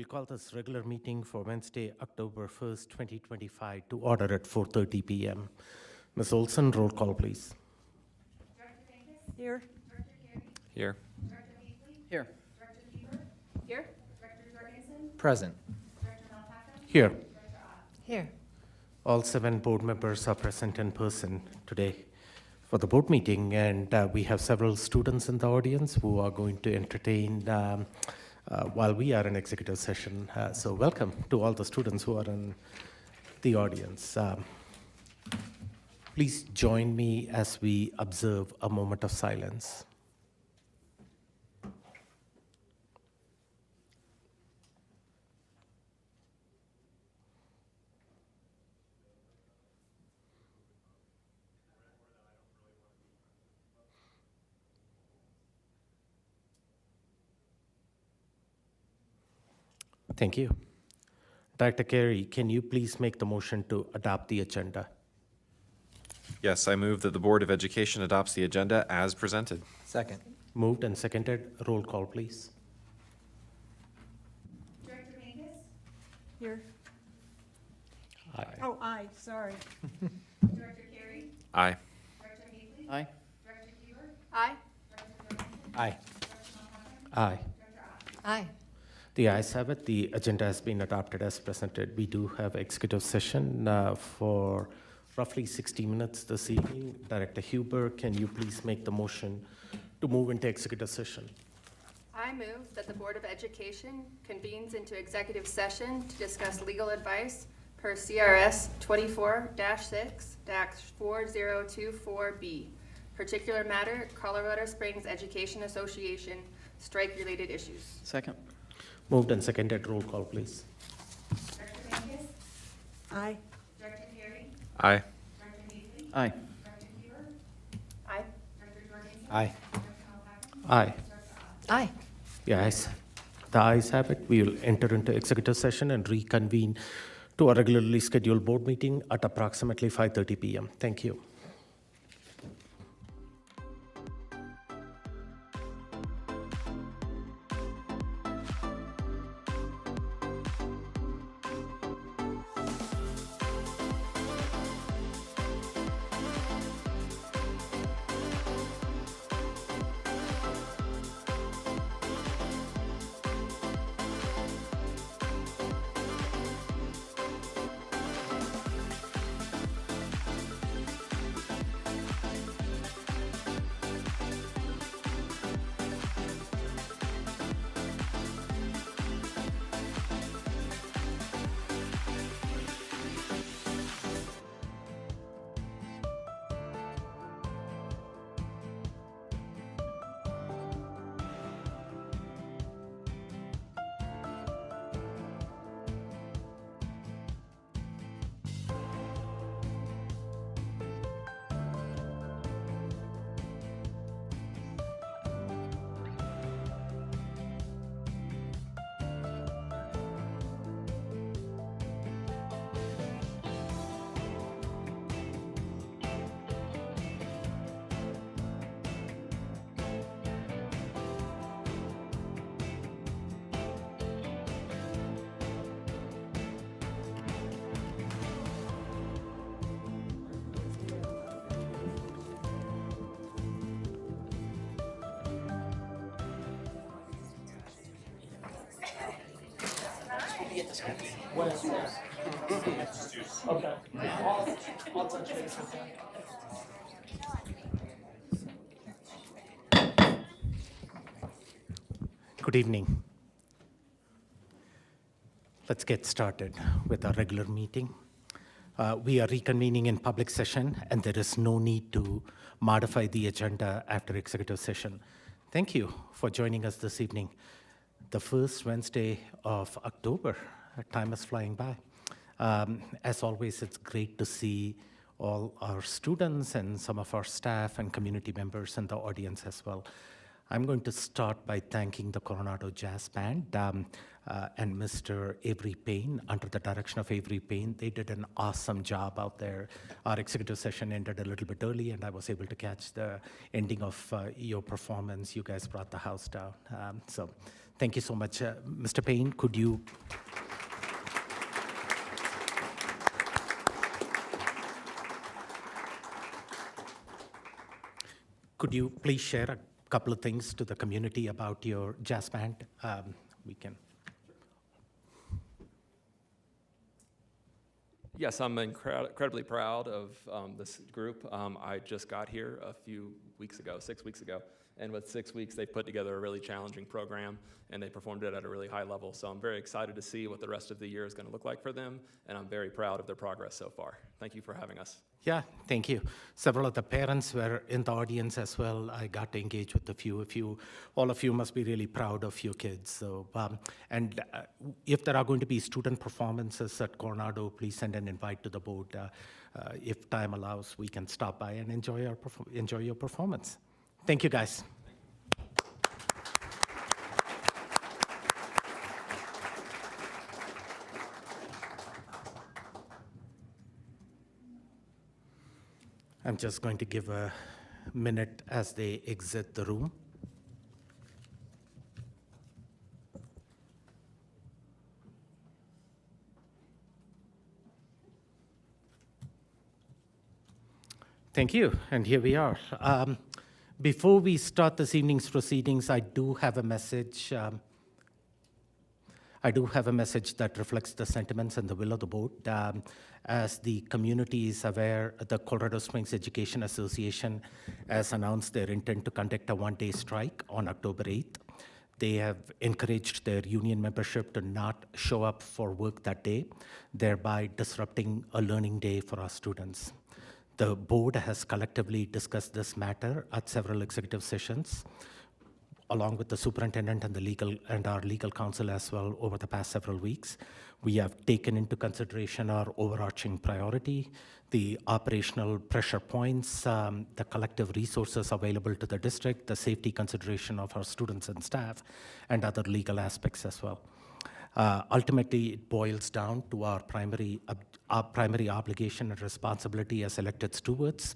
We'll call this regular meeting for Wednesday, October 1st, 2025 to order at 4:30 p.m. Ms. Olson, roll call, please. Director Venkis? Here. Director Carey? Here. Director Beasley? Here. Director Beaver? Here. Director Jorgensen? Present. Director Malpaca? Here. Director Ott? Here. All 7 board members are present in person today for the board meeting, and we have several students in the audience who are going to entertain while we are in executive session. So welcome to all the students who are in the audience. Please join me as we observe a moment of silence. Thank you. Director Carey, can you please make the motion to adopt the agenda? Yes, I move that the Board of Education adopts the agenda as presented. Second. Moved and seconded. Roll call, please. Director Venkis? Here. Aye. Oh, aye, sorry. Director Carey? Aye. Director Beasley? Aye. Director Beaver? Aye. Director Jorgensen? Aye. Director Malpaca? Aye. Director Ott? Aye. The ayes have it. The agenda has been adopted as presented. We do have executive session for roughly 60 minutes this evening. Director Huber, can you please make the motion to move into executive session? I move that the Board of Education convenes into executive session to discuss legal advice per CRS 24-6-4024B. Particular matter, Colorado Springs Education Association, strike-related issues. Second. Moved and seconded. Roll call, please. Director Venkis? Aye. Director Carey? Aye. Director Beasley? Aye. Director Beaver? Aye. Director Jorgensen? Aye. Director Malpaca? Aye. Director Ott? Aye. The ayes have it. We will enter into executive session and reconvene to a regularly scheduled board meeting at approximately 5:30 p.m. Thank you. Good evening. Let's get started with our regular meeting. We are reconvening in public session, and there is no need to modify the agenda after executive session. Thank you for joining us this evening. The first Wednesday of October. Time is flying by. As always, it's great to see all our students and some of our staff and community members in the audience as well. I'm going to start by thanking the Coronado Jazz Band and Mr. Avery Payne. Under the direction of Avery Payne, they did an awesome job out there. Our executive session ended a little bit early, and I was able to catch the ending of your performance. You guys brought the house down. So Thank you so much. Mr. Payne, could you? Could you please share a couple of things to the community about your jazz band? We can. Yes, I'm incredibly proud of this group. I just got here a few weeks ago, 6 weeks ago, and with 6 weeks, they put together a really challenging program, and they performed it at a really high level. So I'm very excited to see what the rest of the year is going to look like for them, and I'm very proud of their progress so far. Thank you for having us. Yeah, thank you. Several of the parents were in the audience as well. I got to engage with a few. All of you must be really proud of your kids. So, if there are going to be student performances at Coronado, please send an invite to the board. If time allows, we can stop by and enjoy your performance. Thank you, guys. I'm just going to give a minute as they exit the room. Thank you, and here we are. Before we start this evening's proceedings, I do have a message. That reflects the sentiments and the will of the board. As the community is aware, the Colorado Springs Education Association has announced their intent to conduct a one-day strike on October 8th. They have encouraged their union membership to not show up for work that day, thereby disrupting a learning day for our students. The board has collectively discussed this matter at several executive sessions, along with the superintendent and our legal counsel as well over the past several weeks. We have taken into consideration our overarching priority, the operational pressure points, the collective resources available to the district, the safety consideration of our students and staff, and other legal aspects as well. Ultimately, it boils down to our primary obligation and responsibility as elected stewards,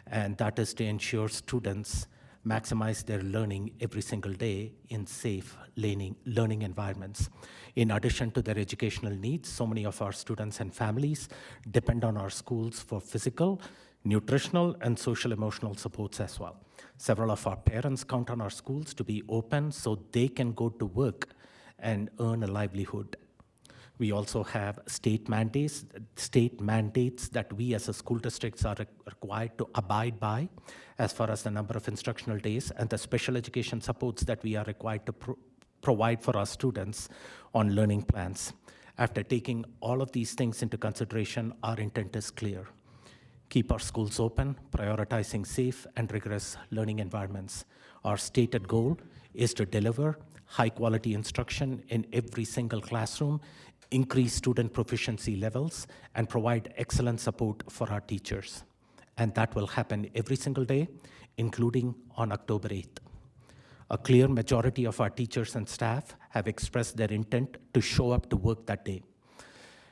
and that is to ensure students maximize their learning every single day in safe learning environments. In addition to their educational needs, so many of our students and families depend on our schools for physical, nutritional, and social emotional supports as well. Several of our parents count on our schools to be open so they can go to work and earn a livelihood. We also have state mandates that we as a school districts are required to abide by as far as the number of instructional days and the special education supports that we are required to provide for our students on learning plans. After taking all of these things into consideration, our intent is clear. Keep our schools open, prioritizing safe and rigorous learning environments. Our stated goal is to deliver high-quality instruction in every single classroom, increase student proficiency levels, and provide excellent support for our teachers. And that will happen every single day, including on October 8th. A clear majority of our teachers and staff have expressed their intent to show up to work that day,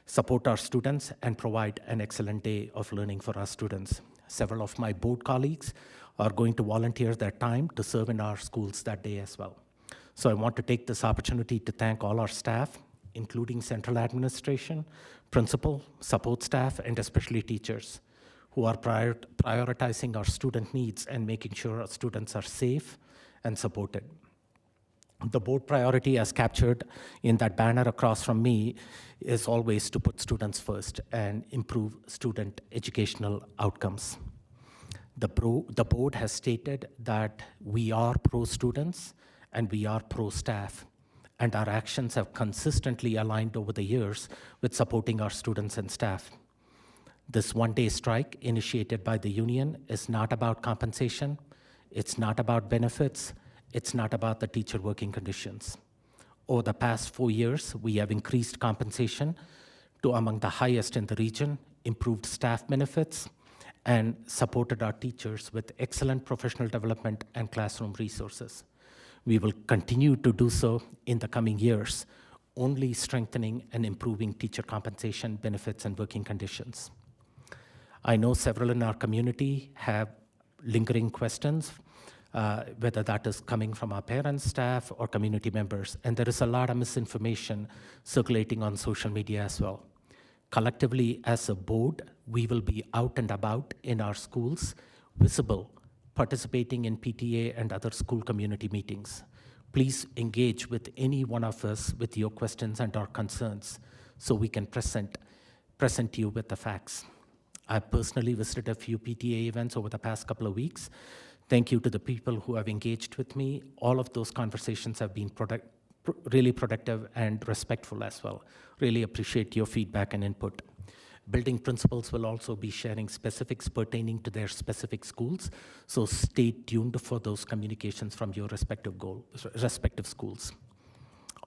support our students, and provide an excellent day of learning for our students. Several of my board colleagues are going to volunteer their time to serve in our schools that day as well. So I want to take this opportunity to thank all our staff, including central administration, principal, support staff, and especially teachers, who are prioritizing our student needs and making sure our students are safe and supported. The board priority, as captured in that banner across from me, is always to put students first and improve student educational outcomes. The board has stated that we are pro-students and we are pro-staff, and our actions have consistently aligned over the years with supporting our students and staff. This one-day strike initiated by the union is not about compensation, it's not about benefits, it's not about the teacher working conditions. Over the past 4 years, we have increased compensation to among the highest in the region, improved staff benefits, and supported our teachers with excellent professional development and classroom resources. We will continue to do so in the coming years, only strengthening and improving teacher compensation, benefits, and working conditions. I know several in our community have lingering questions whether that is coming from our parents, staff, or community members. And there is a lot of misinformation circulating on social media as well. Collectively, as a board, we will be out and about in our schools, visible, participating in PTA and other school community meetings. Please engage with any one of us with your questions and our concerns so we can present you with the facts. I personally visited a few PTA events over the past couple of weeks. Thank you to the people who have engaged with me. All of those conversations have been really productive and respectful as well. Really appreciate your feedback and input. Building principals will also be sharing specifics pertaining to their specific schools, so stay tuned for those communications from your respective schools.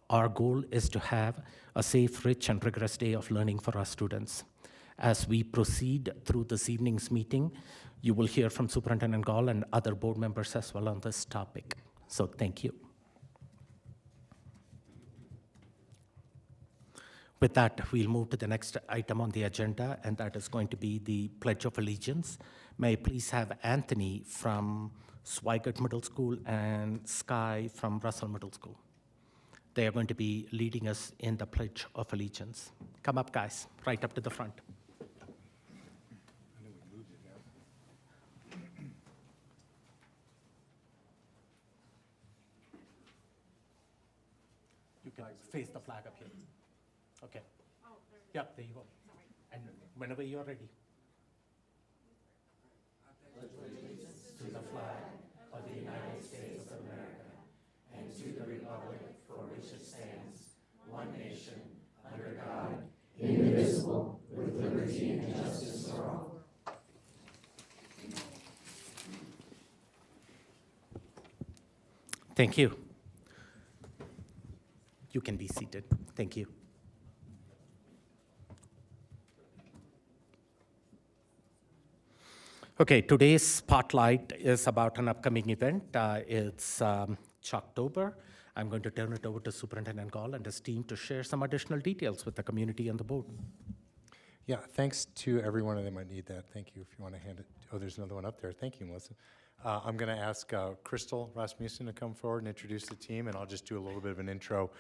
Our goal is to have a safe, rich, and rigorous day of learning for our students. As we proceed through this evening's meeting, you will hear from Superintendent Gall and other board members as well on this topic. So thank you. With that, we'll move to the next item on the agenda, and that is going to be the Pledge of Allegiance. May I please have Anthony from Swigert Middle School and Sky from Russell Middle School. They are going to be leading us in the Pledge of Allegiance. Come up, guys, right up to the front. You can face the flag up here. Okay. Yeah, there you go. And whenever you're ready. To the flag of the United States of America and to the republic for which it stands, one nation, under God, indivisible, with liberty and justice for all. Thank you. You can be seated. Thank you. Okay, today's spotlight is about an upcoming event. It's Chalktober. I'm going to turn it over to Superintendent Gall and his team to share some additional details with the community and the board. Yeah, thanks to everyone, and they might need that. Thank you if you want to hand it. Oh, there's another one up there. Thank you, Melissa. I'm going to ask Crystal Rasmussen to come forward and introduce the team, and I'll just do a little bit of an intro.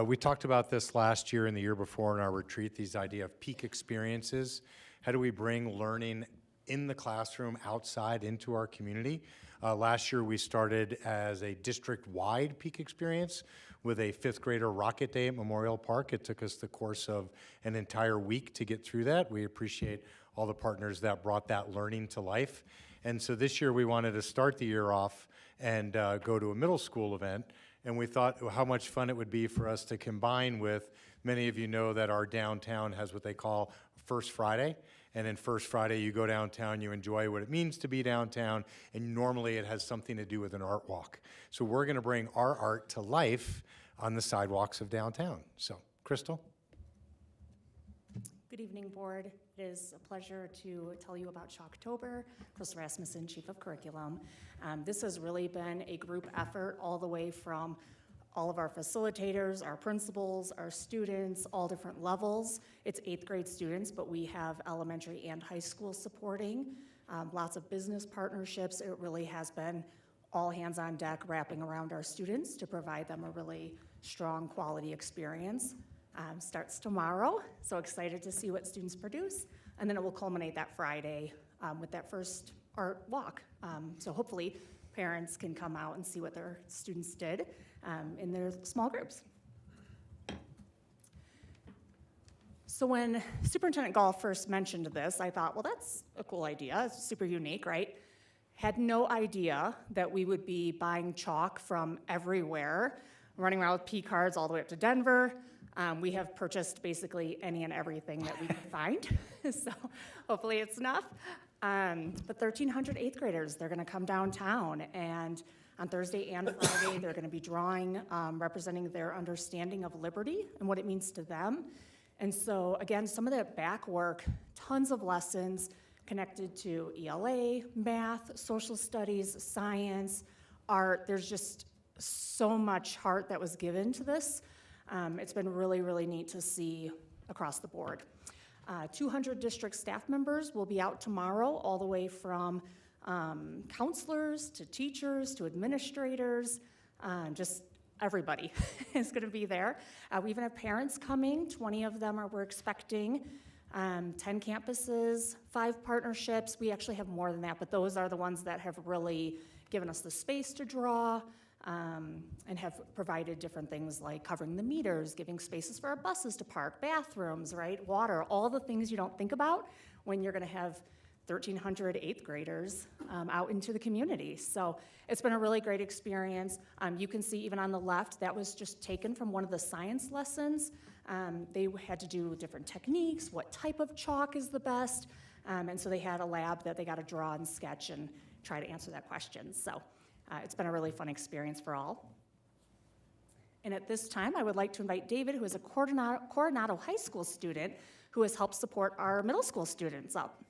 We talked about this last year and the year before in our retreat, these idea of peak experiences. How do we bring learning in the classroom outside into our community? Last year we started as a district-wide peak experience with a fifth grader rocket day at Memorial Park. It took us the course of an entire week to get through that. We appreciate all the partners that brought that learning to life. And so this year we wanted to start the year off and go to a middle school event. And we thought how much fun it would be for us to combine with, many of you know that our downtown has what they call First Friday. And then First Friday, you go downtown, you enjoy what it means to be downtown, and normally it has something to do with an art walk. So we're going to bring our art to life on the sidewalks of downtown. So, Crystal? Good evening, board. It is a pleasure to tell you about Chalktober. Crystal Rasmussen, Chief of Curriculum. This has really been a group effort all the way from all of our facilitators, our principals, our students, all different levels. It's 8th grade students, but we have elementary and high school supporting. Lots of business partnerships. It really has been all hands on deck wrapping around our students to provide them a really strong quality experience. Starts tomorrow, so excited to see what students produce. And then it will culminate that Friday with that first art walk. So hopefully parents can come out and see what their students did in their small groups. So when Superintendent Gall first mentioned this, I thought, well, that's a cool idea. It's super unique, right? Had no idea that we would be buying chalk from everywhere, running around with P cards all the way up to Denver. We have purchased basically any and everything that we could find, so hopefully it's enough. But 1,300 8th graders, they're gonna come downtown, and on Thursday and Friday, they're gonna be drawing, representing their understanding of liberty and what it means to them. And so again, some of that back work, tons of lessons connected to ELA, math, social studies, science, art. There's just so much heart that was given to this. It's been really, really neat to see across the board. 200 district staff members will be out tomorrow, all the way from counselors to teachers to administrators, just everybody is going to be there. We even have parents coming. 20 of them we're expecting. 10 campuses, 5 partnerships. We actually have more than that, but those are the ones that have really given us the space to draw, and have provided different things like covering the meters, giving spaces for our buses to park, bathrooms, right, water, all the things you don't think about when you're going to have 1,300 eighth graders out into the community. So it's been a really great experience. You can see even on the left, that was just taken from one of the science lessons. They had to do different techniques, what type of chalk is the best, and so they had a lab that they got to draw and sketch and try to answer that question. So it's been a really fun experience for all. And at this time, I would like to invite David, who is a Coronado High School student, who has helped support our middle school students up.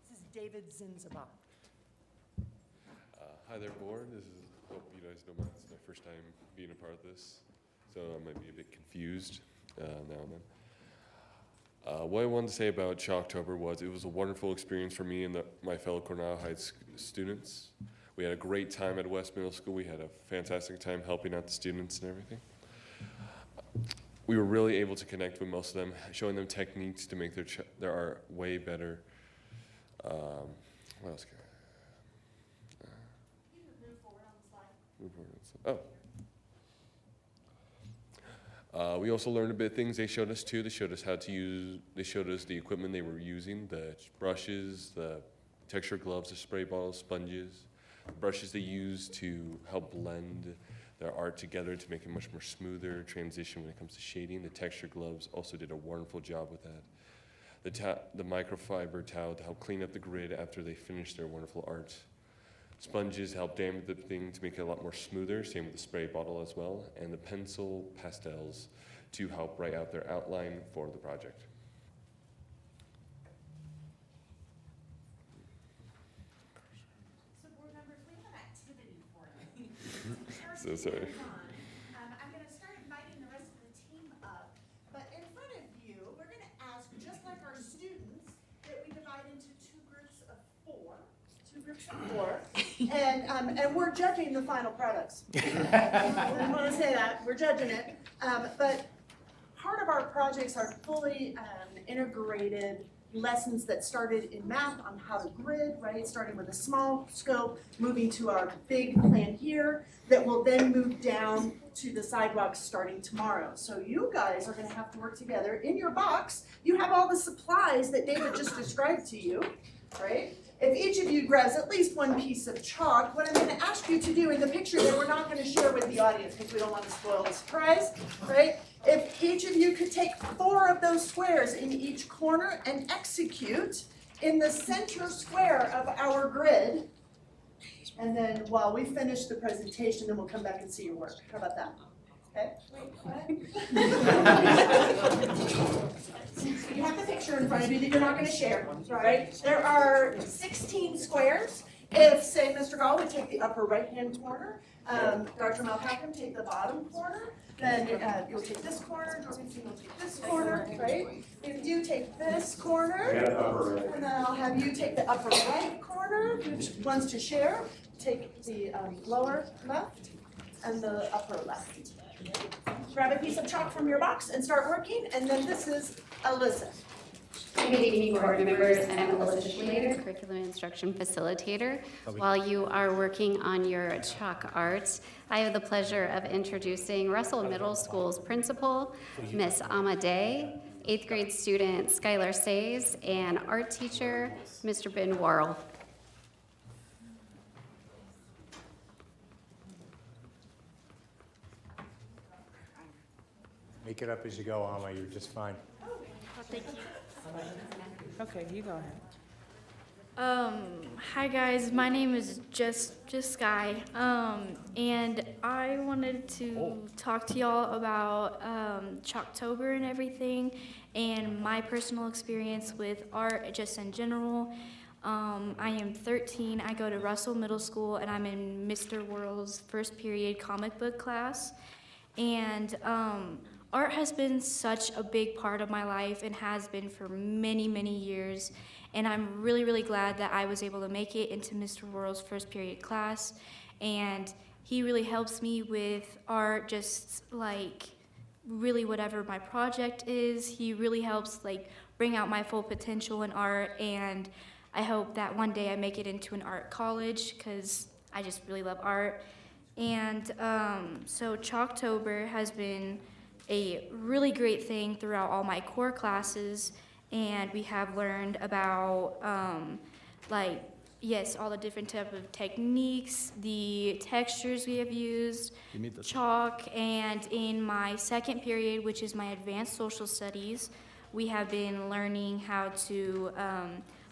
This is David Zinzaba. Hi there, board. Hope you guys don't mind. This is my first time being a part of this, so I might be a bit confused now and then. What I wanted to say about Chalktober was it was a wonderful experience for me and my fellow Coronado Heights students. We had a great time at West Middle School. We had a fantastic time helping out the students and everything. We were really able to connect with most of them, showing them techniques to make their art way better. What else can I? You can move forward on the slide. Move forward. We also learned a bit of things they showed us too. They showed us they showed us the equipment they were using, the brushes, the texture gloves, the spray bottles, sponges, the brushes they used to help blend their art together to make it much more smoother transition when it comes to shading. The texture gloves also did a wonderful job with that. The microfiber towel to help clean up the grid after they finished their wonderful art. Sponges help dampen the thing to make it a lot more smoother, same with the spray bottle as well, and the pencil pastels to help write out their outline for the project. So board members, we have an activity for you. So sorry. I'm going to start inviting the rest of the team up, but in front of you, we're going to ask, just like our students, that we divide into two groups of four, and we're judging the final products. I want to say that, we're judging it, but part of our projects are fully integrated lessons that started in math on how to grid, right? Starting with a small scope, moving to our big plan here, that will then move down to the sidewalks starting tomorrow. So you guys are gonna have to work together. In your box, you have all the supplies that David just described to you, right? If each of you grabs at least one piece of chalk, what I'm gonna ask you to do in the picture that we're not gonna share with the audience because we don't want to spoil the surprise, right? If each of you could take 4 of those squares in each corner and execute in the center square of our grid, and then while we finish the presentation, then we'll come back and see your work. How about that? Okay? Wait, what? You have the picture in front of you that you're not going to share, right? There are 16 squares. If, say, Mr. Gall would take the upper right-hand corner, Dr. Malpacum take the bottom corner, then you'll take this corner, Jorgensen will take this corner, right? If you take this corner, and then I'll have you take the upper right corner, which wants to share, take the lower left and the upper left. Grab a piece of chalk from your box and start working, and then this is Alyssa. Good evening, board members. I'm Alyssa Schlater, curriculum instruction facilitator. While you are working on your chalk art, I have the pleasure of introducing Russell Middle School's principal, Miss Amadei, 8th grade student Skylar Says, and art teacher, Mr. Ben Worrell. Make it up as you go, Alma, you're just fine. Okay, you go ahead. Hi guys, my name is Just Sky, and I wanted to talk to y'all about Chalktober and everything, and my personal experience with art just in general. I am 13. I go to Russell Middle School, and I'm in Mr. Worrell's first period comic book class, and art has been such a big part of my life and has been for many, many years. And I'm really, really glad that I was able to make it into Mr. World's first period class. And he really helps me with art, just like really whatever my project is. He really helps like bring out my full potential in art, and I hope that one day I make it into an art college because I just really love art. And so Chalktober has been a really great thing throughout all my core classes, and we have learned about all the different type of techniques, the textures we have used, chalk, and in my second period, which is my advanced social studies, we have been learning how to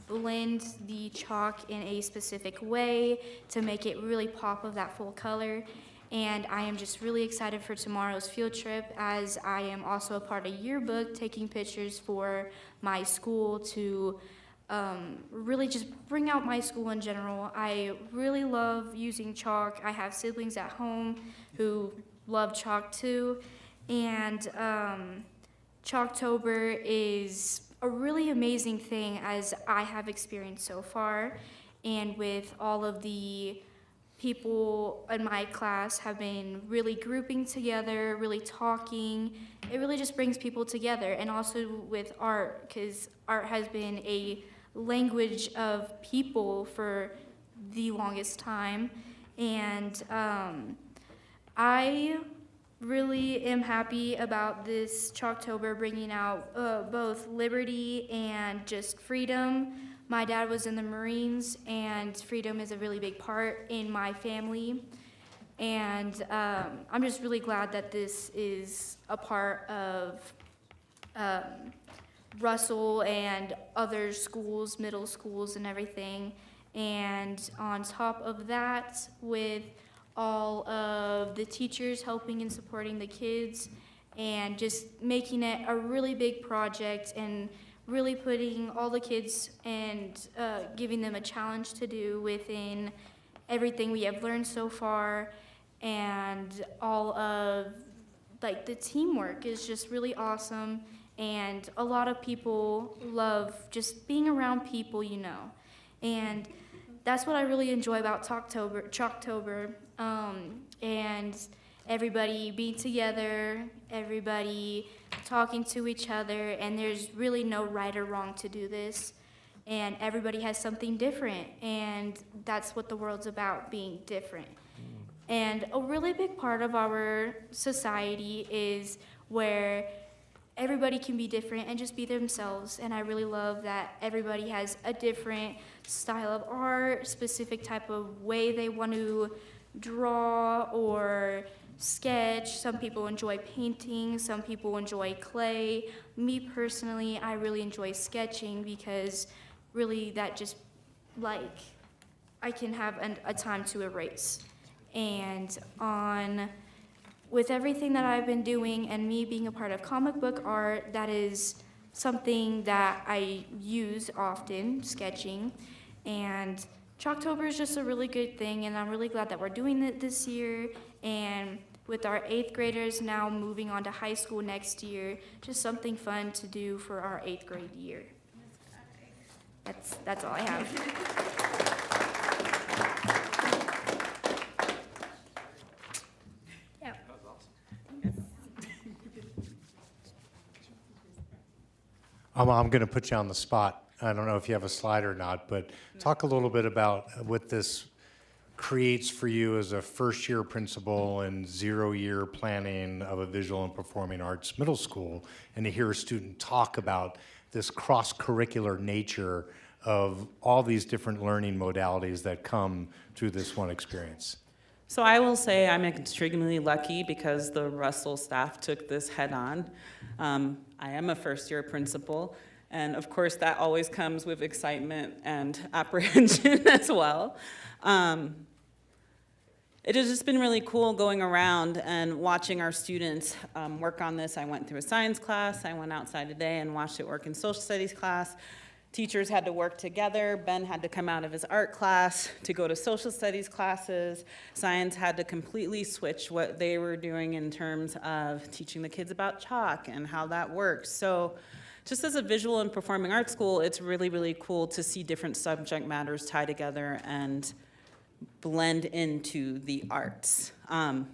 blend the chalk in a specific way to make it really pop of that full color. And I am just really excited for tomorrow's field trip, as I am also a part of yearbook taking pictures for my school to really just bring out my school in general. I really love using chalk. I have siblings at home who love chalk too. And Chalktober is a really amazing thing, as I have experienced so far. And with all of the people in my class have been really grouping together, really talking. It really just brings people together. And also with art, because art has been a language of people for the longest time. And I really am happy about this Chalktober bringing out both liberty and just freedom. My dad was in the Marines, and freedom is a really big part in my family. And I'm just really glad that this is a part of Russell and other schools, middle schools and everything. And on top of that, with all of the teachers helping and supporting the kids, and just making it a really big project, and really putting all the kids and giving them a challenge to do within everything we have learned so far. And all of like the teamwork is just really awesome. And a lot of people love just being around people, you know. And that's what I really enjoy about Chalktober. And everybody being together, everybody talking to each other, and there's really no right or wrong to do this. And everybody has something different, and that's what the world's about, being different. And a really big part of our society is where everybody can be different and just be themselves. And I really love that everybody has a different style of art, specific type of way they want to draw or sketch. Some people enjoy painting, some people enjoy clay. Me personally, I really enjoy sketching, because really that just, like, I can have a time to erase. And with everything that I've been doing, and me being a part of comic book art, that is something that I use often, sketching. And Chalktober is just a really good thing, and I'm really glad that we're doing it this year. And with our 8th graders now moving on to high school next year, just something fun to do for our 8th grade year. That's all I have. I'm going to put you on the spot. I don't know if you have a slide or not, but talk a little bit about what this creates for you as a first-year principal and 0-year planning of a visual and performing arts middle school, and to hear a student talk about this cross-curricular nature of all these different learning modalities that come through this one experience. So I will say I'm extremely lucky because the Russell staff took this head on. I am a first-year principal, and of course that always comes with excitement and apprehension as well. It has just been really cool going around and watching our students work on this. I went through a science class, I went outside today and watched it work in social studies class, Teachers had to work together. Ben had to come out of his art class to go to social studies classes. Science had to completely switch what they were doing in terms of teaching the kids about chalk and how that works. So just as a visual and performing arts school, it's really, really cool to see different subject matters tie together and blend into the arts. I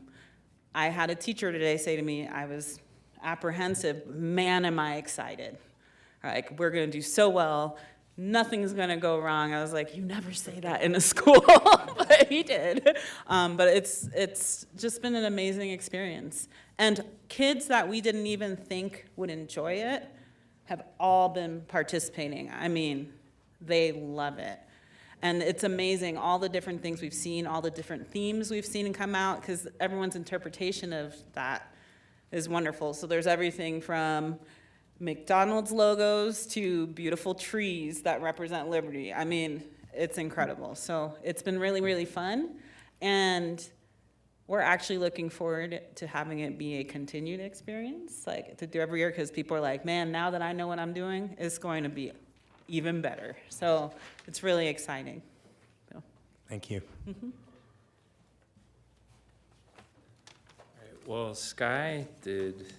had a teacher today say to me, I was apprehensive, man, am I excited. Like, we're gonna do so well, nothing's gonna go wrong. I was like, you never say that in a school, but he did. But it's just been an amazing experience. And kids that we didn't even think would enjoy it have all been participating. I mean, they love it. And it's amazing, all the different things we've seen, all the different themes we've seen come out, because everyone's interpretation of that is wonderful. So there's everything from McDonald's logos to beautiful trees that represent liberty. I mean, it's incredible. So it's been really, really fun. And we're actually looking forward to having it be a continued experience, like to do every year, because people are like, man, now that I know what I'm doing, it's going to be even better. So it's really exciting. So. Thank you. Mm-hmm. Well, Sky did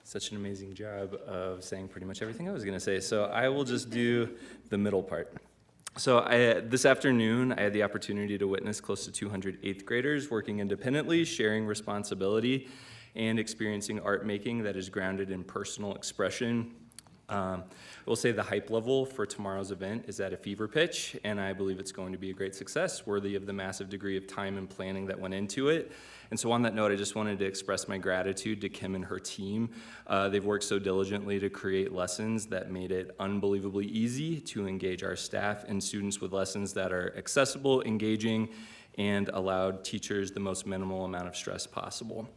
such an amazing job of saying pretty much everything I was going to say, so I will just do the middle part. So this afternoon, I had the opportunity to witness close to 200 eighth graders working independently, sharing responsibility, and experiencing art making that is grounded in personal expression. I will say the hype level for tomorrow's event is at a fever pitch, and I believe it's going to be a great success, worthy of the massive degree of time and planning that went into it. And so on that note, I just wanted to express my gratitude to Kim and her team. They've worked so diligently to create lessons that made it unbelievably easy to engage our staff and students with lessons that are accessible, engaging, and allowed teachers the most minimal amount of stress possible.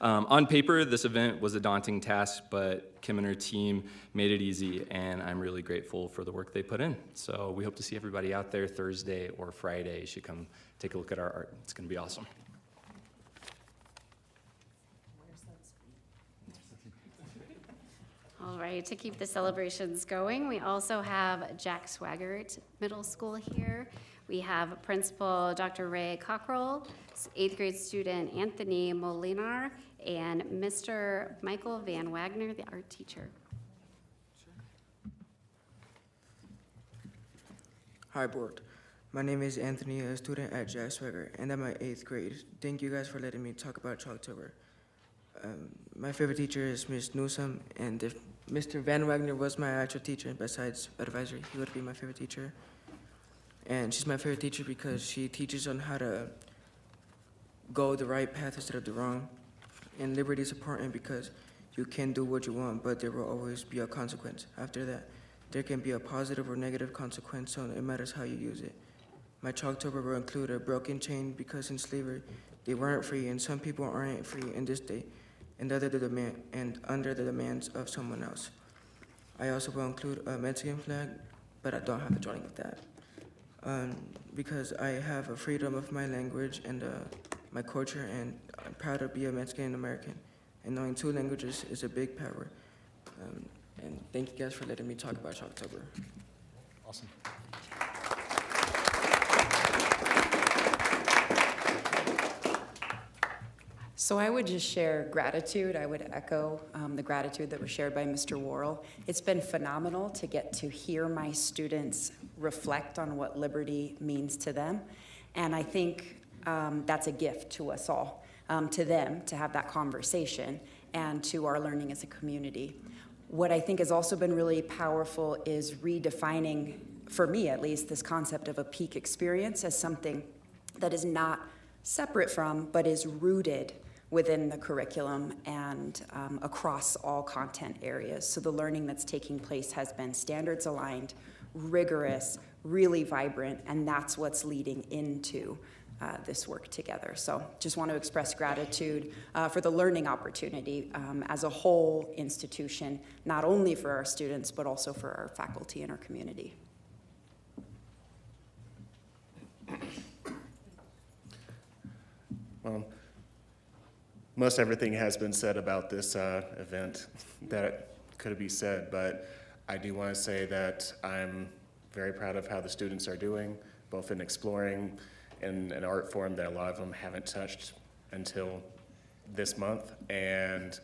On paper, this event was a daunting task, but Kim and her team made it easy, and I'm really grateful for the work they put in. So we hope to see everybody out there Thursday or Friday. You should come take a look at our art. It's going to be awesome. All right, to keep the celebrations going, we also have Jack Swaggart Middle School here. We have Principal Dr. Ray Cockrell, 8th grade student Anthony Molinar, and Mr. Michael Van Wagner, the art teacher. Hi, board. My name is Anthony, a student at Jack Swaggart, and I'm at 8th grade. Thank you guys for letting me talk about Chalktober. My favorite teacher is Ms. Newsom, and if Mr. Van Wagner was my actual teacher, besides advisory, he would be my favorite teacher. And she's my favorite teacher because she teaches on how to go the right path instead of the wrong. And liberty is important because you can do what you want, but there will always be a consequence. After that, there can be a positive or negative consequence, so it matters how you use it. My Chalktober will include a broken chain because in slavery, they weren't free, and some people aren't free in this day, and under the demands of someone else. I also will include a Mexican flag, but I don't have the drawing of that. Because I have a freedom of my language and my culture, and I'm proud to be a Mexican American. And knowing 2 languages is a big power. And thank you guys for letting me talk about Chalktober. Awesome. So I would just share gratitude. I would echo the gratitude that was shared by Mr. Worrell. It's been phenomenal to get to hear my students reflect on what liberty means to them. And I think that's a gift to us all, to them, to have that conversation, and to our learning as a community. What I think has also been really powerful is redefining, for me at least, this concept of a peak experience as something that is not separate from, but is rooted within the curriculum and across all content areas. So the learning that's taking place has been standards aligned, rigorous, really vibrant, and that's what's leading into this work together. So just want to express gratitude for the learning opportunity as a whole institution, not only for our students, but also for our faculty and our community. Well, most everything has been said about this event that could be said, but I do want to say that I'm very proud of how the students are doing, both in exploring in an art form that a lot of them haven't touched until this month. And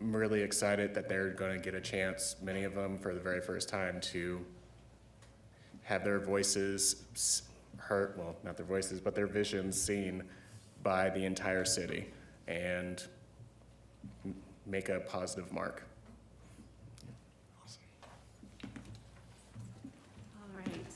I'm really excited that they're going to get a chance, many of them for the very first time, to have their voices heard, well, not their voices, but their visions seen by the entire city and make a positive mark. All right.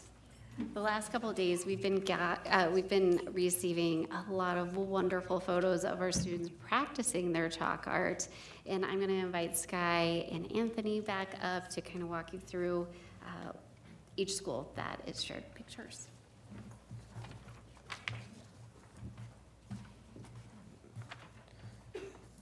The last couple of days, we've been receiving a lot of wonderful photos of our students practicing their chalk art. And I'm going to invite Sky and Anthony back up to kind of walk you through each school that is shared pictures.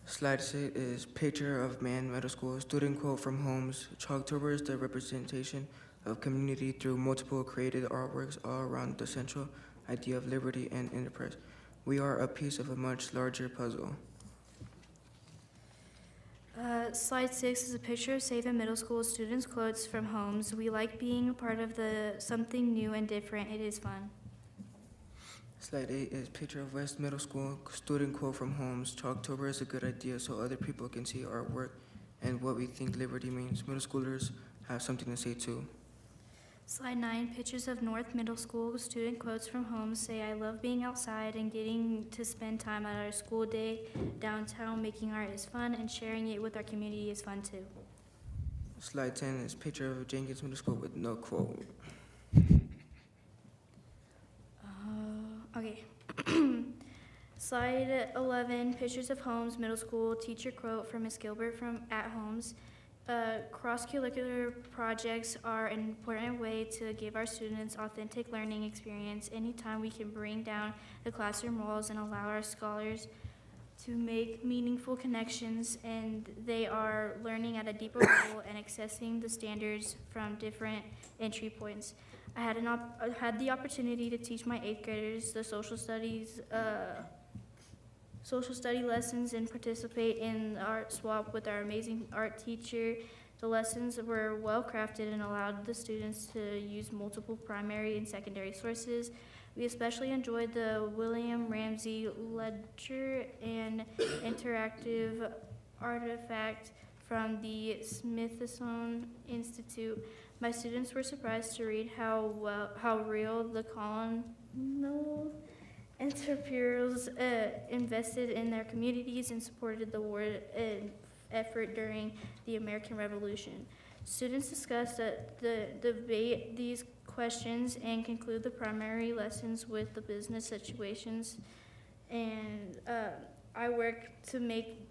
Slide 6 is picture of Man Middle School, student quote from Holmes. Chalktober is the representation of community through multiple created artworks all around the central idea of liberty and enterprise. We are a piece of a much larger puzzle. Slide 6 is a picture of Saban Middle School students' quotes from Holmes. We like being a part of the something new and different. It is fun. Slide 8 is picture of West Middle School, student quote from Holmes. Chalktober is a good idea so other people can see our work and what we think liberty means. Middle schoolers have something to say too. Slide 9, pictures of North Middle School, student quotes from Holmes say, I love being outside and getting to spend time at our school day downtown. Making art is fun and sharing it with our community is fun too. Slide 10 is picture of Jenkins Middle School with no quote. Okay. Slide 11, pictures of Holmes Middle School, teacher quote from Ms. Gilbert from at Holmes. Cross-curricular projects are an important way to give our students authentic learning experience. Anytime we can bring down the classroom walls and allow our scholars to make meaningful connections, and they are learning at a deeper level and accessing the standards from different entry points. I had the opportunity to teach my 8th graders the social study lessons and participate in the art swap with our amazing art teacher. The lessons were well crafted and allowed the students to use multiple primary and secondary sources. We especially enjoyed the William Ramsey ledger and interactive artifact from the Smithsonian Institute. My students were surprised to read how real the colonial entrepreneurs invested in their communities and supported the war effort during the American Revolution. Students discussed debate these questions and conclude the primary lessons with the business situations. And I work to make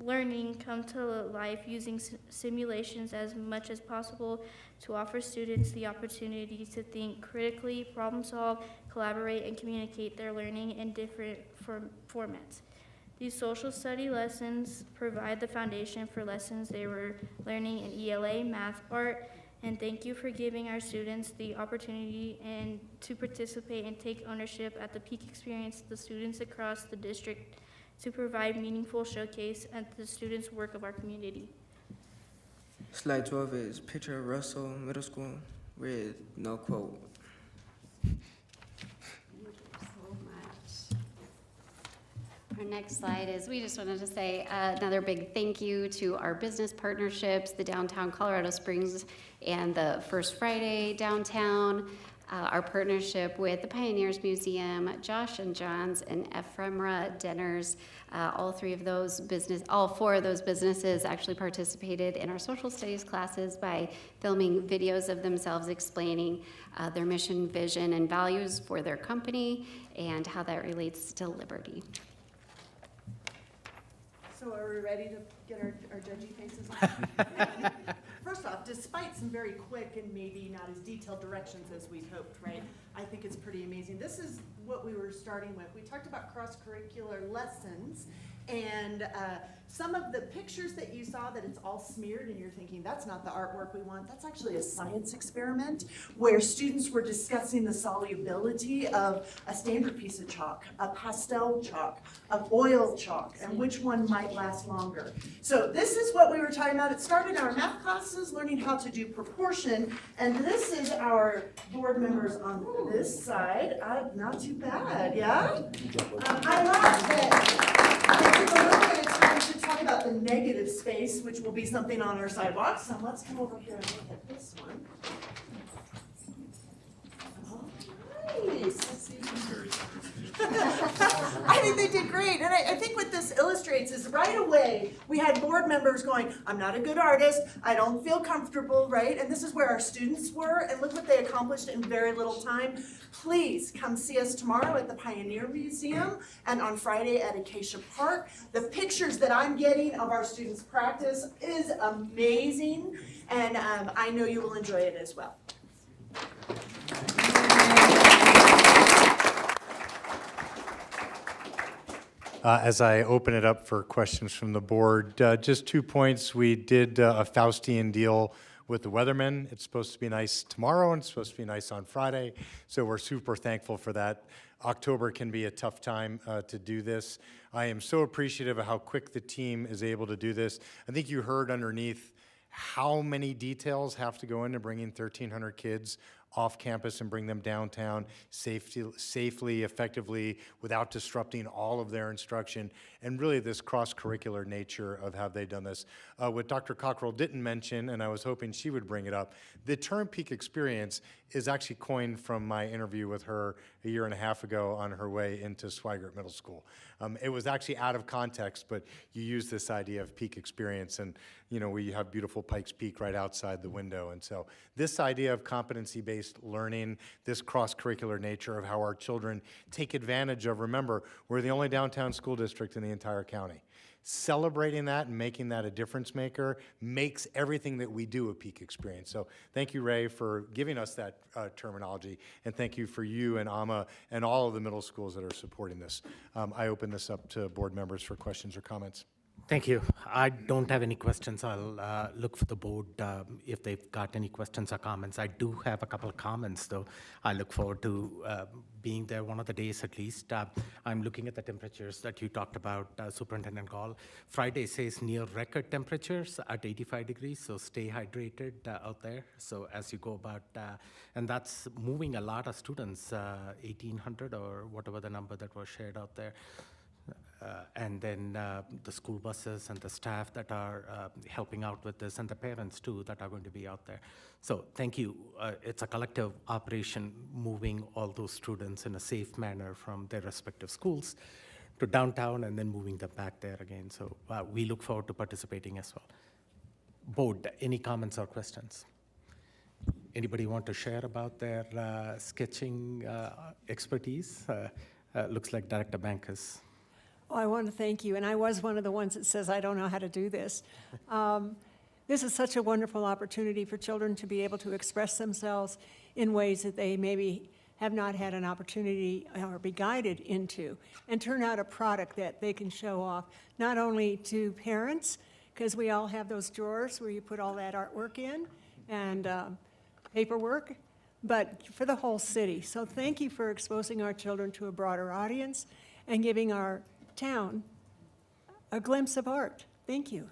learning come to life using simulations as much as possible to offer students the opportunity to think critically, problem solve, collaborate, and communicate their learning in different formats. These social study lessons provide the foundation for lessons they were learning in ELA, math, art, and thank you for giving our students the opportunity and to participate and take ownership at the peak experience the students across the district to provide meaningful showcase at the students' work of our community. Slide 12 is picture of Russell Middle School with no quote. Our next slide is, we just wanted to say another big thank you to our business partnerships, the Downtown Colorado Springs and the First Friday Downtown, our partnership with the Pioneers Museum, Josh and John's, and Ephemera Dinners. All four of those businesses actually participated in our social studies classes by filming videos of themselves explaining their mission, vision, and values for their company and how that relates to liberty. So are we ready to get our judgy faces on? First off, despite some very quick and maybe not as detailed directions as we'd hoped, right? I think it's pretty amazing. This is what we were starting with. We talked about cross-curricular lessons and Some of the pictures that you saw that it's all smeared and you're thinking, that's not the artwork we want, that's actually a science experiment where students were discussing the solubility of a standard piece of chalk, a pastel chalk, of oil chalk, and which one might last longer. So this is what we were talking about. It started in our math classes, learning how to do proportion, and this is our board members on this side. Not too bad, yeah? I love that. They took a little bit of time to talk about the negative space, which will be something on our sidewalks. So let's come over here and look at this one. Nice. I think they did great, and I think what this illustrates is right away, we had board members going, I'm not a good artist, I don't feel comfortable, right? And this is where our students were, and look what they accomplished in very little time. Please come see us tomorrow at the Pioneer Museum and on Friday at Acacia Park. The pictures that I'm getting of our students' practice is amazing, and I know you will enjoy it as well. As I open it up for questions from the board, just 2 points. We did a Faustian deal with the weathermen. It's supposed to be nice tomorrow and it's supposed to be nice on Friday, so we're super thankful for that. October can be a tough time to do this. I am so appreciative of how quick the team is able to do this. I think you heard underneath how many details have to go into bringing 1,300 kids off campus and bring them downtown safely, effectively, without disrupting all of their instruction, and really this cross-curricular nature of how they've done this. What Dr. Cockrell didn't mention, and I was hoping she would bring it up, the term peak experience is actually coined from my interview with her a year and a half ago on her way into Swigert Middle School. It was actually out of context, but you use this idea of peak experience, and you know, we have beautiful Pikes Peak right outside the window, and so this idea of competency-based learning, this cross-curricular nature of how our children take advantage of, remember, we're the only downtown school district in the entire county. Celebrating that and making that a difference maker makes everything that we do a peak experience. So thank you, Ray, for giving us that terminology, and thank you for you and AMA and all of the middle schools that are supporting this. I open this up to board members for questions or comments. Thank you. I don't have any questions. I'll look for the board if they've got any questions or comments. I do have a couple of comments, though. I look forward to being there one of the days at least. I'm looking at the temperatures that you talked about, Superintendent Gall. Friday says near record temperatures at 85 degrees, so stay hydrated out there. So as you go about, and that's moving a lot of students, 1,800 or whatever the number that was shared out there. And then the school buses and the staff that are helping out with this, and the parents too that are going to be out there. So thank you. It's a collective operation moving all those students in a safe manner from their respective schools to downtown and then moving them back there again. So we look forward to participating as well. Board, any comments or questions? Anybody want to share about their sketching expertise? Looks like Director Bankus. Oh, I want to thank you, and I was one of the ones that says I don't know how to do this. This is such a wonderful opportunity for children to be able to express themselves in ways that they maybe have not had an opportunity or be guided into, and turn out a product that they can show off, not only to parents, because we all have those drawers where you put all that artwork in, and paperwork, but for the whole city. So thank you for exposing our children to a broader audience and giving our town a glimpse of art. Thank you.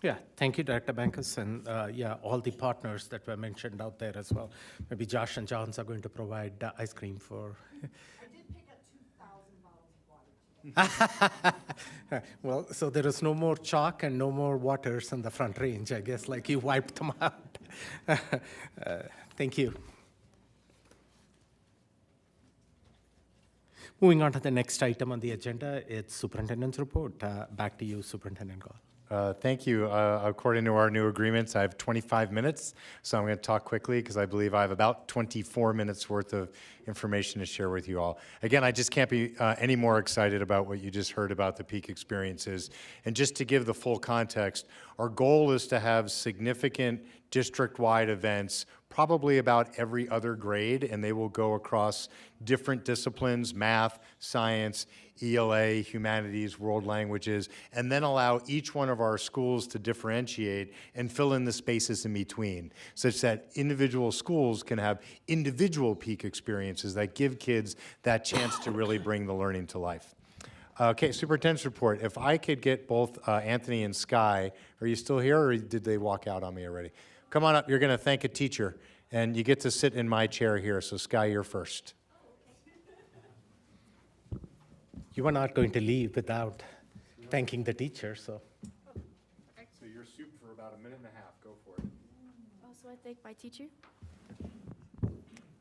Yeah, thank you, Director Bankus, and yeah, all the partners that were mentioned out there as well. Maybe Josh and Johns are going to provide ice cream for. I did pick up 2,000 bottles of water. Well, so there is no more chalk and no more waters in the front range, I guess, like you wiped them out. Thank you. Moving on to the next item on the agenda, it's Superintendent's report. Back to you, Superintendent Gall. Thank you. According to our new agreements, I have 25 minutes, so I'm going to talk quickly because I believe I have about 24 minutes worth of information to share with you all. Again, I just can't be any more excited about what you just heard about the peak experiences. And just to give the full context, our goal is to have significant district-wide events, probably about every other grade, and they will go across different disciplines, math, science, ELA, humanities, world languages, and then allow each one of our schools to differentiate and fill in the spaces in between, such that individual schools can have individual peak experiences that give kids that chance to really bring the learning to life. Okay, superintendent's report. If I could get both Anthony and Sky, are you still here, or did they walk out on me already? Come on up. You're going to thank a teacher, and you get to sit in my chair here. So Sky, you're first. You are not going to leave without thanking the teacher, so. So you're soup for about a minute and a half. Go for it. Also, I thank my teacher.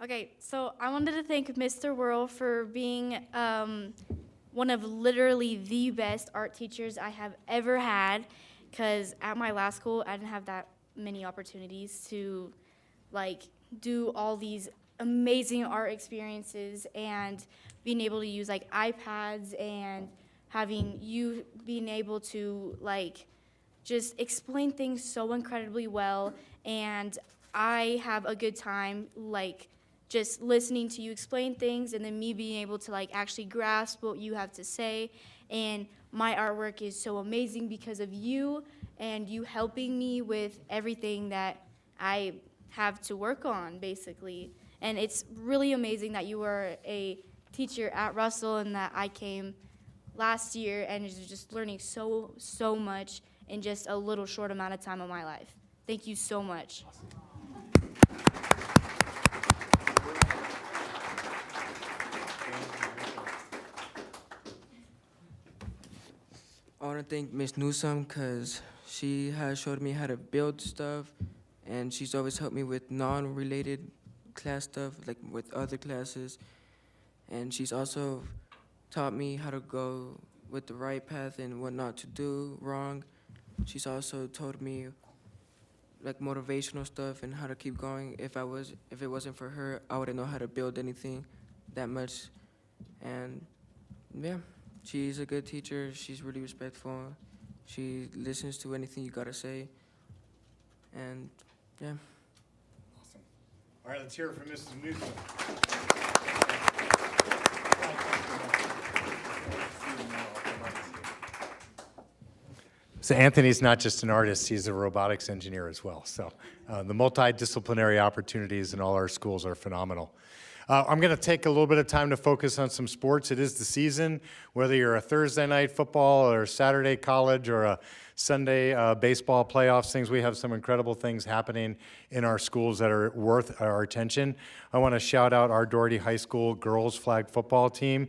Okay, so I wanted to thank Mr. Whirl for being one of literally the best art teachers I have ever had, because at my last school, I didn't have that many opportunities to do all these amazing art experiences, and being able to use iPads and having you being able to just explain things so incredibly well. And I have a good time just listening to you explain things, and then me being able to actually grasp what you have to say. And my artwork is so amazing because of you, and you helping me with everything that I have to work on, basically. And it's really amazing that you were a teacher at Russell, and that I came last year and is just learning so much in just a little short amount of time of my life. Thank you so much. I want to thank Miss Newsome because she has showed me how to build stuff, and she's always helped me with non-related class stuff, like with other classes. And she's also taught me how to go with the right path and what not to do wrong. She's also told me motivational stuff and how to keep going. If it wasn't for her, I wouldn't know how to build anything that much. And yeah, she's a good teacher. She's really respectful. She listens to anything you gotta say. And yeah. Awesome. All right, let's hear it from Mrs. Newsom. So Anthony's not just an artist, he's a robotics engineer as well. So the multidisciplinary opportunities in all our schools are phenomenal. I'm going to take a little bit of time to focus on some sports. It is the season, whether you're a Thursday night football or Saturday college or a Sunday baseball playoffs things. We have some incredible things happening in our schools that are worth our attention. I want to shout out our Doherty High School girls flag football team.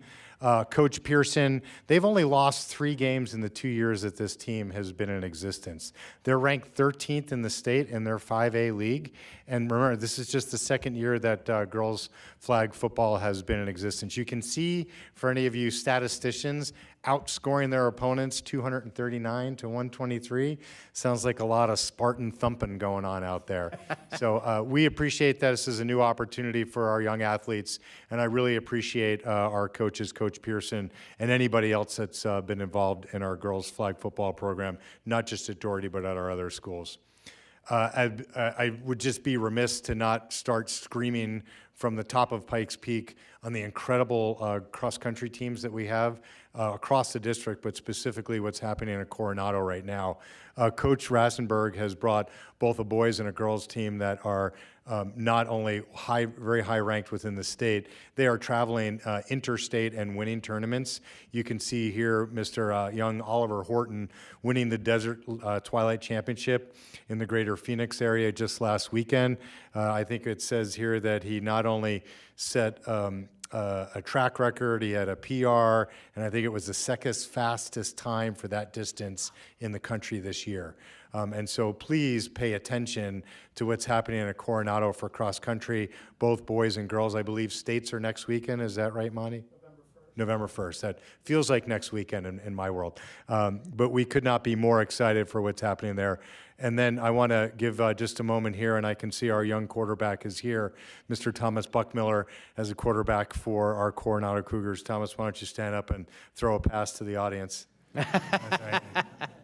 Coach Pearson, they've only lost 3 games in the 2 years that this team has been in existence. They're ranked 13th in the state in their 5A league. And remember, this is just the second year that girls flag football has been in existence. You can see, for any of you statisticians, outscoring their opponents 239 to 123. Sounds like a lot of Spartan thumping going on out there. So we appreciate that this is a new opportunity for our young athletes, and I really appreciate our coaches, Coach Pearson, and anybody else that's been involved in our girls flag football program, not just at Doherty, but at our other schools. I would just be remiss to not start screaming from the top of Pikes Peak on the incredible cross-country teams that we have across the district, but specifically what's happening at Coronado right now. Coach Rassenberg has brought both a boys and a girls team that are not only very high ranked within the state, they are traveling interstate and winning tournaments. You can see here Mr. Young Oliver Horton winning the Desert Twilight Championship in the greater Phoenix area just last weekend. I think it says here that he not only set a track record, he had a PR, and I think it was the second fastest time for that distance in the country this year. And so please pay attention to what's happening at Coronado for cross country, both boys and girls. I believe states are next weekend. Is that right, Monty? November 1st. That feels like next weekend in my world. But we could not be more excited for what's happening there. And then I want to give just a moment here, and I can see our young quarterback is here, Mr. Thomas Buckmiller, as a quarterback for our Coronado Cougars. Thomas, why don't you stand up and throw a pass to the audience? That's right.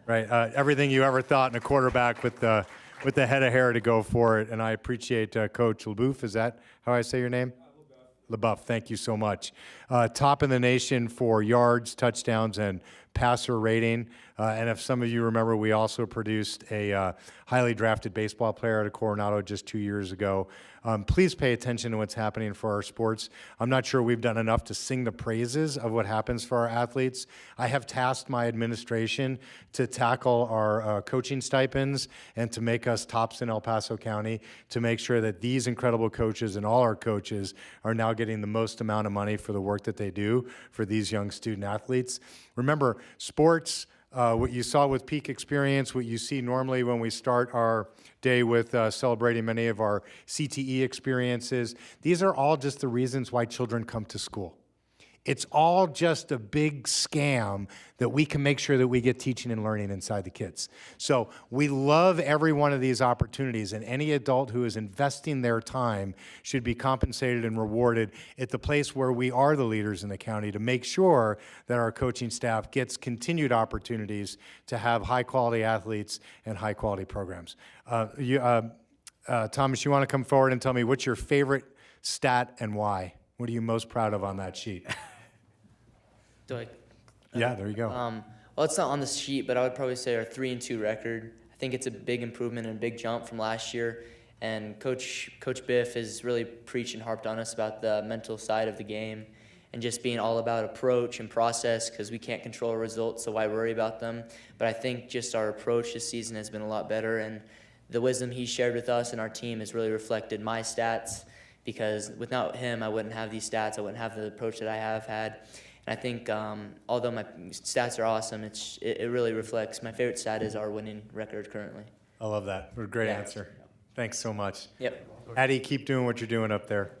Right. Everything you ever thought in a quarterback with the head of hair to go for it. And I appreciate Coach LeBouf. Is that how I say your name? LaBeouf, thank you so much. Top in the nation for yards, touchdowns, and passer rating. And if some of you remember, we also produced a highly drafted baseball player out of Coronado just 2 years ago. Please pay attention to what's happening for our sports. I'm not sure we've done enough to sing the praises of what happens for our athletes. I have tasked my administration to tackle our coaching stipends and to make us tops in El Paso County, to make sure that these incredible coaches and all our coaches are now getting the most amount of money for the work that they do for these young student athletes. Remember, sports, what you saw with Peak Experience, what you see normally when we start our day with celebrating many of our CTE experiences, these are all just the reasons why children come to school. It's all just a big scam that we can make sure that we get teaching and learning inside the kids. So we love every one of these opportunities, and any adult who is investing their time should be compensated and rewarded at the place where we are the leaders in the county, to make sure that our coaching staff gets continued opportunities to have high-quality athletes and high-quality programs. Thomas, you want to come forward and tell me what's your favorite stat and why? What are you most proud of on that sheet? Yeah, there you go. Well, it's not on the sheet, but I would probably say our 3-2 record. I think it's a big improvement and a big jump from last year. And Coach Biff has really preached and harped on us about the mental side of the game and just being all about approach and process, because we can't control results, so why worry about them? But I think just our approach this season has been a lot better, and the wisdom he shared with us and our team has really reflected my stats, because without him, I wouldn't have these stats. I wouldn't have the approach that I have had. And I think although my stats are awesome, it really reflects. My favorite stat is our winning record currently. I love that. What a great answer. Thanks so much. Yep. Addie, keep doing what you're doing up there.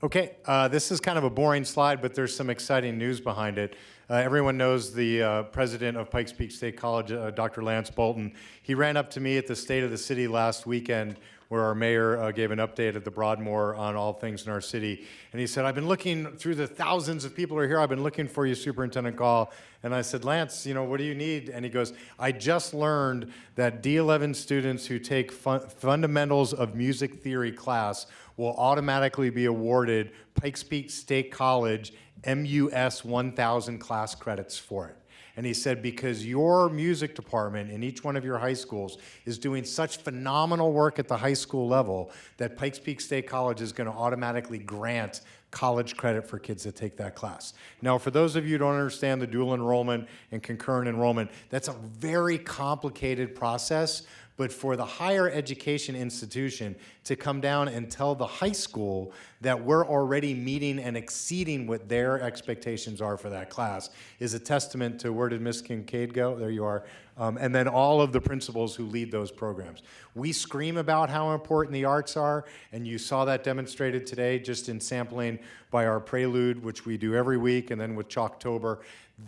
Okay, this is kind of a boring slide, but there's some exciting news behind it. Everyone knows the president of Pikes Peak State College, Dr. Lance Bolton. He ran up to me at the State of the City last weekend, where our mayor gave an update at the Broadmoor on all things in our city. And he said, I've been looking through the thousands of people who are here. I've been looking for you, Superintendent Gall. And I said, Lance, what do you need? And he goes, I just learned that D11 students who take Fundamentals of Music Theory class will automatically be awarded Pikes Peak State College MUS 1000 class credits for it. And he said, because your music department in each one of your high schools is doing such phenomenal work at the high school level, that Pikes Peak State College is going to automatically grant college credit for kids that take that class. Now, for those of you who don't understand the dual enrollment and concurrent enrollment, that's a very complicated process. But for the higher education institution to come down and tell the high school that we're already meeting and exceeding what their expectations are for that class is a testament to, where did Ms. Kincaid go? There you are. And then all of the principals who lead those programs. We scream about how important the arts are, and you saw that demonstrated today just in sampling by our Prelude, which we do every week, and then with Chalktober.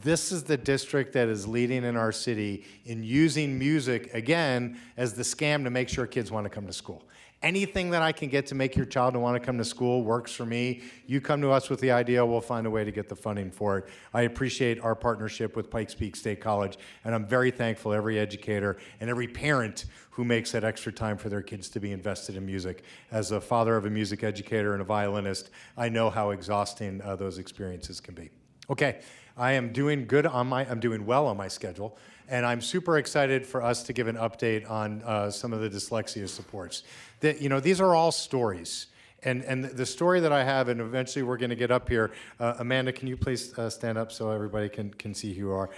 This is the district that is leading in our city in using music, again, as the scam to make sure kids want to come to school. Anything that I can get to make your child want to come to school works for me. You come to us with the idea, we'll find a way to get the funding for it. I appreciate our partnership with Pikes Peak State College, and I'm very thankful to every educator and every parent who makes that extra time for their kids to be invested in music. As a father of a music educator and a violinist, I know how exhausting those experiences can be. Okay, I am doing well on my schedule, and I'm super excited for us to give an update on some of the dyslexia supports. These are all stories, and the story that I have, and eventually we're going to get up here. Amanda, can you please stand up so everybody can see who you are?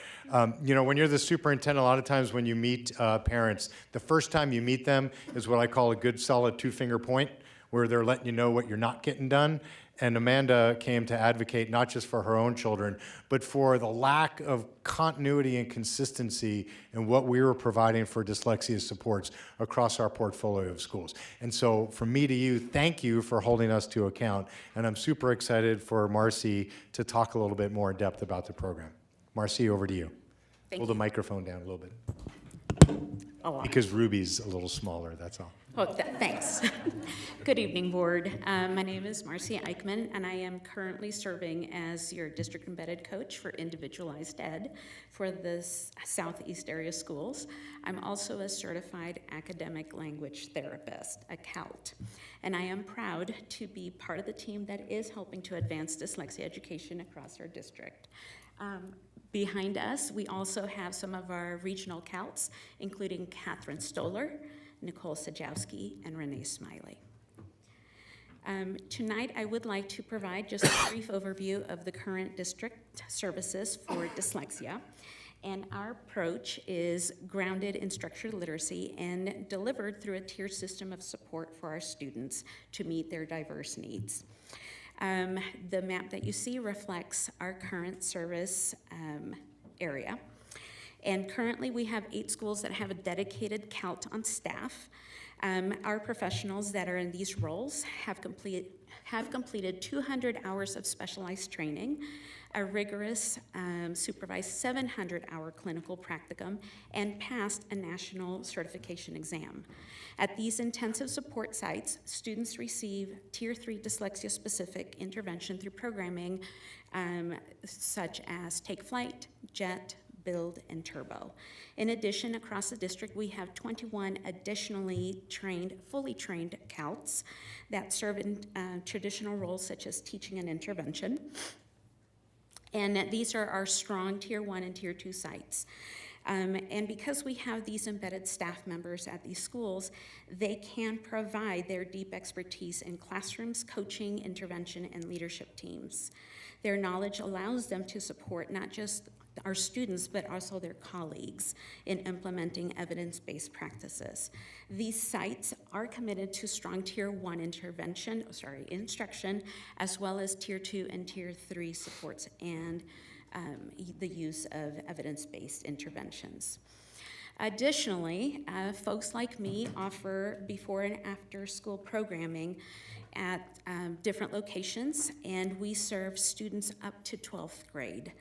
When you're the superintendent, a lot of times when you meet parents, the first time you meet them is what I call a good solid two-finger point, where they're letting you know what you're not getting done. And Amanda came to advocate not just for her own children, but for the lack of continuity and consistency in what we were providing for dyslexia supports across our portfolio of schools. And so from me to you, thank you for holding us to account. And I'm super excited for Marcy to talk a little bit more in depth about the program. Marcy, over to you. Thank Hold you. the microphone down a little bit. a lot. Because Ruby's a little smaller, that's all. Oh, thanks. Good evening, Board. My name is Marcy Eichmann, and I am currently serving as your district embedded coach for individualized ed for the Southeast area schools. I'm also a certified academic language therapist, a CALT, and I am proud to be part of the team that is helping to advance dyslexia education across our district. Behind us, we also have some of our regional CALTs, including Catherine Stoller, Nicole Sajowski, and Renee Smiley. Tonight, I would like to provide just a brief overview of the current district services for dyslexia. And our approach is grounded in structured literacy and delivered through a tiered system of support for our students to meet their diverse needs. The map that you see reflects our current service area. And currently we have 8 schools that have a dedicated CALT on staff. Our professionals that are in these roles have completed 200 hours of specialized training, a rigorous supervised 700-hour clinical practicum, and passed a national certification exam. At these intensive support sites, students receive Tier 3 dyslexia-specific intervention through programming such as Take Flight, JET, Build, and Turbo. In addition, across the district, we have 21 additionally trained, fully trained CALTs that serve in traditional roles such as teaching and intervention. And these are our strong Tier 1 and Tier 2 sites. And because we have these embedded staff members at these schools, they can provide their deep expertise in classrooms, coaching, intervention, and leadership teams. Their knowledge allows them to support not just our students, but also their colleagues in implementing evidence-based practices. These sites are committed to strong Tier 1 instruction, as well as Tier 2 and Tier 3 supports and the use of evidence-based interventions. Additionally, folks like me offer before and after school programming at different locations, and we serve students up to 12th grade.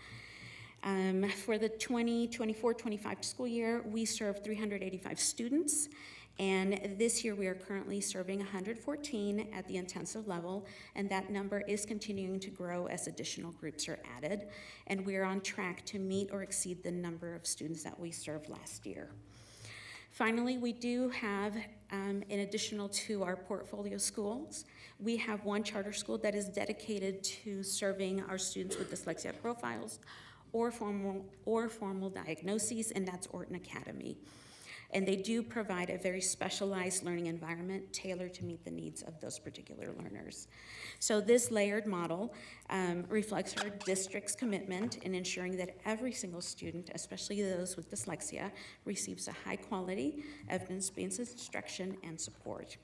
For the 2024-25 school year, we serve 385 students, and this year we are currently serving 114 at the intensive level, and that number is continuing to grow as additional groups are added, and we are on track to meet or exceed the number of students that we served last year. Finally, we do have, in addition to our portfolio schools, we have one charter school that is dedicated to serving our students with dyslexia profiles or formal diagnoses, and that's Orton Academy. And they do provide a very specialized learning environment tailored to meet the needs of those particular learners. So this layered model reflects our district's commitment in ensuring that every single student, especially those with dyslexia, receives a high quality, evidence-based instruction and support.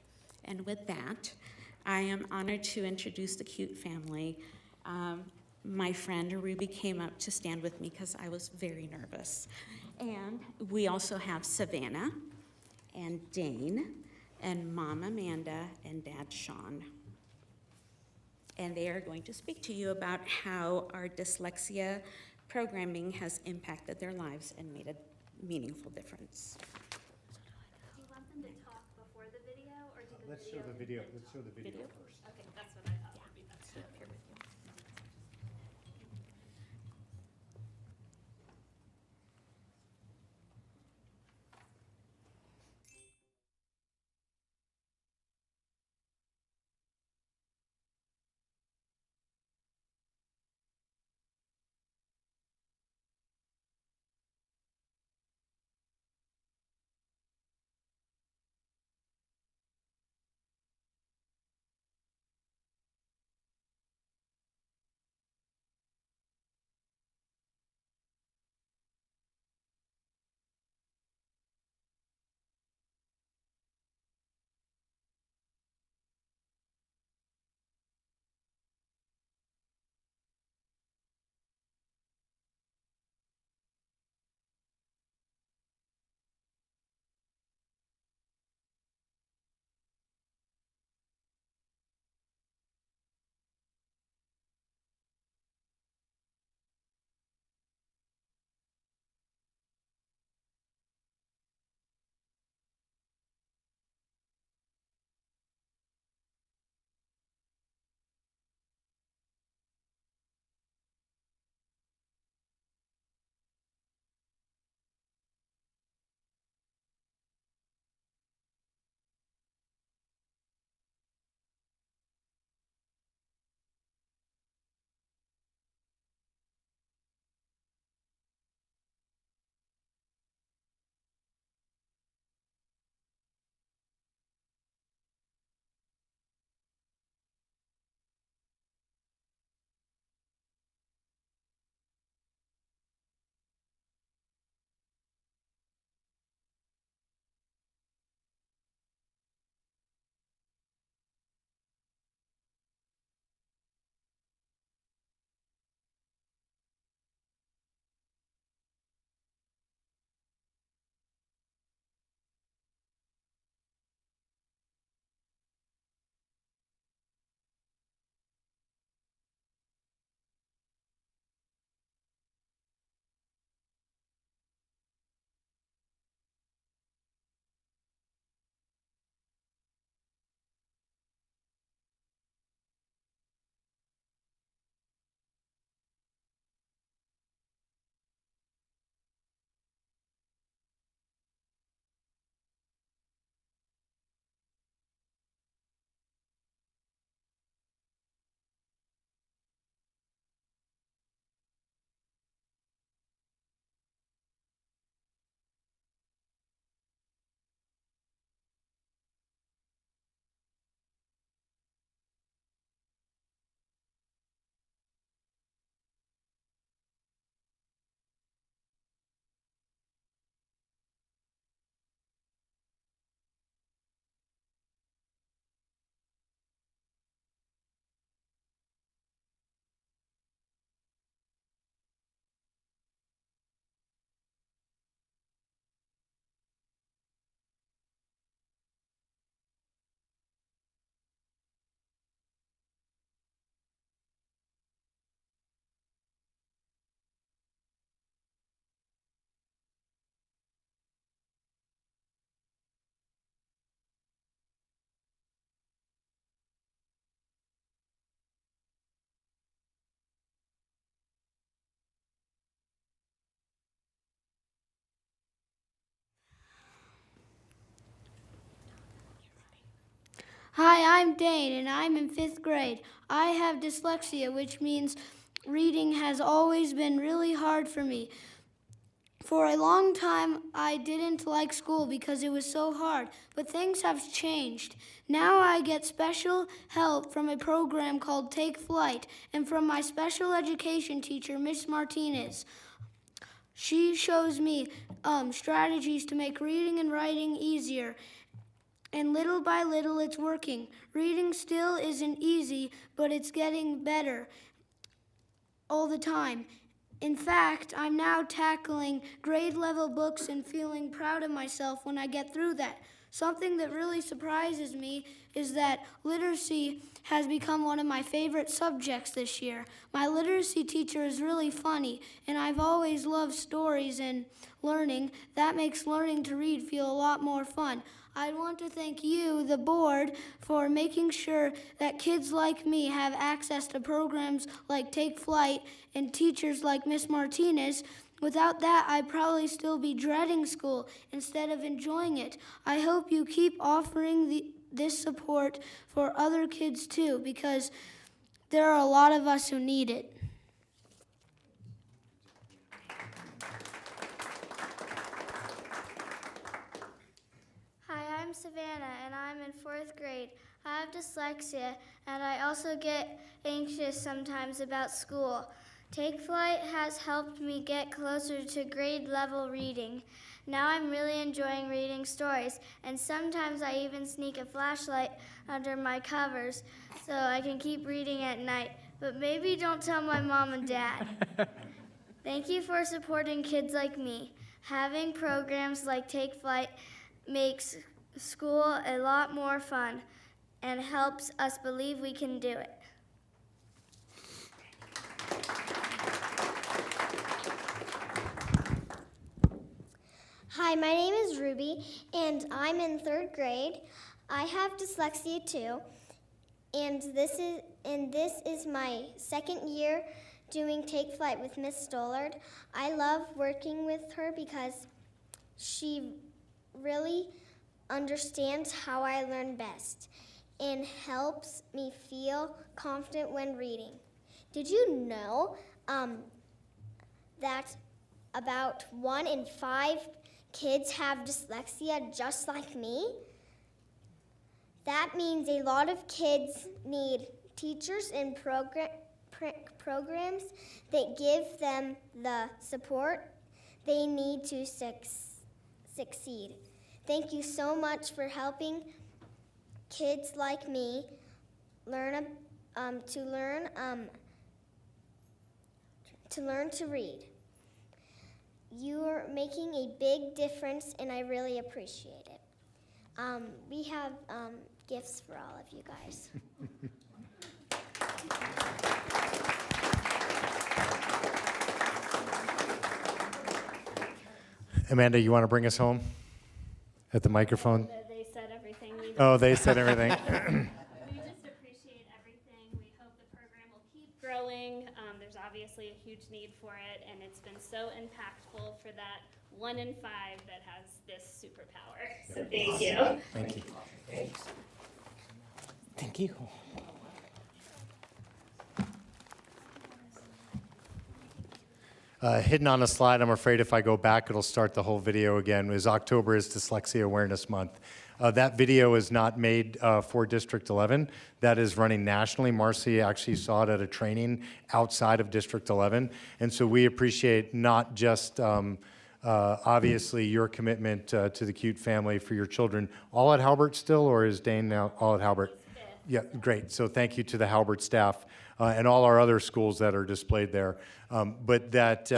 And with that, I am honored to introduce the CUTE family. My friend Ruby came up to stand with me because I was very nervous. And we also have Savannah and Dane and Mom Amanda and Dad Sean. And they are going to speak to you about how our dyslexia programming has impacted their lives and made a meaningful difference. Do you want them to talk before the video or do the Let's show the video. Let's show the video Video? first. Okay, that's what I thought would be best. Here with you. Hi, I'm Dane, and I'm in 5th grade. I have dyslexia, which means reading has always been really hard for me. For a long time, I didn't like school because it was so hard, but things have changed. Now I get special help from a program called Take Flight and from my special education teacher, Miss Martinez. She shows me strategies to make reading and writing easier, and little by little it's working. Reading still isn't easy, but it's getting better all the time. In fact, I'm now tackling grade level books and feeling proud of myself when I get through that. Something that really surprises me is that literacy has become one of my favorite subjects this year. My literacy teacher is really funny, and I've always loved stories and learning. That makes learning to read feel a lot more fun. I want to thank you, the board, for making sure that kids like me have access to programs like Take Flight and teachers like Miss Martinez. Without that, I'd probably still be dreading school instead of enjoying it. I hope you keep offering this support for other kids too, because there are a lot of us who need it. Hi, I'm Savannah, and I'm in 4th grade. I have dyslexia, and I also get anxious sometimes about school. Take Flight has helped me get closer to grade level reading. Now I'm really enjoying reading stories, and sometimes I even sneak a flashlight under my covers so I can keep reading at night. But maybe don't tell my mom and dad. Thank you for supporting kids like me. Having programs like Take Flight makes school a lot more fun and helps us believe we can do it. Hi, my name is Ruby, and I'm in 3rd grade. I have dyslexia too, and this is my 2nd year doing Take Flight with Miss Stollard. I love working with her because she really understands how I learn best and helps me feel confident when reading. Did you know that about 1 in 5 kids have dyslexia just like me? That means a lot of kids need teachers and programs that give them the support they need to succeed. Thank you so much for helping kids like me learn to read. You are making a big difference, and I really appreciate it. We have gifts for all of you guys. Amanda, you want to bring us home at the microphone? They said everything. Oh, they said everything. We just appreciate everything. We hope the program will keep growing. There's obviously a huge need for it, and it's been so impactful for that 1 in 5 that has this superpower. So thank you. Thank you. Thank you. Hidden on a slide, I'm afraid if I go back, it'll start the whole video again, is October is Dyslexia Awareness Month. That video is not made for District 11. That is running nationally. Marcy actually saw it at a training outside of District 11. And so we appreciate not just obviously your commitment to the CUTE family for your children. All at Halbert still, or is Dane now all at Halbert? Yeah, great. So thank you to the Halbert staff and all our other schools that are displayed there. But that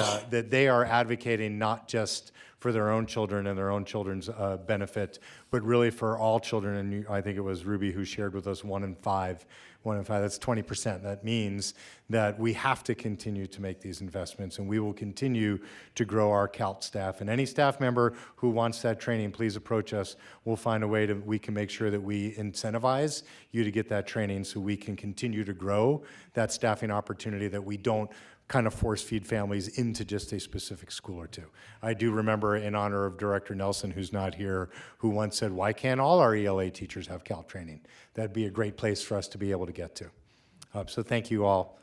they are advocating not just for their own children and their own children's benefit, but really for all children. And I think it was Ruby who shared with us 1 in 5. 1 in 5, that's 20%. That means that we have to continue to make these investments, and we will continue to grow our CALT staff. And any staff member who wants that training, please approach us. We'll find a way we can make sure that we incentivize you to get that training so we can continue to grow that staffing opportunity, that we don't kind of force feed families into just a specific school or two. I do remember, in honor of Director Nelson, who's not here, who once said, why can't all our ELA teachers have CALC training? That'd be a great place for us to be able to get to. So thank you all.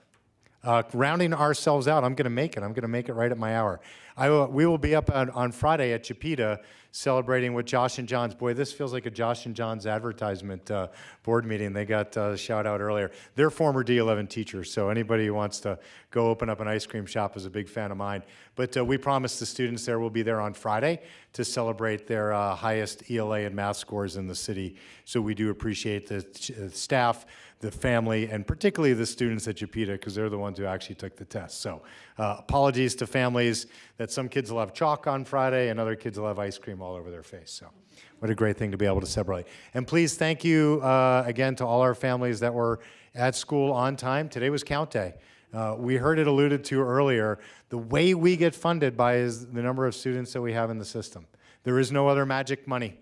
Rounding ourselves out, I'm going to make it. I'm going to make it right at my hour. We will be up on Friday at Chipeta celebrating with Josh and John's. Boy, this feels like a Josh and John's advertisement board meeting. They got a shout out earlier. They're former D11 teachers, so anybody who wants to go open up an ice cream shop is a big fan of mine. But we promise the students there will be there on Friday to celebrate their highest ELA and math scores in the city. So we do appreciate the staff, the family, and particularly the students at Chipeta, because they're the ones who actually took the test. So apologies to families that some kids will have chalk on Friday and other kids will have ice cream all over their face. So what a great thing to be able to celebrate. And please thank you again to all our families that were at school on time. Today was count day. We heard it alluded to earlier. The way we get funded by is the number of students that we have in the system. There is no other magic money.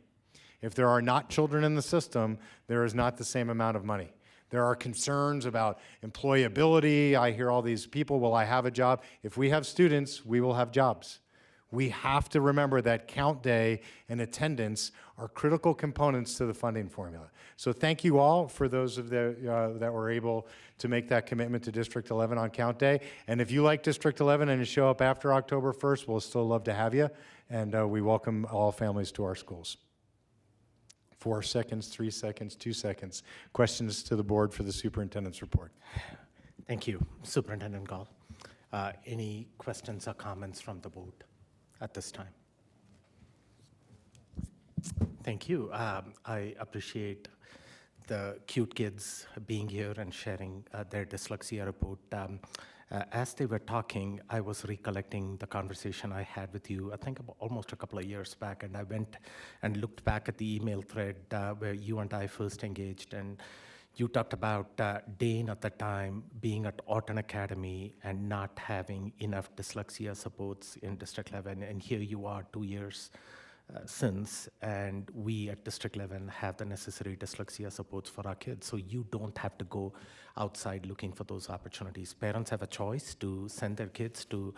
If there are not children in the system, there is not the same amount of money. There are concerns about employability. I hear all these people, will I have a job? If we have students, we will have jobs. We have to remember that count day and attendance are critical components to the funding formula. So thank you all for those of that were able to make that commitment to District 11 on count day. And if you like District 11 and you show up after October 1st, we'll still love to have you. And we welcome all families to our schools. 4 seconds, 3 seconds, 2 seconds. Questions to the board for the superintendent's report. Thank you, Superintendent Gall. Any questions or comments from the board at this time? Thank you. I appreciate the cute kids being here and sharing their dyslexia report. As they were talking, I was recollecting the conversation I had with you, I think about almost a couple of years back, and I went and looked back at the email thread where you and I first engaged, and you talked about Dane at the time being at Orton Academy and not having enough dyslexia supports in District 11, and here you are 2 years since, and we at District 11 have the necessary dyslexia supports for our kids, so you don't have to go outside looking for those opportunities. Parents have a choice to send their kids to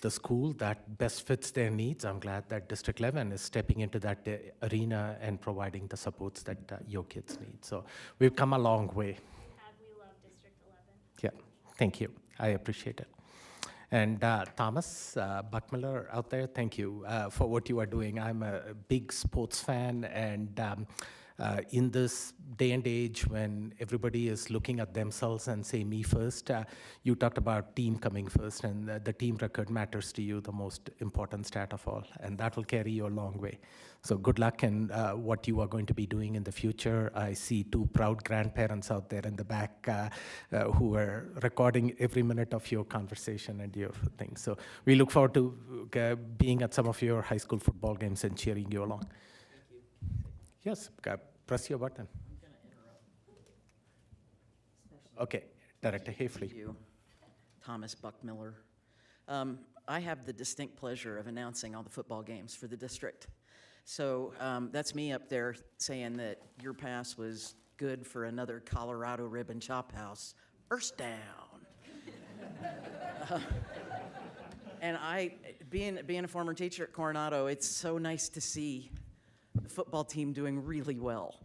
the school that best fits their needs. I'm glad that District 11 is stepping into that arena and providing the supports that your kids need. So we've come a long way. We love District 11. Yeah, thank you. I appreciate it. And Thomas Buckmiller out there, thank you for what you are doing. I'm a big sports fan, and in this day and age when everybody is looking at themselves and say me first, you talked about team coming first, and the team record matters to you, the most important stat of all, and that will carry you a long way. So good luck in what you are going to be doing in the future. I see 2 proud grandparents out there in the back who are recording every minute of your conversation and your things. So we look forward to being at some of your high school football games and cheering you along. Yes, press your button. I'm going to interrupt. Okay, Director Hafley. Thank you, Thomas Buckmiller. I have the distinct pleasure of announcing all the football games for the district. So that's me up there saying that your pass was good for another Colorado Ribbon Chop House. First down. And being a former teacher at Coronado, it's so nice to see the football team doing really well.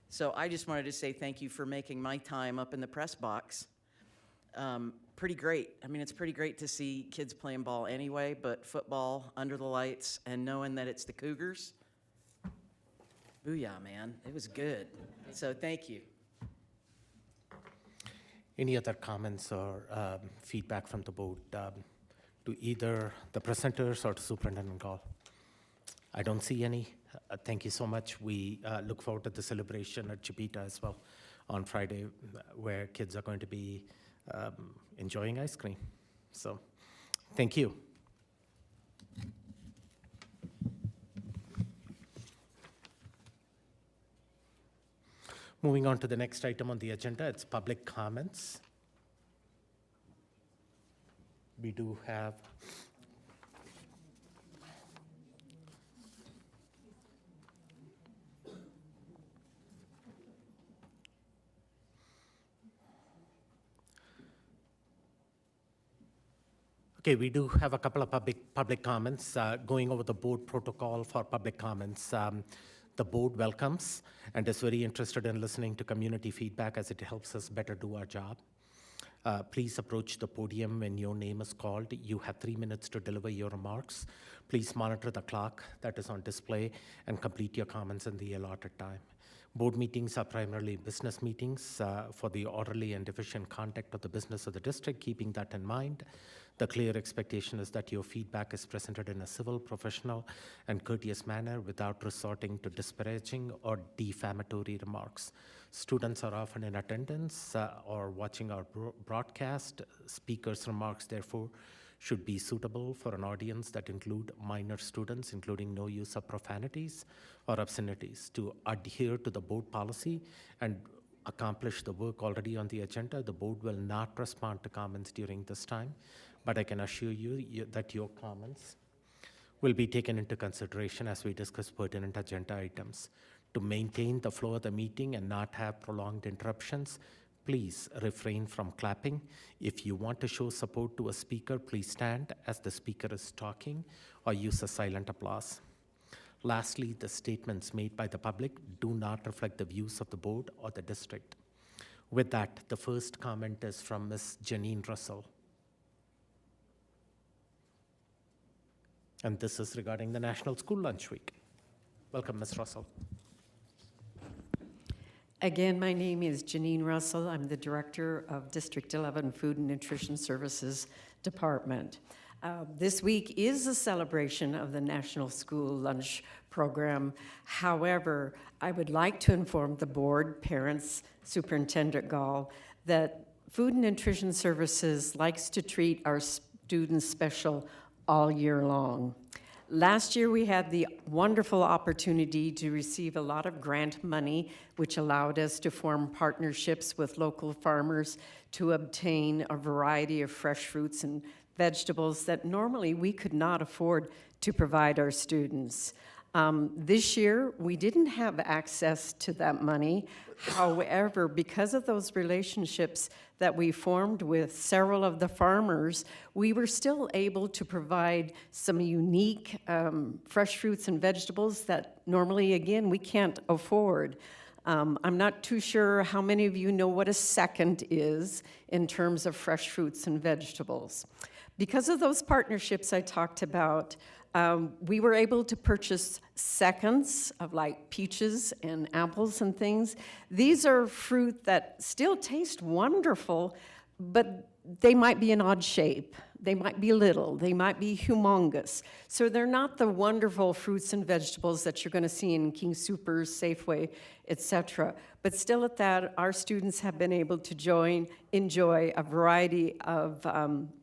So I just wanted to say thank you for making my time up in the press box pretty great. I mean, it's pretty great to see kids playing ball anyway, but football under the lights and knowing that it's the Cougars, booyah, man. It was good. So thank you. Any other comments or feedback from the board to either the presenters or to Superintendent Gall? I don't see any. Thank you so much. We look forward to the celebration at Chipeta as well on Friday, where kids are going to be enjoying ice cream. So thank you. Moving on to the next item on the agenda, it's public comments. We do have Okay, we do have a couple of public comments. Going over the board protocol for public comments. The board welcomes and is very interested in listening to community feedback as it helps us better do our job. Please approach the podium when your name is called. You have 3 minutes to deliver your remarks. Please monitor the clock that is on display and complete your comments in the allotted time. Board meetings are primarily business meetings for the orderly and efficient conduct of the business of the district. Keeping that in mind, the clear expectation is that your feedback is presented in a civil, professional, and courteous manner without resorting to disparaging or defamatory remarks. Students are often in attendance or watching our broadcast. Speakers' remarks, therefore, should be suitable for an audience that include minor students, including no use of profanities or obscenities. To adhere to the board policy and accomplish the work already on the agenda, the board will not respond to comments during this time, but I can assure you that your comments will be taken into consideration as we discuss pertinent agenda items. To maintain the flow of the meeting and not have prolonged interruptions, please refrain from clapping. If you want to show support to a speaker, please stand as the speaker is talking or use a silent applause. Lastly, the statements made by the public do not reflect the views of the board or the district. With that, the first comment is from Ms. Janine Russell. And this is regarding the National School Lunch Week. Welcome, Ms. Russell. Again, my name is Janine Russell. I'm the Director of District 11 Food and Nutrition Services Department. This week is a celebration of the National School Lunch Program. However, I would like to inform the board, parents, Superintendent Gall, that Food and Nutrition Services likes to treat our students special all year long. Last year, we had the wonderful opportunity to receive a lot of grant money, which allowed us to form partnerships with local farmers to obtain a variety of fresh fruits and vegetables that normally we could not afford to provide our students. This year, we didn't have access to that money. However, because of those relationships that we formed with several of the farmers, we were still able to provide some unique fresh fruits and vegetables that normally, again, we can't afford. I'm not too sure how many of you know what a second is in terms of fresh fruits and vegetables. Because of those partnerships I talked about, we were able to purchase seconds of like peaches and apples and things. These are fruit that still taste wonderful, but they might be in odd shape. They might be little, they might be humongous. So they're not the wonderful fruits and vegetables that you're gonna see in King Soopers, Safeway, etc. But still at that, our students have been able to enjoy a variety of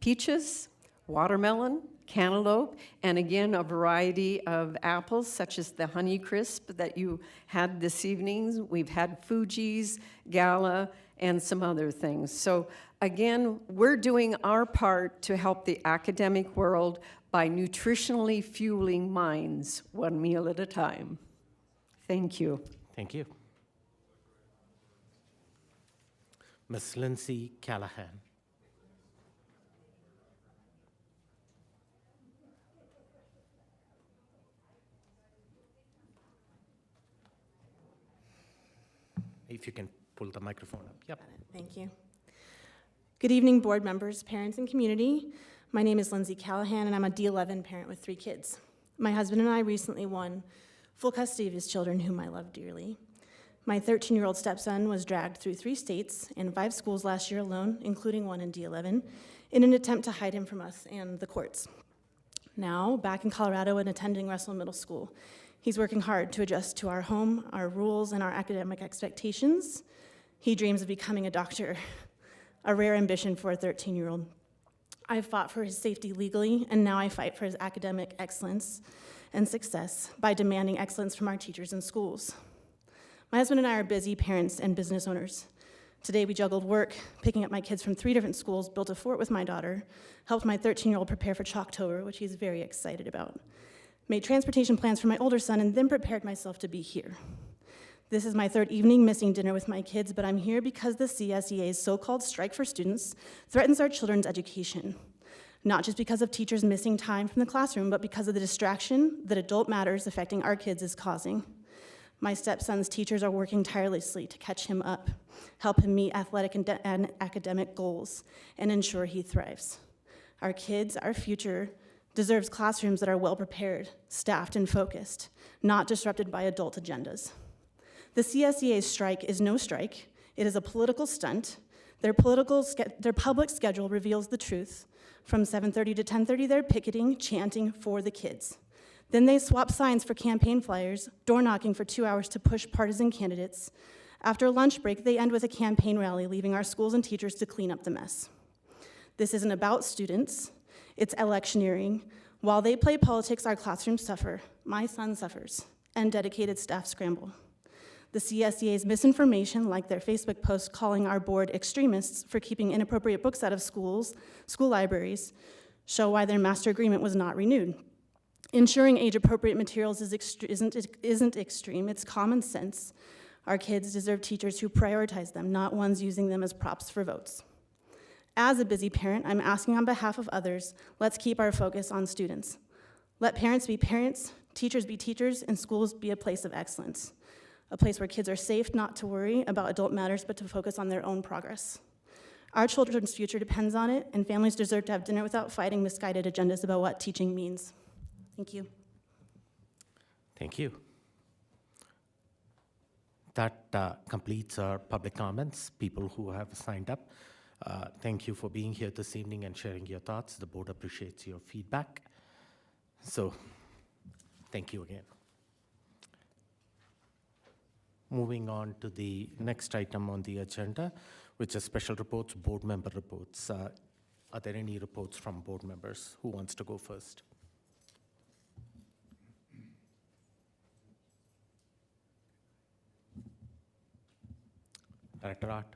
peaches, watermelon, cantaloupe, and again, a variety of apples, such as the Honey Crisp that you had this evening. We've had Fuji's, Gala, and some other things. So again, we're doing our part to help the academic world by nutritionally fueling minds, one meal at a time. Thank you. Thank you. Ms. Lindsay Callahan. If you can pull the microphone up. Yep. Thank you. Good evening, board members, parents, and community. My name is Lindsay Callahan, and I'm a D11 parent with 3 kids. My husband and I recently won full custody of his children, whom I love dearly. My 13-year-old stepson was dragged through 3 states and 5 schools last year alone, including one in D11, in an attempt to hide him from us and the courts. Now, back in Colorado and attending Russell Middle School, he's working hard to adjust to our home, our rules, and our academic expectations. He dreams of becoming a doctor, a rare ambition for a 13-year-old. I've fought for his safety legally, and now I fight for his academic excellence and success by demanding excellence from our teachers and schools. My husband and I are busy parents and business owners. Today we juggled work, picking up my kids from 3 different schools, built a fort with my daughter, helped my 13-year-old prepare for Chalktober, which he's very excited about, made transportation plans for my older son, and then prepared myself to be here. This is my 3rd evening missing dinner with my kids, but I'm here because the CSEA's so-called strike for students threatens our children's education. not just because of teachers missing time from the classroom, but because of the distraction that adult matters affecting our kids is causing. My stepson's teachers are working tirelessly to catch him up, help him meet athletic and academic goals, and ensure he thrives. Our kids, our future, deserves classrooms that are well-prepared, staffed, and focused, not disrupted by adult agendas. The CSEA's strike is no strike. It is a political stunt. Their public schedule reveals the truth. From 7:30 to 10:30, they're picketing, chanting for the kids. Then they swap signs for campaign flyers, door knocking for 2 hours to push partisan candidates. After lunch break, they end with a campaign rally, leaving our schools and teachers to clean up the mess. This isn't about students, it's electioneering. While they play politics, our classrooms suffer. My son suffers, and dedicated staff scramble. The CSEA's misinformation, like their Facebook post calling our board extremists for keeping inappropriate books out of school libraries, show why their master agreement was not renewed. Ensuring age-appropriate materials isn't extreme, it's common sense. Our kids deserve teachers who prioritize them, not ones using them as props for votes. As a busy parent, I'm asking on behalf of others, let's keep our focus on students. Let parents be parents, teachers be teachers, and schools be a place of excellence. A place where kids are safe not to worry about adult matters, but to focus on their own progress. Our children's future depends on it, and families deserve to have dinner without fighting misguided agendas about what teaching means. Thank you. Thank you. That completes our public comments, people who have signed up. Thank you for being here this evening and sharing your thoughts. The board appreciates your feedback. So, thank you again. Moving on to the next item on the agenda, which is special reports, board member reports. Are there any reports from board members? Who wants to go first? Director Art.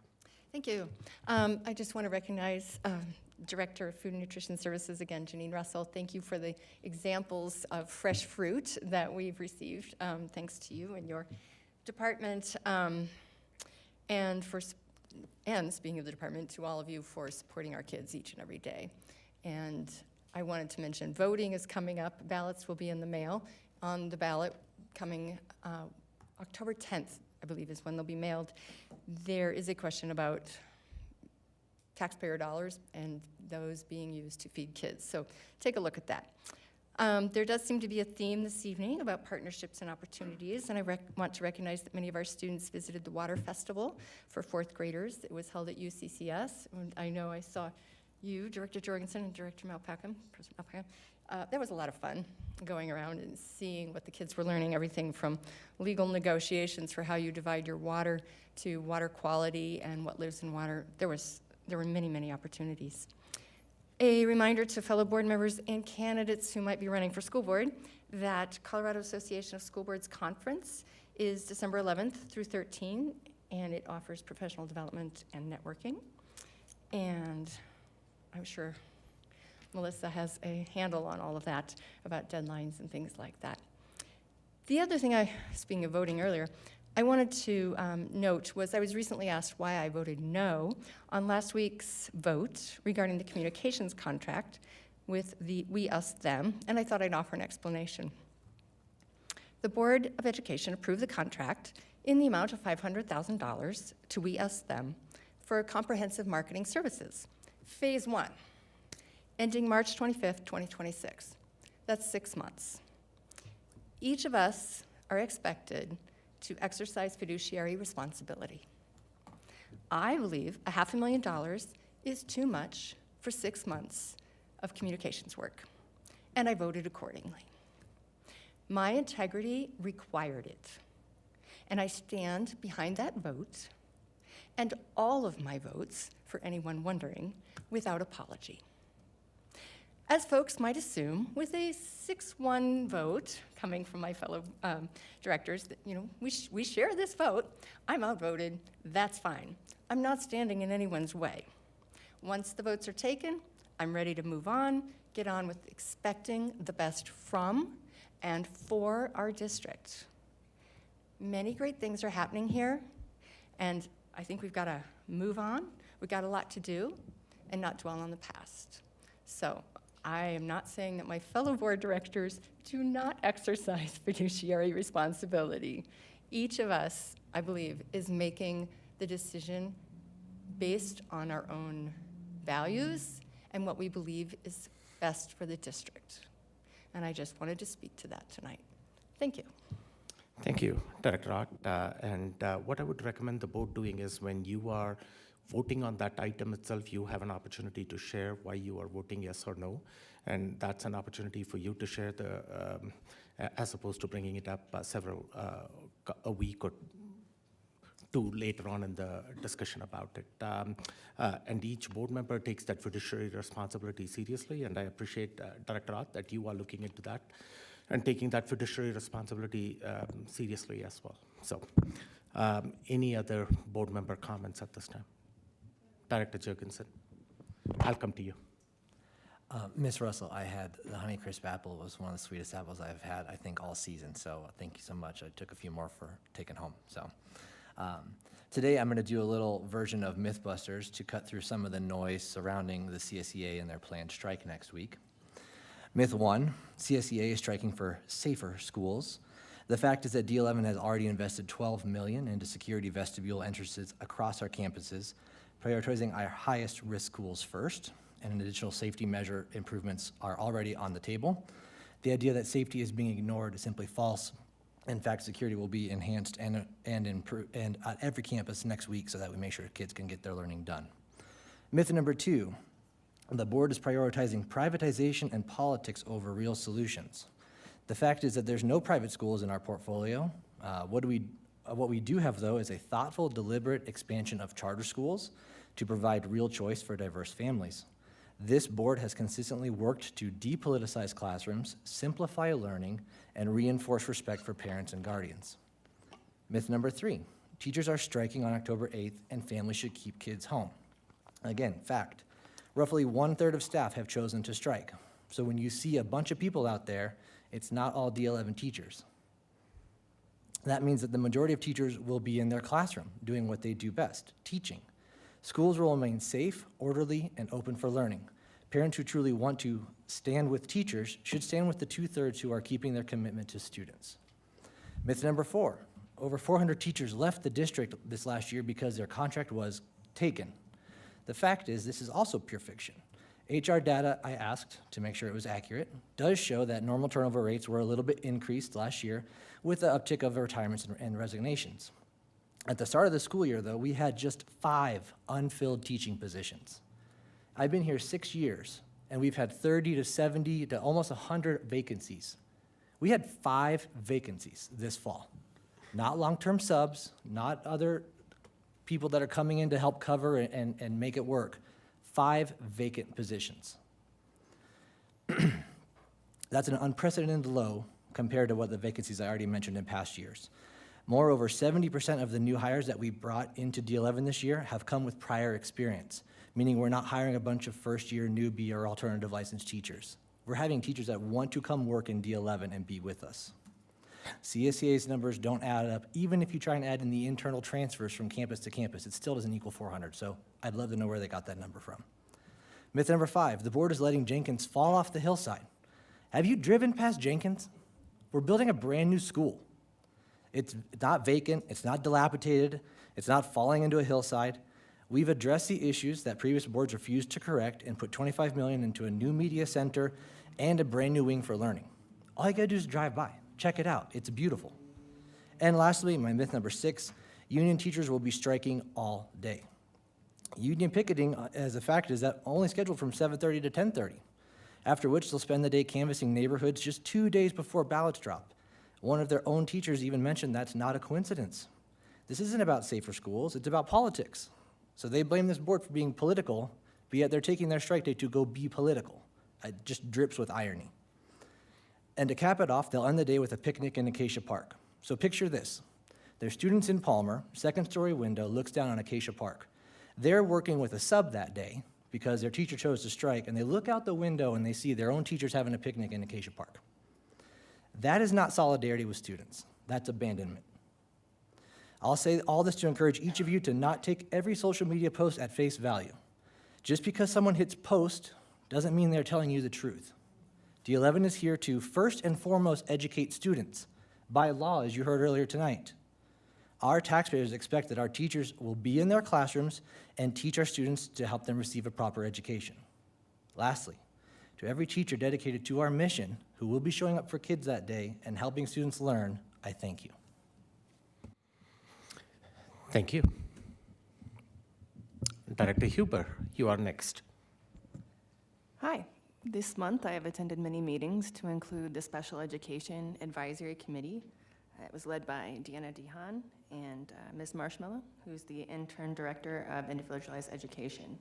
Thank you. I just want to recognize Director of Food and Nutrition Services, again, Janine Russell. Thank you for the examples of fresh fruit that we've received, thanks to you and your department, and speaking of the department, to all of you for supporting our kids each and every day. And I wanted to mention voting is coming up. Ballots will be in the mail. On the ballot coming October 10th, I believe, is when they'll be mailed. There is a question about taxpayer dollars and those being used to feed kids. So take a look at that. There does seem to be a theme this evening about partnerships and opportunities, and I want to recognize that many of our students visited the Water Festival for fourth graders. It was held at UCCS. And I know I saw you, Director Jorgensen, and Director Malpacum, President Malpacum. That was a lot of fun, going around and seeing what the kids were learning, everything from legal negotiations for how you divide your water to water quality and what lives in water. There were many, many opportunities. A reminder to fellow board members and candidates who might be running for school board that Colorado Association of School Boards Conference is December 11th through 13th, and it offers professional development and networking. And I'm sure Melissa has a handle on all of that, about deadlines and things like that. The other thing, speaking of voting earlier, I wanted to note was I was recently asked why I voted no on last week's vote regarding the communications contract with the We, Us, Them, and I thought I'd offer an explanation. The Board of Education approved the contract in the amount of $500,000 to We, Us, Them for comprehensive marketing services. Phase 1, ending March 25th, 2026. That's 6 months. Each of us are expected to exercise fiduciary responsibility. I believe $500,000 is too much for 6 months of communications work, and I voted accordingly. My integrity required it, and I stand behind that vote and all of my votes, for anyone wondering, without apology. As folks might assume, with a 6-1 vote coming from my fellow directors, that, we share this vote. I'm outvoted, that's fine. I'm not standing in anyone's way. Once the votes are taken, I'm ready to move on, get on with expecting the best from and for our district. Many great things are happening here, and I think we've got to move on. We've got a lot to do and not dwell on the past. So I am not saying that my fellow board directors do not exercise fiduciary responsibility. Each of us, I believe, is making the decision based on our own values and what we believe is best for the district. And I just wanted to speak to that tonight. Thank you. Thank you, Director Ott. What I would recommend the board doing is when you are voting on that item itself, you have an opportunity to share why you are voting yes or no. And that's an opportunity for you to share as opposed to bringing it up a week or two later on in the discussion about it. And each board member takes that fiduciary responsibility seriously, and I appreciate, Director Ott, that you are looking into that and taking that fiduciary responsibility seriously as well. So, any other board member comments at this time? Director Jurgensen, I'll come to you. Ms. Russell, I had the Honeycrisp apple. It was one of the sweetest apples I've had, I think, all season. So thank you so much. I took a few more for taking home. So today I'm going to do a little version of Mythbusters to cut through some of the noise surrounding the CSEA and their planned strike next week. Myth 1, CSEA is striking for safer schools. The fact is that D11 has already invested $12 million into security vestibule entrances across our campuses, prioritizing our highest risk schools first, and an additional safety measure improvements are already on the table. The idea that safety is being ignored is simply false. In fact, security will be enhanced and at every campus next week so that we make sure kids can get their learning done. Myth number 2, the board is prioritizing privatization and politics over real solutions. The fact is that there's no private schools in our portfolio. What we do have, though, is a thoughtful, deliberate expansion of charter schools to provide real choice for diverse families. This board has consistently worked to depoliticize classrooms, simplify learning, and reinforce respect for parents and guardians. Myth number 3, teachers are striking on October 8th and families should keep kids home. Again, fact, roughly 1/3 of staff have chosen to strike. So when you see a bunch of people out there, it's not all D11 teachers. That means that the majority of teachers will be in their classroom doing what they do best, teaching. Schools will remain safe, orderly, and open for learning. Parents who truly want to stand with teachers should stand with the 2/3 who are keeping their commitment to students. Myth number 4, over 400 teachers left the district this last year because their contract was taken. The fact is, this is also pure fiction. HR data I asked to make sure it was accurate does show that normal turnover rates were a little bit increased last year with the uptick of retirements and resignations. At the start of the school year, though, we had just 5 unfilled teaching positions. I've been here 6 years, and we've had 30 to 70 to almost 100 vacancies. We had 5 vacancies this fall. Not long-term subs, not other people that are coming in to help cover and make it work. 5 vacant positions. That's an unprecedented low compared to what the vacancies I already mentioned in past years. Moreover, 70% of the new hires that we brought into D11 this year have come with prior experience, meaning we're not hiring a bunch of first-year newbie or alternative licensed teachers. We're having teachers that want to come work in D11 and be with us. CSEA's numbers don't add up. Even if you try and add in the internal transfers from campus to campus, it still doesn't equal 400, so I'd love to know where they got that number from. Myth number 5, the board is letting Jenkins fall off the hillside. Have you driven past Jenkins? We're building a brand new school. It's not vacant, it's not dilapidated, it's not falling into a hillside. We've addressed the issues that previous boards refused to correct and put $25 million into a new media center and a brand new wing for learning. All you gotta do is drive by, check it out, it's beautiful. And lastly, my myth number 6, union teachers will be striking all day. Union picketing, as a fact, is that only scheduled from 7:30 to 10:30, after which they'll spend the day canvassing neighborhoods just 2 days before ballots drop. One of their own teachers even mentioned that's not a coincidence. This isn't about safer schools, it's about politics. So they blame this board for being political, but yet they're taking their strike day to go be political. It just drips with irony. And to cap it off, they'll end the day with a picnic in Acacia Park. So picture this. There's students in Palmer, second-story window, looks down on Acacia Park. They're working with a sub that day because their teacher chose to strike, and they look out the window and they see their own teachers having a picnic in Acacia Park. That is not solidarity with students. That's abandonment. I'll say all this to encourage each of you to not take every social media post at face value. Just because someone hits post doesn't mean they're telling you the truth. D11 is here to first and foremost educate students, by law, as you heard earlier tonight. Our taxpayers expect that our teachers will be in their classrooms and teach our students to help them receive a proper education. Lastly, to every teacher dedicated to our mission who will be showing up for kids that day and helping students learn, I thank you. Thank you. Director Huber, you are next. Hi. This month, I have attended many meetings to include the Special Education Advisory Committee. It was led by Deanna DeHaan and Ms. Marshmallow, who's the Intern Director of Individualized Education.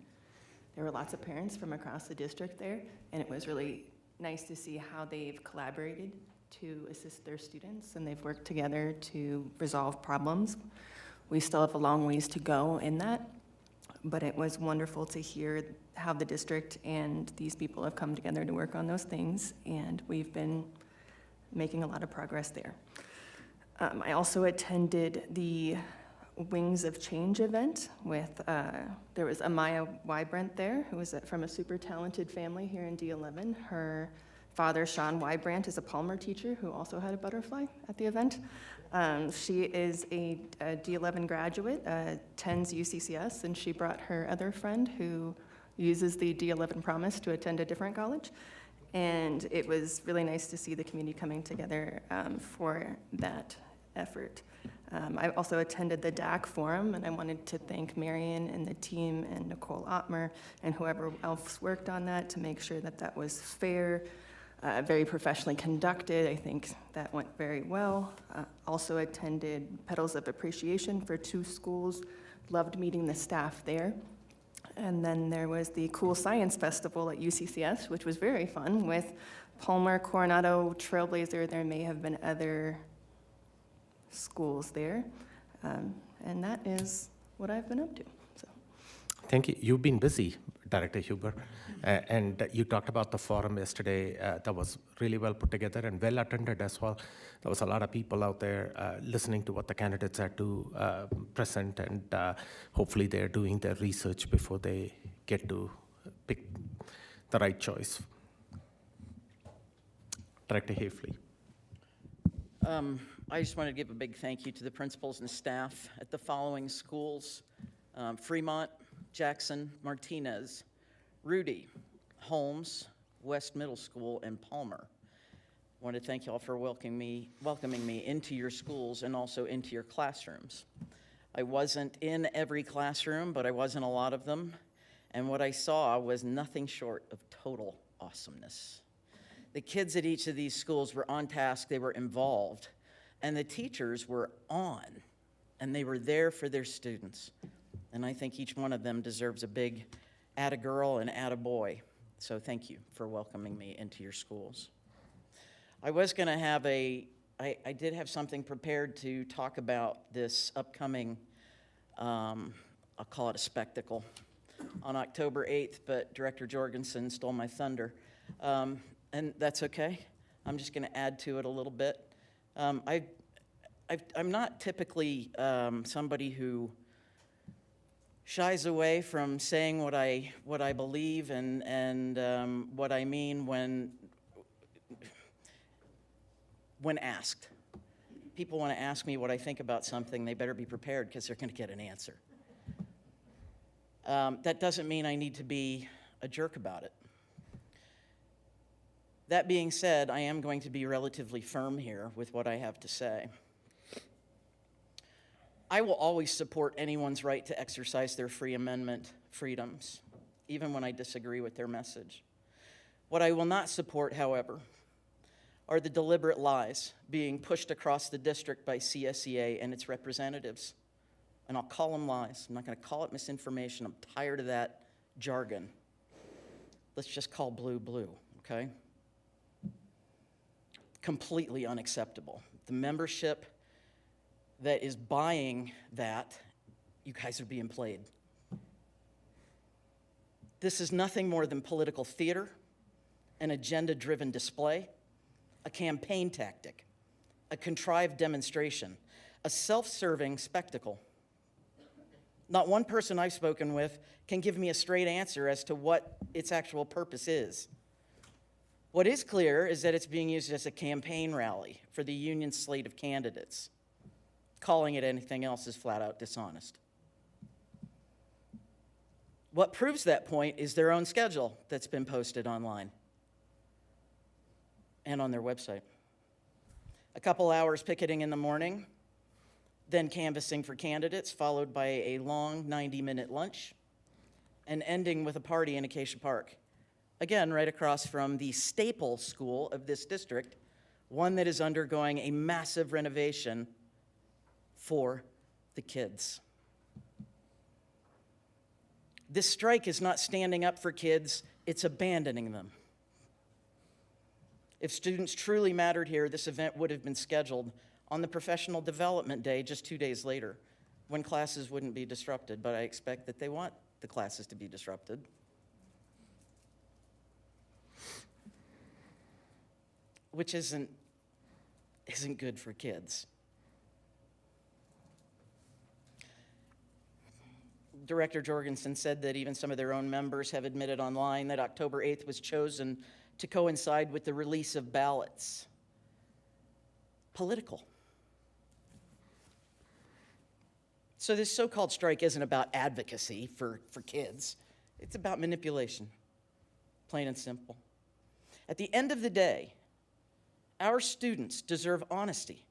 There were lots of parents from across the district there, and it was really nice to see how they've collaborated to assist their students, and they've worked together to resolve problems. We still have a long ways to go in that, but it was wonderful to hear how the district and these people have come together to work on those things, and we've been making a lot of progress there. I also attended the Wings of Change event with, there was Amaya Wybrant there, who was from a super talented family here in D11. Her father, Sean Wybrant, is a Palmer teacher who also had a butterfly at the event. She is a D11 graduate, attends UCCS, and she brought her other friend who uses the D11 Promise to attend a different college. And it was really nice to see the community coming together for that effort. I also attended the DAC Forum, and I wanted to thank Marion and the team and Nicole Ottmer and whoever else worked on that to make sure that that was fair, very professionally conducted. I think that went very well. Also attended Petals of Appreciation for 2 schools. Loved meeting the staff there. And then there was the Cool Science Festival at UCCS, which was very fun with Palmer, Coronado, Trailblazer. There may have been other schools there. And that is what I've been up to. So. Thank you. You've been busy, Director Huber. And you talked about the forum yesterday. That was really well put together and well attended as well. There was a lot of people out there listening to what the candidates had to present, and hopefully they're doing their research before they get to pick the right choice. Director Hafley. I just wanted to give a big thank you to the principals and staff at the following schools: Fremont, Jackson, Martinez, Rudy, Holmes, West Middle School, and Palmer. I want to thank you all for welcoming me into your schools and also into your classrooms. I wasn't in every classroom, but I was in a lot of them, and what I saw was nothing short of total awesomeness. The kids at each of these schools were on task, they were involved, and the teachers were on, and they were there for their students. And I think each one of them deserves a big atta-girl and atta-boy. So thank you for welcoming me into your schools. I was going to have I did have something prepared to talk about this upcoming, I'll call it a spectacle, on October 8th, but Director Jorgensen stole my thunder. And that's okay. I'm just going to add to it a little bit. I'm not typically somebody who shies away from saying what I believe and what I mean when asked. People want to ask me what I think about something, they better be prepared because they're going to get an answer. That doesn't mean I need to be a jerk about it. That being said, I am going to be relatively firm here with what I have to say. I will always support anyone's right to exercise their Free Amendment freedoms, even when I disagree with their message. What I will not support, however, are the deliberate lies being pushed across the district by CSEA and its representatives. And I'll call them lies. I'm not going to call it misinformation. I'm tired of that jargon. Let's just call blue blue, okay? Completely unacceptable. The membership that is buying that, you guys are being played. This is nothing more than political theater, an agenda-driven display, a campaign tactic, a contrived demonstration, a self-serving spectacle. Not one person I've spoken with can give me a straight answer as to what its actual purpose is. What is clear is that it's being used as a campaign rally for the union slate of candidates. Calling it anything else is flat out dishonest. What proves that point is their own schedule that's been posted online and on their website. A couple hours picketing in the morning, then canvassing for candidates, followed by a long 90-minute lunch, and ending with a party in Acacia Park. Again, right across from the staple school of this district, one that is undergoing a massive renovation for the kids. This strike is not standing up for kids, it's abandoning them. If students truly mattered here, this event would have been scheduled on the professional development day just 2 days later, when classes wouldn't be disrupted, but I expect that they want the classes to be disrupted. Which isn't good for kids. Director Jorgensen said that even some of their own members have admitted online that October 8th was chosen to coincide with the release of ballots. Political. So this so-called strike isn't about advocacy for kids. It's about manipulation, plain and simple. At the end of the day, our students deserve honesty,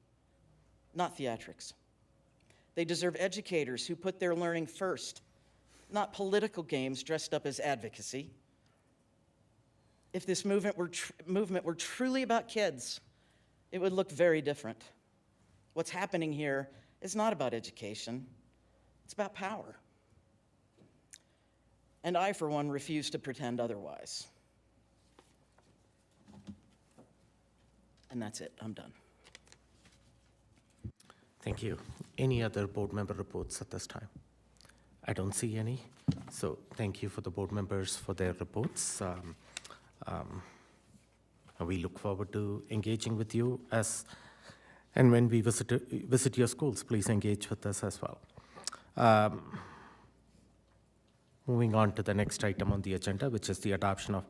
not theatrics. They deserve educators who put their learning first, not political games dressed up as advocacy. If this movement were truly about kids, it would look very different. What's happening here is not about education, it's about power. And I, for one, refuse to pretend otherwise. And that's it, I'm done. Thank you. Any other board member reports at this time? I don't see any. So thank you for the board members for their reports. We look forward to engaging with you and when we visit your schools, please engage with us as well. Moving on to the next item on the agenda, which is the adoption of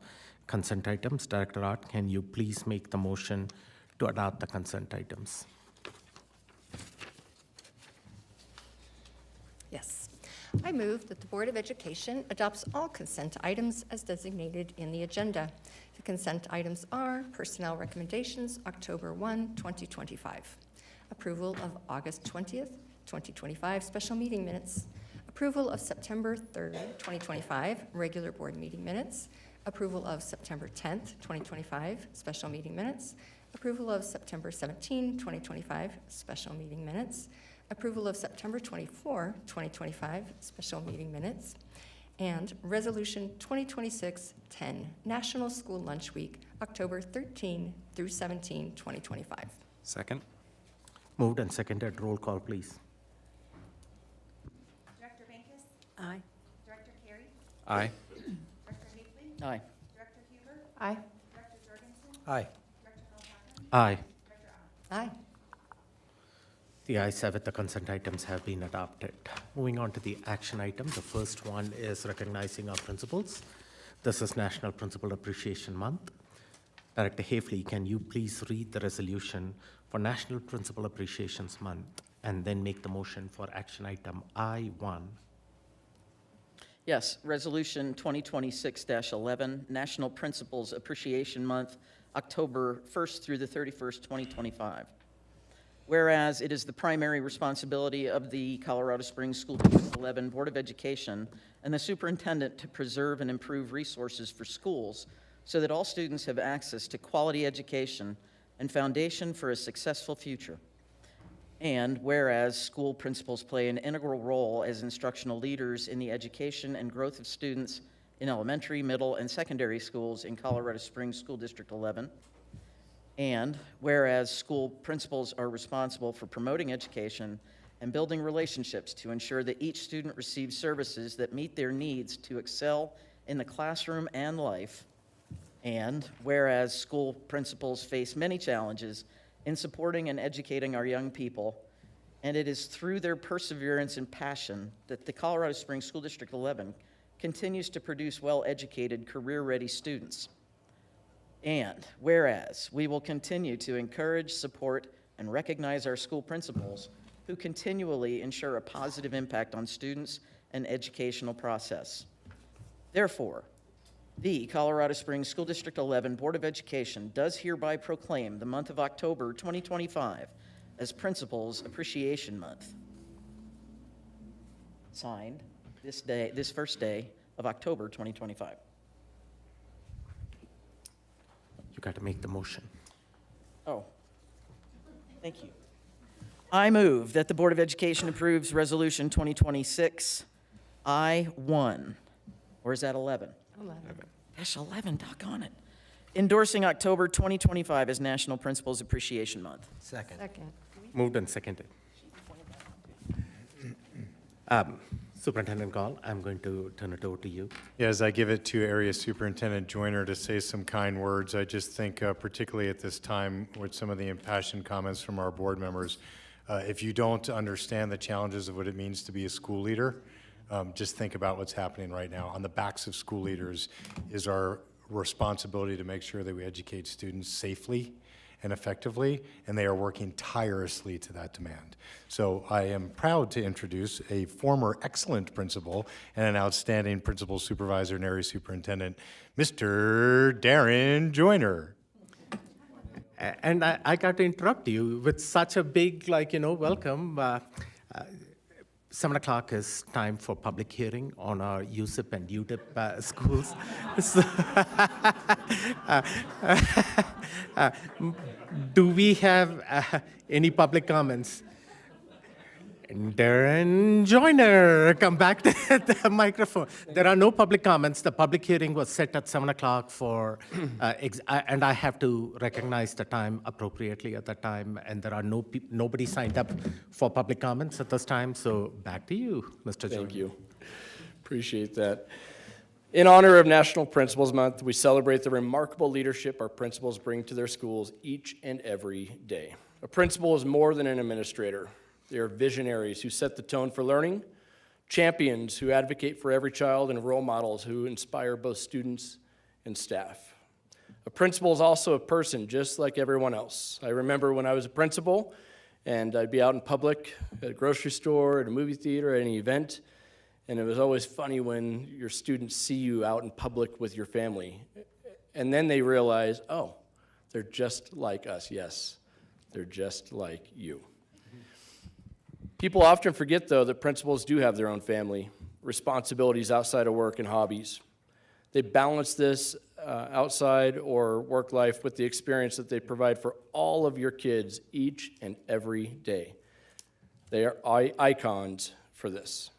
consent items. Director Art, can you please make the motion to adopt the consent items? Yes. I move that the Board of Education adopts all consent items as designated in the agenda. The consent items are personnel recommendations, October 1, 2025. Approval of August 20th, 2025 special meeting minutes. Approval of September 3rd, 2025 regular board meeting minutes. Approval of September 10th, 2025 special meeting minutes. Approval of September 17, 2025 special meeting minutes. Approval of September 24, 2025 special meeting minutes. And Resolution 2026-10, National School Lunch Week, October 13 through 17, 2025. Second. Moved and seconded. Roll call, please. Director Bankus? Aye. Director Carey? Aye. Director Hafley? Aye. Director Huber? Aye. Director Jorgensen? Aye. Director Alpaca? Aye. Director Ahn? Aye. The ayes have it, the consent items have been adopted. Moving on to the action item, the first one is recognizing our principals. This is National Principal Appreciation Month. Director Hafley, can you please read the resolution for National Principal Appreciations Month and then make the motion for action item I-1? Yes, Resolution 2026-11, National Principals Appreciation Month, October 1st through the 31st, 2025. Whereas it is the primary responsibility of the Colorado Springs School District 11 Board of Education and the superintendent to preserve and improve resources for schools so that all students have access to quality education and foundation for a successful future. And whereas school principals play an integral role as instructional leaders in the education and growth of students in elementary, middle, and secondary schools in Colorado Springs School District 11. And whereas school principals are responsible for promoting education and building relationships to ensure that each student receives services that meet their needs to excel in the classroom and life. And whereas school principals face many challenges in supporting and educating our young people, And it is through their perseverance and passion that the Colorado Springs School District 11 continues to produce well-educated, career-ready students. And whereas we will continue to encourage, support, and recognize our school principals who continually ensure a positive impact on students and educational process. Therefore, the Colorado Springs School District 11 Board of Education does hereby proclaim the month of October 2025 as Principals Appreciation Month. Signed this first day of October 2025. You got to make the motion. Oh, thank you. I move that the Board of Education approves Resolution 2026 I-1, or is that 11? 11. Gosh, 11, doggone it. Endorsing October 2025 as National Principals Appreciation Month. Second. Second. Moved and seconded. Superintendent Gall, I'm going to turn it over to you. Yeah, as I give it to Area Superintendent Joyner to say some kind words, I just think particularly at this time with some of the impassioned comments from our board members, if you don't understand the challenges of what it means to be a school leader, just think about what's happening right now. On the backs of school leaders is our responsibility to make sure that we educate students safely and effectively, and they are working tirelessly to that demand. So I am proud to introduce a former excellent principal and an outstanding principal supervisor and area superintendent, Mr. Darren Joyner. And I got to interrupt you with such a big, welcome. 7 o'clock is time for public hearing on our USIP and UDIP schools. So, do we have any public comments? Darren Joyner, come back to the microphone. There are no public comments. The public hearing was set at 7 o'clock for, and I have to recognize the time appropriately at that time, and there are nobody signed up for public comments at this time, so back to you, Mr. Joyner. Thank you. Appreciate that. In honor of National Principals Month, we celebrate the remarkable leadership our principals bring to their schools each and every day. A principal is more than an administrator. They are visionaries who set the tone for learning, champions who advocate for every child, and role models who inspire both students and staff. A principal is also a person just like everyone else. I remember when I was a principal and I'd be out in public at a grocery store, at a movie theater, at any event, and it was always funny when your students see you out in public with your family. And then they realize, oh, they're just like us. Yes, they're just like you. People often forget, though, that principals do have their own family, responsibilities outside of work and hobbies. They balance this outside or work life with the experience that they provide for all of your kids each and every day. They are icons for this.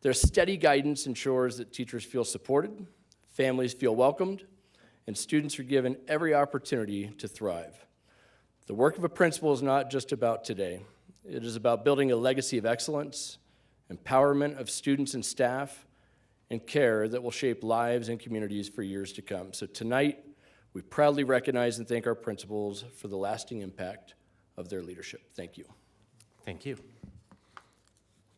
Their steady guidance ensures that teachers feel supported, families feel welcomed, and students are given every opportunity to thrive. The work of a principal is not just about today. It is about building a legacy of excellence, empowerment of students and staff, and care that will shape lives and communities for years to come. So tonight, we proudly recognize and thank our principals for the lasting impact of their leadership. Thank you. Thank you.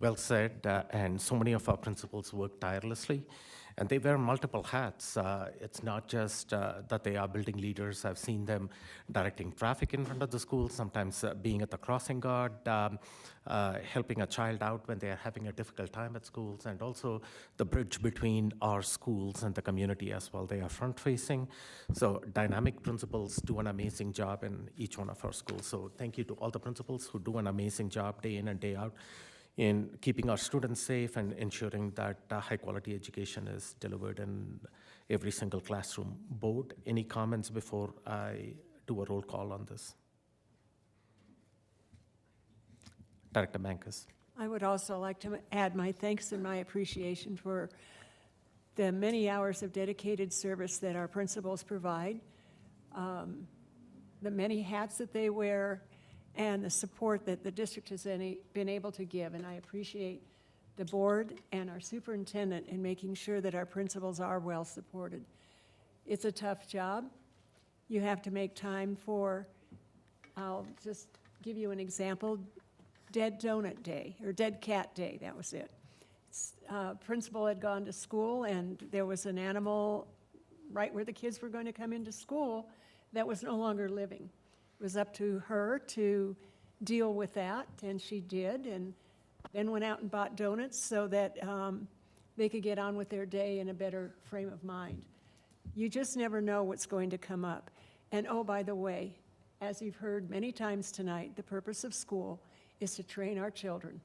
Well said, and so many of our principals work tirelessly, and they wear multiple hats. It's not just that they are building leaders. I've seen them directing traffic in front of the school, sometimes being at the crossing guard, helping a child out when they are having a difficult time at schools, and also the bridge between our schools and the community as well. They are front-facing. So dynamic principals do an amazing job in each one of our schools. So thank you to all the principals who do an amazing job day in and day out in keeping our students safe and ensuring that high-quality education is delivered in every single classroom. Board, any comments before I do a roll call on this? Director Mankus. I would also like to add my thanks and my appreciation for the many hours of dedicated service that our principals provide, the many hats that they wear, and the support that the district has been able to give. And I appreciate the board and our superintendent in making sure that our principals are well supported. It's a tough job. You have to make time for, I'll just give you an example. Dead Donut Day, or Dead Cat Day, that was it. Principal had gone to school, and there was an animal right where the kids were going to come into school that was no longer living. It was up to her to deal with that, and she did, and then went out and bought donuts so that they could get on with their day in a better frame of mind. You just never know what's going to come up. And oh, by the way, as you've heard many times tonight, the purpose of school is to train our children.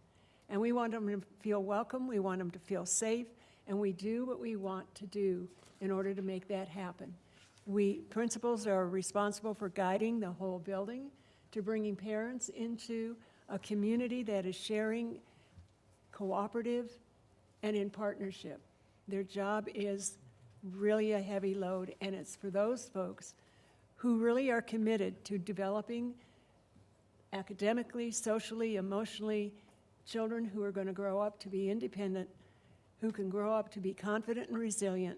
And we want them to feel welcome, we want them to feel safe, and we do what we want to do in order to make that happen. We, principals, are responsible for guiding the whole building, to bringing parents into a community that is sharing, cooperative, and in partnership. Their job is really a heavy load, and it's for those folks who really are committed to developing academically, socially, emotionally, children who are going to grow up to be independent, who can grow up to be confident and resilient.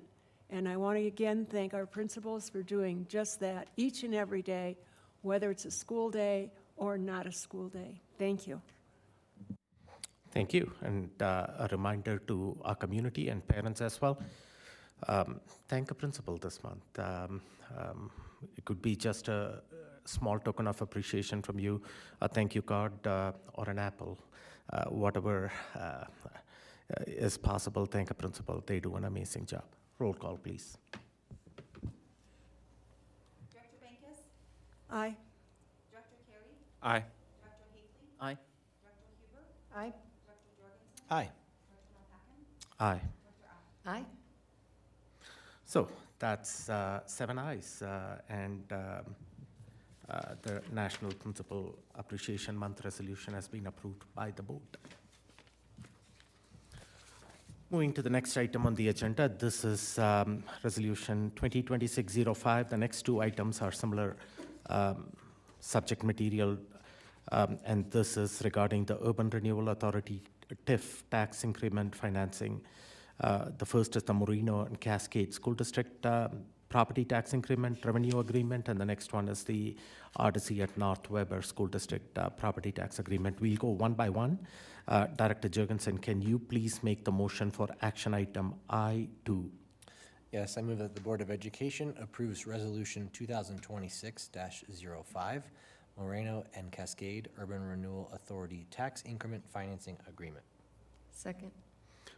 And I want to again thank our principals for doing just that each and every day, whether it's a school day or not a school day. Thank you. Thank you. And a reminder to our community and parents as well. Thank a principal this month. It could be just a small token of appreciation from you, a thank you card, or an apple. Whatever is possible, thank a principal. They do an amazing job. Roll call, please. Director Bankus? Aye. Director Carey? Aye. Director Haley? Aye. Director Huber? Aye. Director Jorgensen? Aye. Director Malpacken? Aye. Director Ahn? Aye. So that's 7 ayes, and the National Principal Appreciation Month resolution has been approved by the board. Moving to the next item on the agenda, this is Resolution 2026-05. The next two items are similar subject material, and this is regarding the Urban Renewal Authority TIF tax increment financing. The first is the Moreno and Cascade School District property tax increment revenue agreement, and the next one is the Odyssey at North Weber School District property tax agreement. We'll go one by one. Director Jorgensen, can you please make the motion for action item I2? Yes, I move that the Board of Education approves Resolution 2026-05, Moreno and Cascade Urban Renewal Authority Tax Increment Financing Agreement. Second.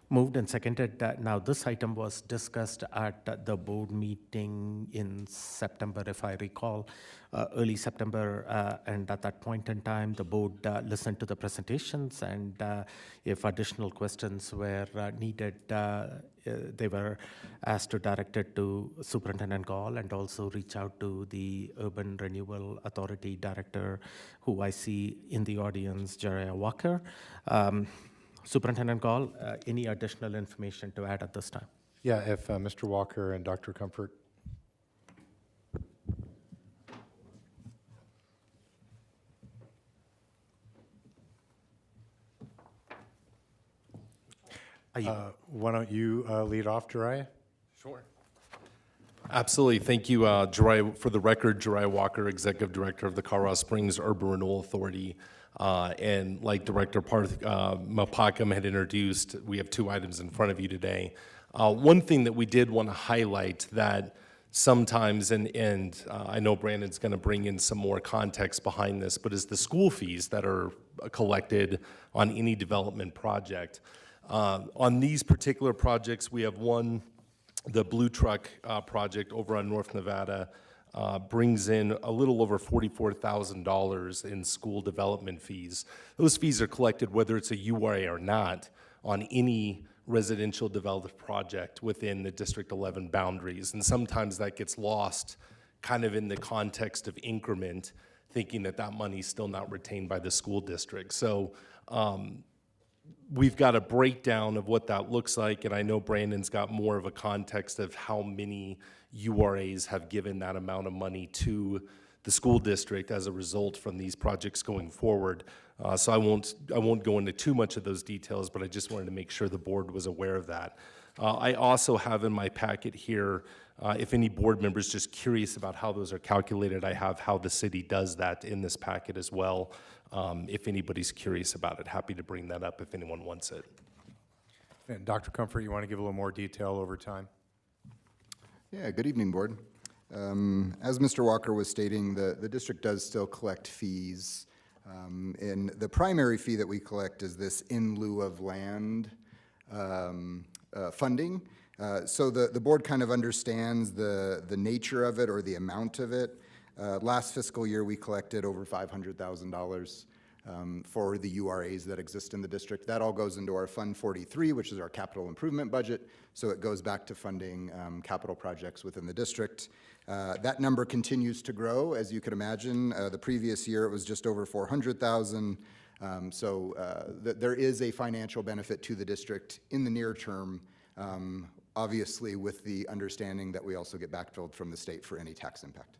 Moved and seconded. Now, this item was discussed at the board meeting in September, if I recall, early September. And at that point in time, the board listened to the presentations, and if additional questions were needed, they were asked to direct it to Superintendent Gall and also reach out to the Urban Renewal Authority Director, who I see in the audience, Jariah Walker. Superintendent Gall, any additional information to add at this time? Yeah, if Mr. Walker and Dr. Comfort. Why don't you lead off, Jariah? Sure. Absolutely. Thank you, Jariah. For the record, Jariah Walker, Executive Director of the Colorado Springs Urban Renewal Authority. And like Director Malpacken had introduced, we have two items in front of you today. One thing that we did want to highlight that sometimes, and I know Brandon's going to bring in some more context behind this, but is the school fees that are collected on any development project. On these particular projects, we have one, the Blue Truck project over on North Nevada, brings in a little over $44,000 in school development fees. Those fees are collected whether it's a URA or not on any residential developed project within the District 11 boundaries. And sometimes that gets lost kind of in the context of increment, thinking that that money is still not retained by the school district. So we've got a breakdown of what that looks like, and I know Brandon's got more of a context of how many URAs have given that amount of money to the school district as a result from these projects going forward. So I won't go into too much of those details, but I just wanted to make sure the board was aware of that. I also have in my packet here, if any board members just curious about how those are calculated, I have how the city does that in this packet as well. If anybody's curious about it, happy to bring that up if anyone wants it. And Dr. Comfort, you want to give a little more detail over time? Yeah, good evening, board. As Mr. Walker was stating, the district does still collect fees. And the primary fee that we collect is this in lieu of land funding. So the board kind of understands the nature of it or the amount of it. Last fiscal year, we collected over $500,000 for the URAs that exist in the district. That all goes into our Fund 43, which is our capital improvement budget. So it goes back to funding capital projects within the district. That number continues to grow, as you can imagine. The previous year, it was just over 400,000. There is a financial benefit to the district in the near term, obviously with the understanding that we also get backfilled from the state for any tax impact.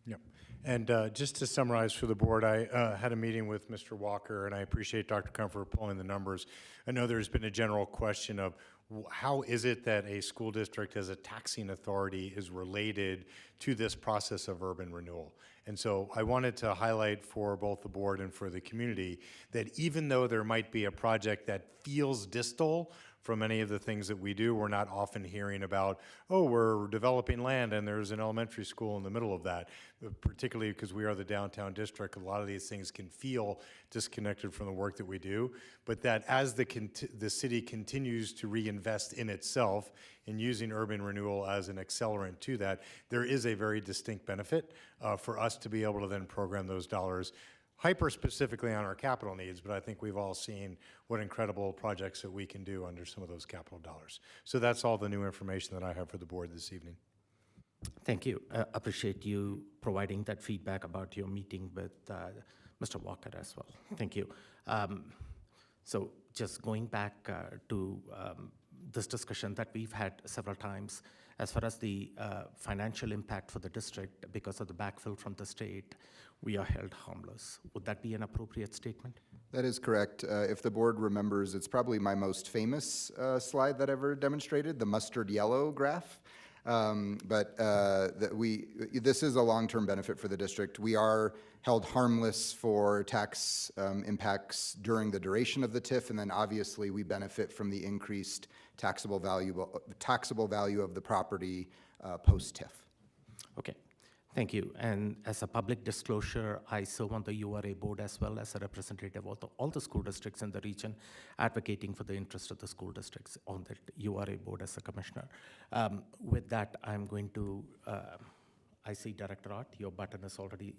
Yep. And just to summarize for the board, I had a meeting with Mr. Walker, and I appreciate Dr. Comfort pulling the numbers. I know there's been a general question of how is it that a school district as a taxing authority is related to this process of urban renewal? And so I wanted to highlight for both the board and for the community that even though there might be a project that feels distal from many of the things that we do, we're not often hearing about, oh, we're developing land and there's an elementary school in the middle of that, particularly because we are the downtown district. A lot of these things can feel disconnected from the work that we do, but that as the city continues to reinvest in itself in using urban renewal as an accelerant to that, there is a very distinct benefit for us to be able to then program those dollars hyper-specifically on our capital needs, but I think we've all seen what incredible projects that we can do under some of those capital dollars. So that's all the new information that I have for the board this evening. Thank you. Appreciate you providing that feedback about your meeting with Mr. Walker as well. Thank you. So just going back to this discussion that we've had several times, as far as the financial impact for the district because of the backfill from the state, we are held harmless. Would that be an appropriate statement? That is correct. If the board remembers, it's probably my most famous slide that I've ever demonstrated, the mustard yellow graph. This is a long-term benefit for the district. We are held harmless for tax impacts during the duration of the TIF, and then obviously we benefit from the increased taxable value of the property post-TIF. Okay. Thank you. And as a public disclosure, I serve on the URA board as well as a representative of all the school districts in the region, advocating for the interest of the school districts on the URA board as a commissioner. With that, I'm going to, I see Director Ott, your button is already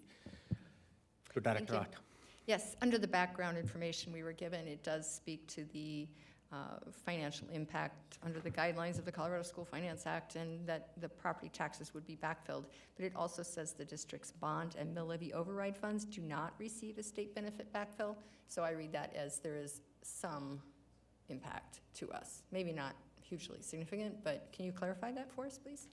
to Director Ott. Yes, under the background information we were given, it does speak to the financial impact under the guidelines of the Colorado School Finance Act, and that the property taxes would be backfilled. But it also says the district's bond and mill levy override funds do not receive a state benefit backfill. So I read that as there is some impact to us. Maybe not hugely significant, but can you clarify that for us, please?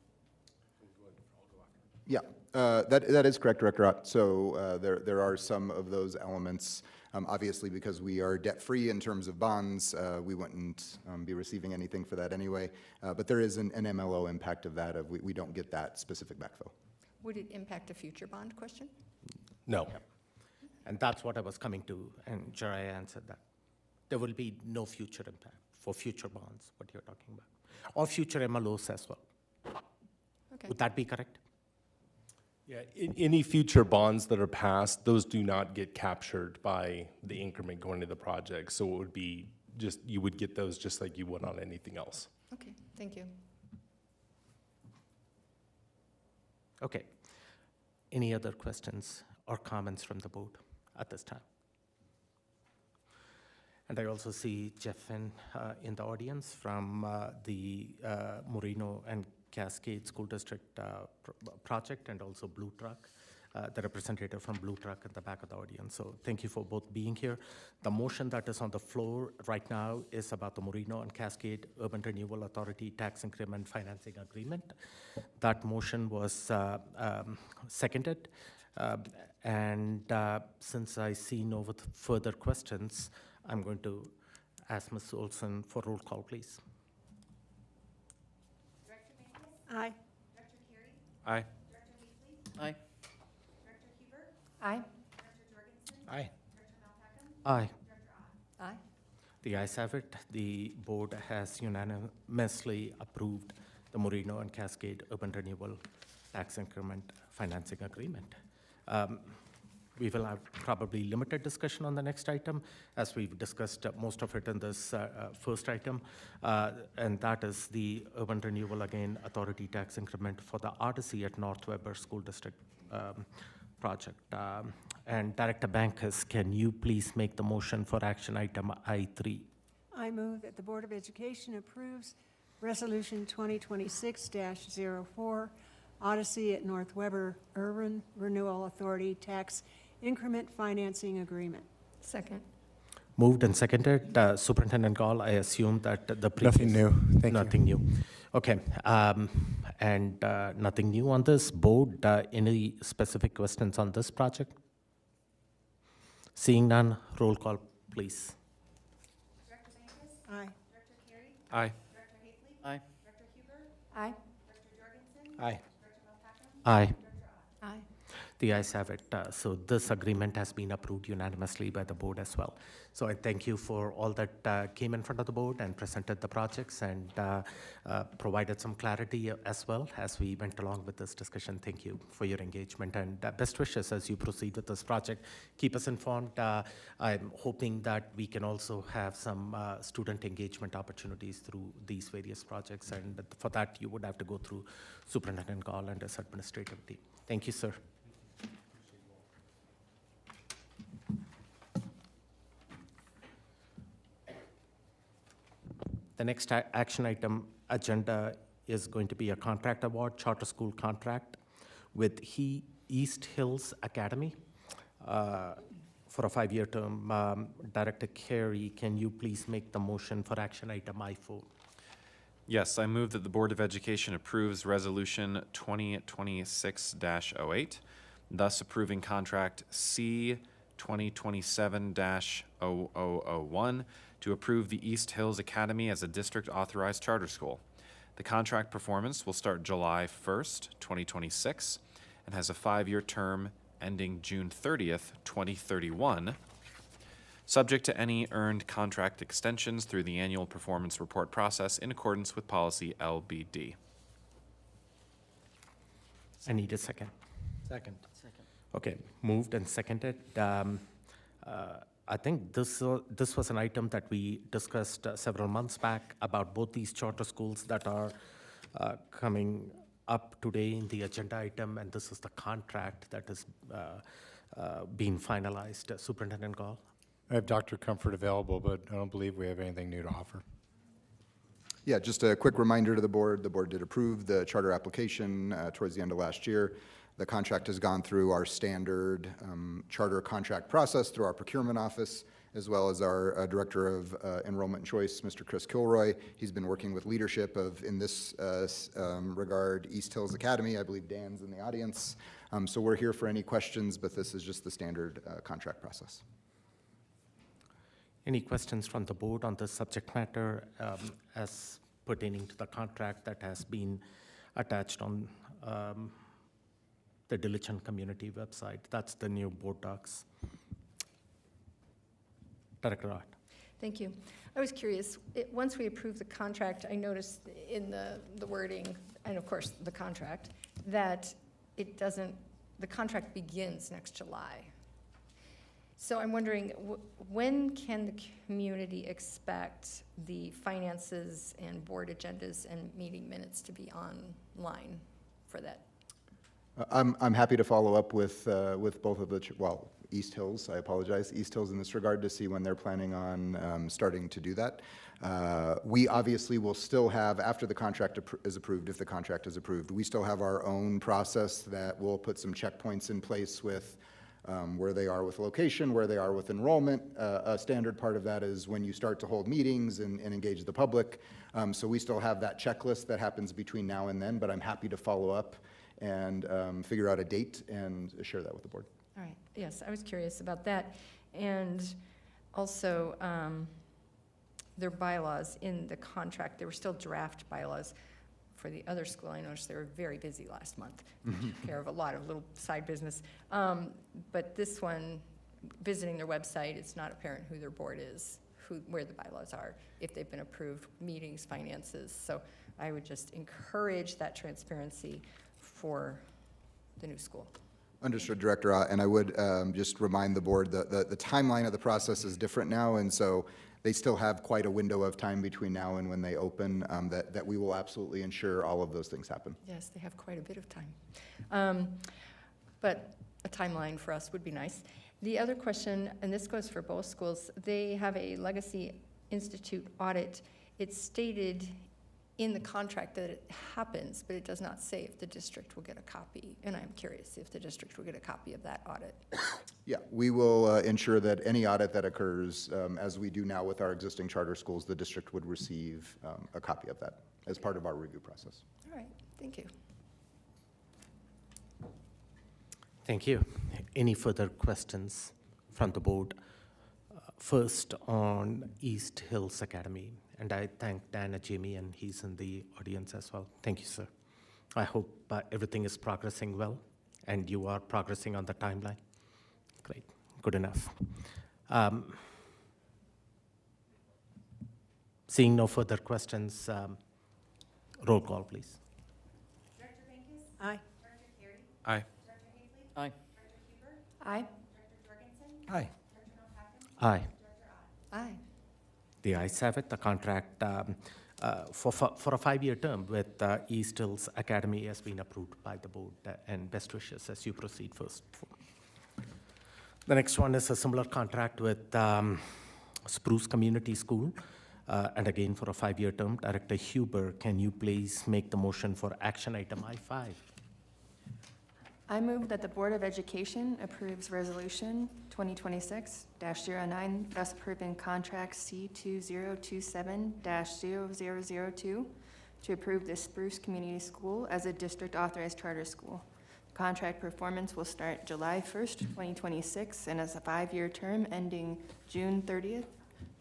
Yeah, that is correct, Director Ott. So there are some of those elements. Obviously, because we are debt-free in terms of bonds, we wouldn't be receiving anything for that anyway. But there is an MLO impact of that. We don't get that specific backfill. Would it impact a future bond question? No. Yeah. And that's what I was coming to, and Jiraiya answered that. There will be no future impact for future bonds, what you're talking about, or future MLOs as well. Okay. Would that be correct? Yeah, any future bonds that are passed, those do not get captured by the increment going to the project. So it would be just, you would get those just like you would on anything else. Okay, thank you. Okay. Any other questions or comments from the board at this time? And I also see Jeff in the audience from the Moreno and Cascade School District project, and also Blue Truck, the representative from Blue Truck at the back of the audience. So thank you for both being here. The motion that is on the floor right now is about the Moreno and Cascade Urban Renewal Authority Tax Increment Financing Agreement. That motion was seconded. Since I see no further questions, I'm going to ask Ms. Olson for roll call, please. Director Manis? Aye. Director Carey? Aye. Director Hayfley? Aye. Director Huber? Aye. Director Jorgensen? Aye. Director Malpacum? Aye. Director Ott? Aye. The ayes have it. The board has unanimously approved the Moreno and Cascade Urban Renewal Tax Increment Financing Agreement. We will have probably limited discussion on the next item, as we've discussed most of it in this first item, and that is the Urban Renewal Authority Tax Increment for the Odyssey at North Weber School District project. And Director Bankus, can you please make the motion for action item I3? I move that the Board of Education approves Resolution 2026-04, Odyssey at North Weber Urban Renewal Authority Tax Increment Financing Agreement. Second. Moved and seconded. Superintendent Gall, I assume that the previous... Nothing new. Thank you. Nothing new. Okay. And nothing new on this. Board, any specific questions on this project? Seeing none, roll call, please. Director Bankus? Aye. Director Carey? Aye. Director Hayfley? Aye. Director Huber? Aye. Director Jorgensen? Aye. Director Malpacum? Aye. Director Ott? Aye. The ayes have it. So this agreement has been approved unanimously by the board as well. So I thank you for all that came in front of the board and presented the projects and provided some clarity as well as we went along with this discussion. Thank you for your engagement and best wishes as you proceed with this project. Keep us informed. I'm hoping that we can also have some student engagement opportunities through these various projects, and for that you would have to go through Superintendent Gall and his administrative team. Thank you, sir. The next action item agenda is going to be a contract award, charter school contract with East Hills Academy for a 5-year term. Director Carey, can you please make the motion for action item I4? Yes, I move that the Board of Education approves Resolution 2026-08, thus approving contract C 2027-0001 to approve the East Hills Academy as a district-authorized charter school. The contract performance will start July 1st, 2026, and has a 5-year term ending June 30th, 2031, subject to any earned contract extensions through the annual performance report process in accordance with policy LBD. I need a second. Second. Okay, moved and seconded. I think this was an item that we discussed several months back about both these charter schools that are coming up today in the agenda item, and this is the contract that is being finalized. Superintendent Gall? I have Dr. Comfort available, but I don't believe we have anything new to offer. Yeah, just a quick reminder to the board did approve the charter application towards the end of last year. The contract has gone through our standard charter contract process through our procurement office, as well as our Director of Enrollment and Choice, Mr. Chris Kilroy. He's been working with leadership of, in this regard, East Hills Academy. I believe Dan's in the audience. So we're here for any questions, but this is just the standard contract process. Any questions from the board on this subject matter as pertaining to the contract that has been attached on the Diligent Community website? That's the new board docs. Director Ott. Thank you. I was curious, once we approved the contract, I noticed in the wording, and of course the contract, that it doesn't, the contract begins next July. So I'm wondering, when can the community expect the finances and board agendas and meeting minutes to be online for that? I'm happy to follow up with both of the, East Hills, I apologize, East Hills in this regard, to see when they're planning on starting to do that. We obviously will still have, after the contract is approved, if the contract is approved, we still have our own process that will put some checkpoints in place with where they are with location, where they are with enrollment. A standard part of that is when you start to hold meetings and engage the public. So we still have that checklist that happens between now and then, but I'm happy to follow up and figure out a date and share that with the board. All right, yes, I was curious about that. And also, their bylaws in the contract, there were still draft bylaws for the other school. I noticed they were very busy last month. Took care of a lot of little side business. But this one, visiting their website, it's not apparent who their board is, where the bylaws are, if they've been approved, meetings, finances. So I would just encourage that transparency for the new school. Understood, Director Ott, and I would just remind the board that the timeline of the process is different now, and so they still have quite a window of time between now and when they open, that we will absolutely ensure all of those things happen. Yes, they have quite a bit of time. But a timeline for us would be nice. The other question, and this goes for both schools, they have a Legacy Institute audit. It's stated in the contract that it happens, but it does not say if the district will get a copy. And I'm curious if the district will get a copy of that audit. Yeah, we will ensure that any audit that occurs, as we do now with our existing charter schools, the district would receive a copy of that as part of our review process. All right, thank you. Thank you. Any further questions from the board? First on East Hills Academy, and I thank Dan Jamie, and he's in the audience as well. Thank you, sir. I hope everything is progressing well, and you are progressing on the timeline. Great, good enough. Seeing no further questions, roll call, please. Director Bankus? Aye. Director Carey? Aye. Director Hayfley? Aye. Director Huber? Aye. Director Jorgensen? Aye. Director Malpacken? Aye. Director Ott? Aye. The ayes have it. The contract for a 5-year term with East Hills Academy has been approved by the board, and best wishes as you proceed first. The next one is a similar contract with Spruce Community School, and again for a 5-year term. Director Huber, can you please make the motion for action item I-5? I move that the Board of Education approves Resolution 2026-09, thus approving contract C2027-0002 to approve the Spruce Community School as a district-authorized charter school. Contract performance will start July 1st, 2026, and as a 5-year term ending June 30th,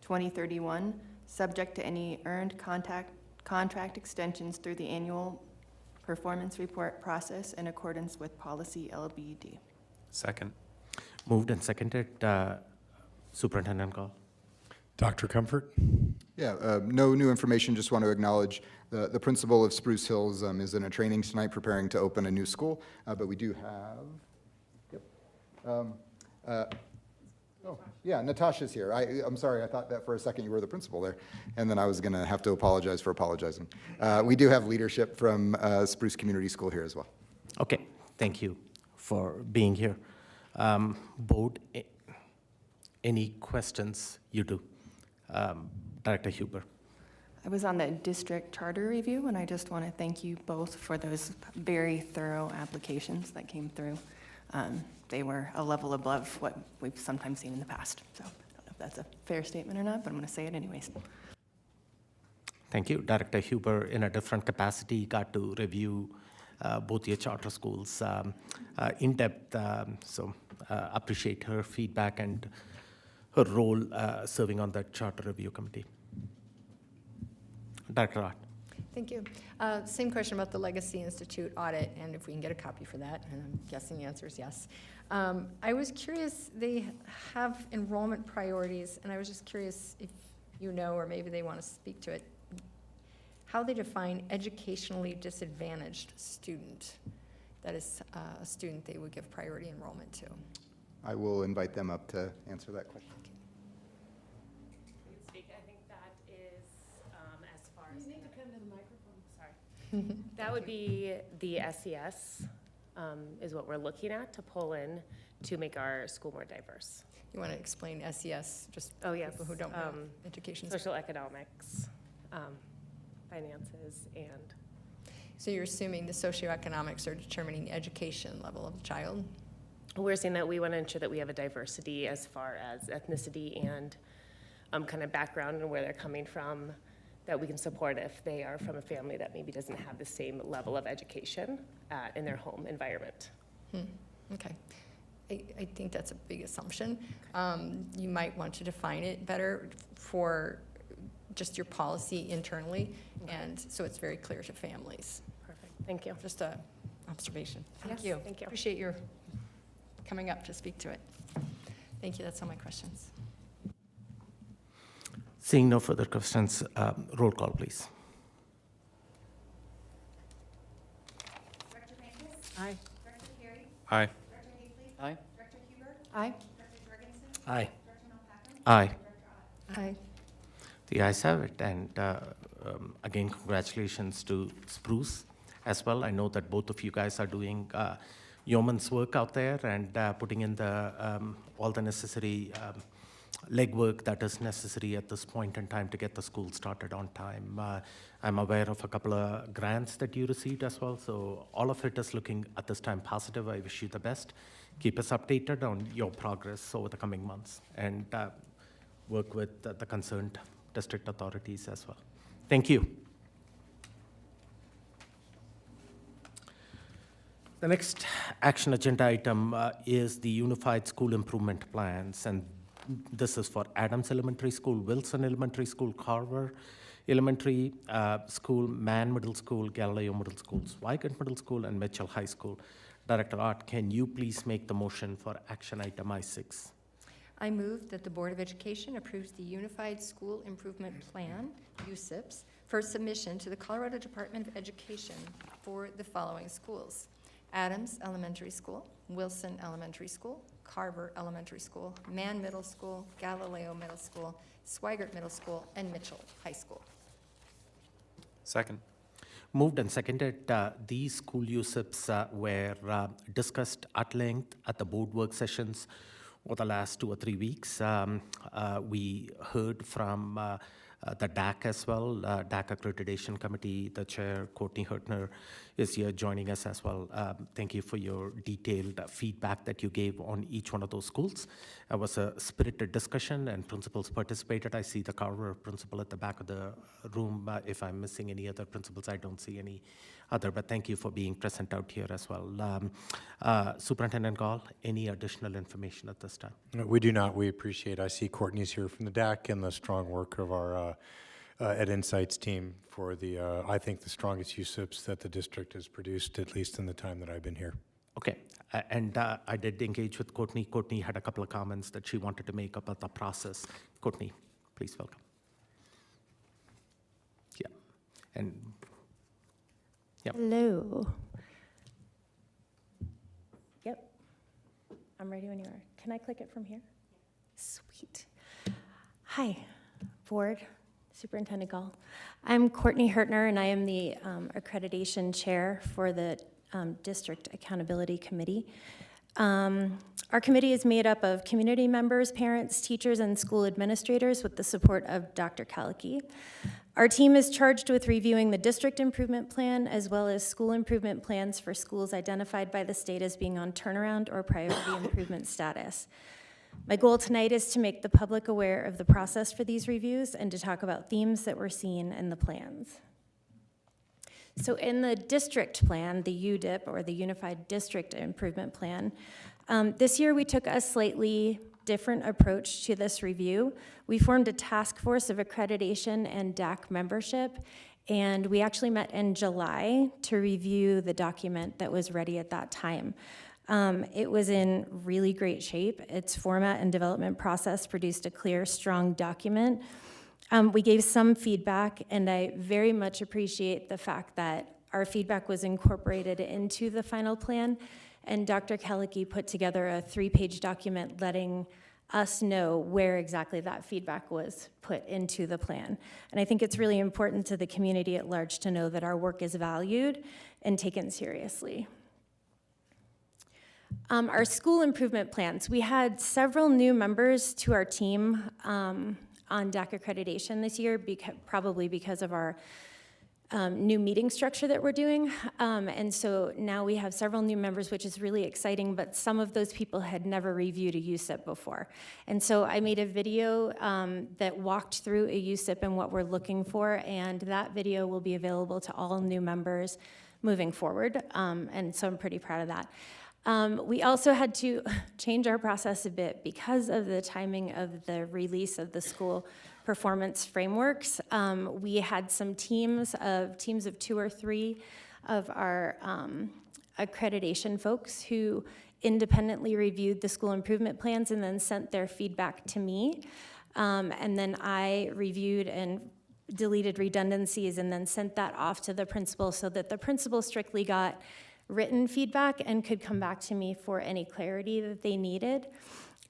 2031, subject to any earned contract extensions through the annual performance report process in accordance with policy LBD. Second. Moved and seconded. Superintendent Gall. Dr. Comfort? Yeah, no new information, just want to acknowledge the principal of Spruce Hills is in a training tonight preparing to open a new school, but we do have, oh, yeah, Natasha's here. I'm sorry, I thought that for a second you were the principal there, and then I was going to have to apologize for apologizing. We do have leadership from Spruce Community School here as well. Okay, thank you for being here. Board, any questions? You do. Director Huber. I was on the district charter review, and I just want to thank you both for those very thorough applications that came through. They were a level above what we've sometimes seen in the past. So I don't know if that's a fair statement or not, but I'm going to say it anyways. Thank you. Director Huber, in a different capacity, got to review both your charter schools in depth. So appreciate her feedback and her role serving on the charter review committee. Director Ott. Thank you. Same question about the Legacy Institute audit, and if we can get a copy for that, and I'm guessing the answer is yes. I was curious, they have enrollment priorities, and I was just curious if you know, or maybe they want to speak to it, how they define educationally disadvantaged student. That is a student they would give priority enrollment to. I will invite them up to answer that question. I think that is as far as. You need to come to the microphone. Sorry. That would be the SES is what we're looking at to pull in to make our school more diverse. You want to explain SES, just people who don't know education? Social economics, finances, and. So you're assuming the socioeconomics are determining the education level of the child? We're saying that we want to ensure that we have a diversity as far as ethnicity and kind of background and where they're coming from, that we can support if they are from a family that maybe doesn't have the same level of education in their home environment. Okay. I think that's a big assumption. You might want to define it better for just your policy internally, and so it's very clear to families. Perfect. Thank you. Just a observation. Thank Yes, you. thank you. Appreciate your coming up to speak to it. Thank you. That's all my questions. Seeing no further questions, roll call, please. Director Bankus? Aye. Director Carey? Aye. Director Hayfley? Aye. Director Huber? Aye. Director Jorgensen? Aye. Director Malpacum? Aye. Director Ott? Aye. The ayes have it, and again, congratulations to Spruce as well. I know that both of you guys are doing yeoman's work out there and putting in the all the necessary legwork that is necessary at this point in time to get the school started on time. I'm aware of a couple of grants that you received as well, so all of it is looking at this time positive. I wish you the best. Keep us updated on your progress over the coming months, and work with the concerned district authorities as well. Thank you. The next action agenda item is the Unified School Improvement Plans, and this is for Adams Elementary School, Wilson Elementary School, Carver Elementary School, Mann Middle School, Galileo Middle School, Swigert Middle School, and Mitchell High School. Director Ott, can you please make the motion for action item I6? I move that the Board of Education approves the Unified School Improvement Plan, USIPS, for submission to the Colorado Department of Education for the following schools: Adams Elementary School, Wilson Elementary School, Carver Elementary School, Mann Middle School, Galileo Middle School, Swigert Middle School, and Mitchell High School. Second. Moved and seconded. These school USIPs were discussed at length at the board work sessions over the last 2 or 3 weeks. We heard from the DAC as well, DAC Accreditation Committee. The chair, Courtney Hertner, is here joining us as well. Thank you for your detailed feedback that you gave on each one of those schools. It was a spirited discussion and principals participated. I see the Carver principal at the back of the room. If I'm missing any other principals, I don't see any other, but thank you for being present out here as well. Superintendent Gall, any additional information at this time? No, we do not. We appreciate. I see Courtney's here from the DAC and the strong work of our Ed Insights team for the, I think, the strongest USIPs that the district has produced, at least in the time that I've been here. Okay, and I did engage with Courtney. Courtney had a couple of comments that she wanted to make about the process. Courtney, please welcome. Yeah, and yeah. Hello. Yep. I'm ready when you are. Can I click it from here? Sweet. Hi, board, Superintendent Gall. I'm Courtney Hertner, and I am the accreditation chair for the District Accountability Committee. Our committee is made up of community members, parents, teachers, and school administrators with the support of Dr. Kalicki. Our team is charged with reviewing the district improvement plan as well as school improvement plans for schools identified by the state as being on turnaround or priority improvement status. My goal tonight is to make the public aware of the process for these reviews and to talk about themes that we're seeing in the plans. So in the district plan, the UDIP, or the Unified District Improvement Plan, this year we took a slightly different approach to this review. We formed a task force of accreditation and DAC membership, and we actually met in July to review the document that was ready at that time. It was in really great shape. Its format and development process produced a clear, strong document. We gave some feedback, and I very much appreciate the fact that our feedback was incorporated into the final plan, and Dr. Kalicki put together a 3-page document letting us know where exactly that feedback was put into the plan. And I think it's really important to the community at large to know that our work is valued and taken seriously. Our school improvement plans. We had several new members to our team on DAC accreditation this year, probably because of our new meeting structure that we're doing. And so now we have several new members, which is really exciting, but some of those people had never reviewed a USIP before. And so I made a video that walked through a USIP and what we're looking for, and that video will be available to all new members moving forward. And so I'm pretty proud of that. We also had to change our process a bit because of the timing of the release of the school performance frameworks. We had some teams of 2 or 3 of our accreditation folks who independently reviewed the school improvement plans and then sent their feedback to me. And then I reviewed and deleted redundancies and then sent that off to the principal so that the principal strictly got written feedback and could come back to me for any clarity that they needed.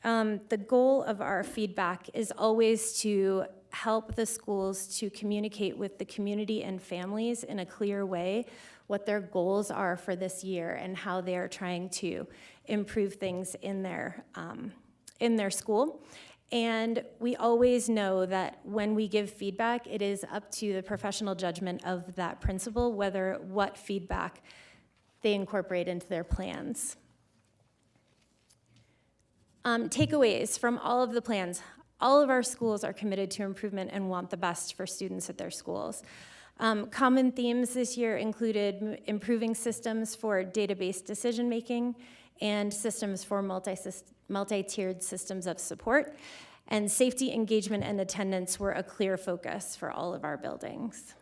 The goal of our feedback is always to help the schools to communicate with the community and families in a clear way what their goals are for this year and how they are trying to improve things in their school. And we always know that when we give feedback, it is up to the professional judgment of that principal what feedback they incorporate into their plans. Takeaways from all of the plans. All of our schools are committed to improvement and want the best for students at their schools. Common themes this year included improving systems for database decision-making and systems for multi-tiered systems of support. And safety, engagement, and attendance were a clear focus for all of our buildings.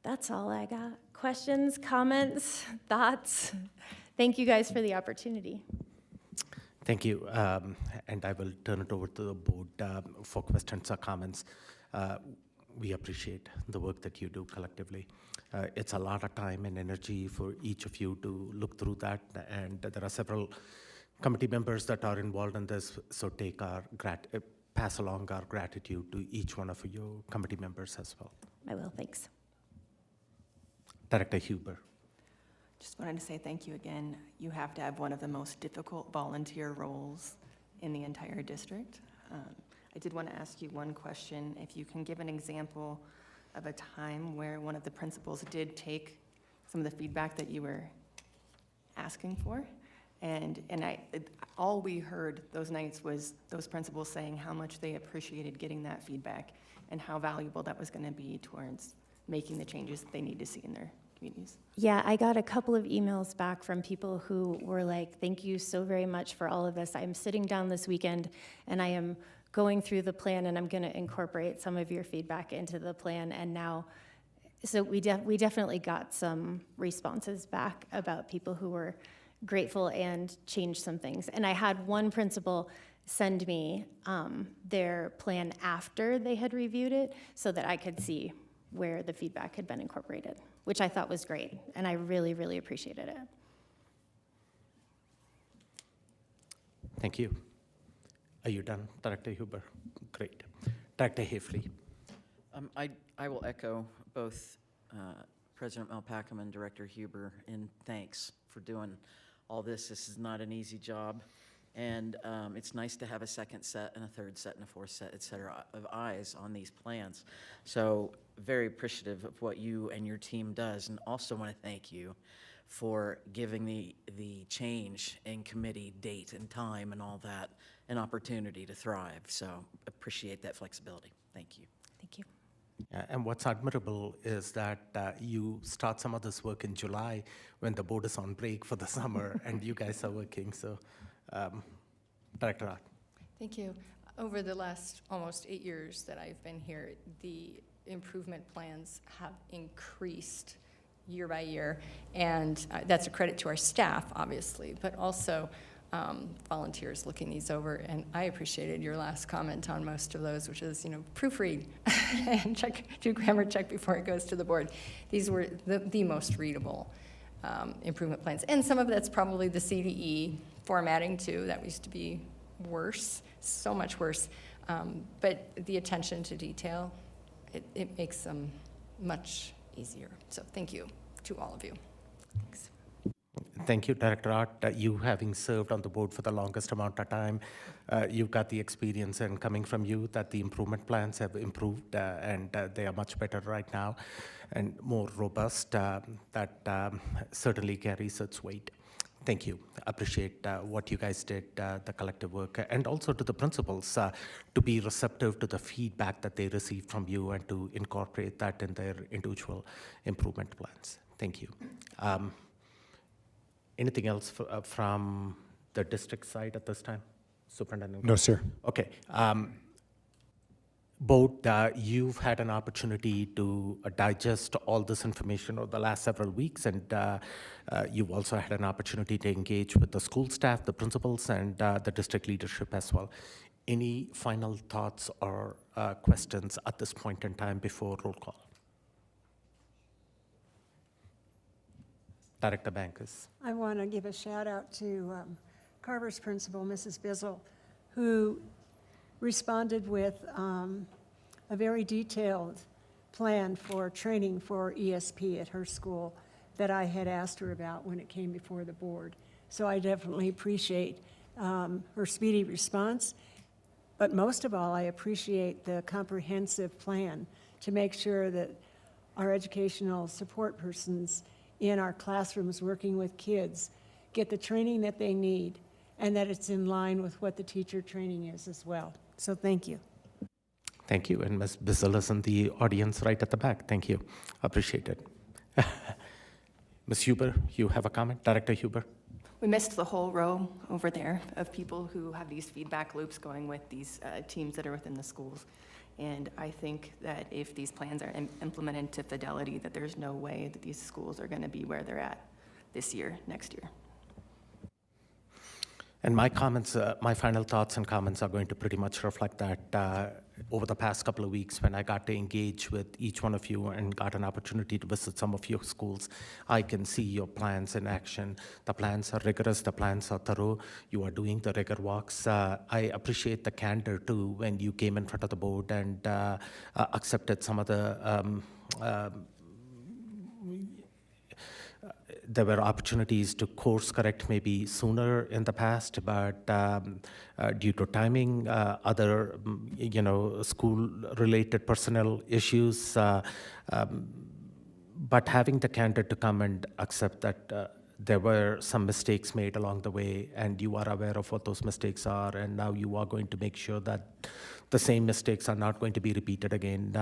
That's all I got. Questions, comments, thoughts? Thank you guys for the opportunity. Thank you, and I will turn it over to the board for questions or comments. We appreciate the work that you do collectively. It's a lot of time and energy for each of you to look through that, and there are several committee members that are involved in this, so pass along our gratitude to each one of your committee members as well. I will, thanks. Director Huber. Just wanted to say thank you again. You have to have one of the most difficult volunteer roles in the entire district. I did want to ask you one question. If you can give an example of a time where one of the principals did take some of the feedback that you were asking for. And all we heard those nights was those principals saying how much they appreciated getting that feedback and how valuable that was going to be towards making the changes that they need to see in their communities. Yeah, I got a couple of emails back from people who were like, thank you so very much for all of this. I'm sitting down this weekend and I am going through the plan and I'm going to incorporate some of your feedback into the plan. And now, so we definitely got some responses back about people who were grateful and changed some things. And I had one principal send me their plan after they had reviewed it so that I could see where the feedback had been incorporated, which I thought was great, and I really, really appreciated it. Thank you. Are you done, Director Huber? Great. Director Hafley. I will echo both President Malpacum and Director Huber in thanks for doing all this. This is not an easy job, and it's nice to have a second set and a third set and a fourth set, et cetera, of eyes on these plans. So very appreciative of what you and your team does, and also want to thank you for giving the change in committee date and time and all that an opportunity to thrive. So appreciate that flexibility. Thank you. Thank you. And what's admirable is that you start some of this work in July when the board is on break for the summer and you guys are working. So, Director Ott. Thank you. Over the last almost 8 years that I've been here, the improvement plans have increased year by year, and that's a credit to our staff, obviously, but also volunteers looking these over. And I appreciated your last comment on most of those, which is, proofread and do grammar check before it goes to the board. These were the most readable improvement plans, and some of that's probably the CDE formatting too. That used to be worse, so much worse. But the attention to detail, it makes them much easier. So thank you to all of you. Thanks. Thank you, Director Art. You having served on the board for the longest amount of time, you've got the experience, and coming from you that the improvement plans have improved and they are much better right now and more robust. That certainly carries its weight. Thank you. Appreciate what you guys did, the collective work, and also to the principals to be receptive to the feedback that they received from you and to incorporate that in their individual improvement plans. Thank you. Anything else from the district side at this time, Superintendent? No, sir. Okay. Both, you've had an opportunity to digest all this information over the last several weeks, and you've also had an opportunity to engage with the school staff, the principals, and the district leadership as well. Any final thoughts or questions at this point in time before roll call? Director Bankus. I want to give a shout out to Carver's principal, Mrs. Bizzle, who responded with a very detailed plan for training for ESP at her school that I had asked her about when it came before the board. So I definitely appreciate her speedy response. But most of all, I appreciate the comprehensive plan to make sure that our educational support persons in our classrooms working with kids get the training that they need and that it's in line with what the teacher training is as well. So thank you. Thank you. And Ms. Bizzle is in the audience right at the back. Thank you. Appreciate it. Ms. Huber, you have a comment? Director Huber? We missed the whole row over there of people who have these feedback loops going with these teams that are within the schools. And I think that if these plans are implemented to fidelity, that there's no way that these schools are going to be where they're at this year, next year. And my comments, my final thoughts and comments are going to pretty much reflect that. Over the past couple of weeks, when I got to engage with each one of you and got an opportunity to visit some of your schools, I can see your plans in action. The plans are rigorous, the plans are thorough. You are doing the rigor walks. I appreciate the candor too when you came in front of the board and accepted some of the there were opportunities to course correct maybe sooner in the past, but due to timing, other school-related personnel issues, but having the candor to come and accept that there were some mistakes made along the way, and you are aware of what those mistakes are, and now you are going to make sure that the same mistakes are not going to be repeated again.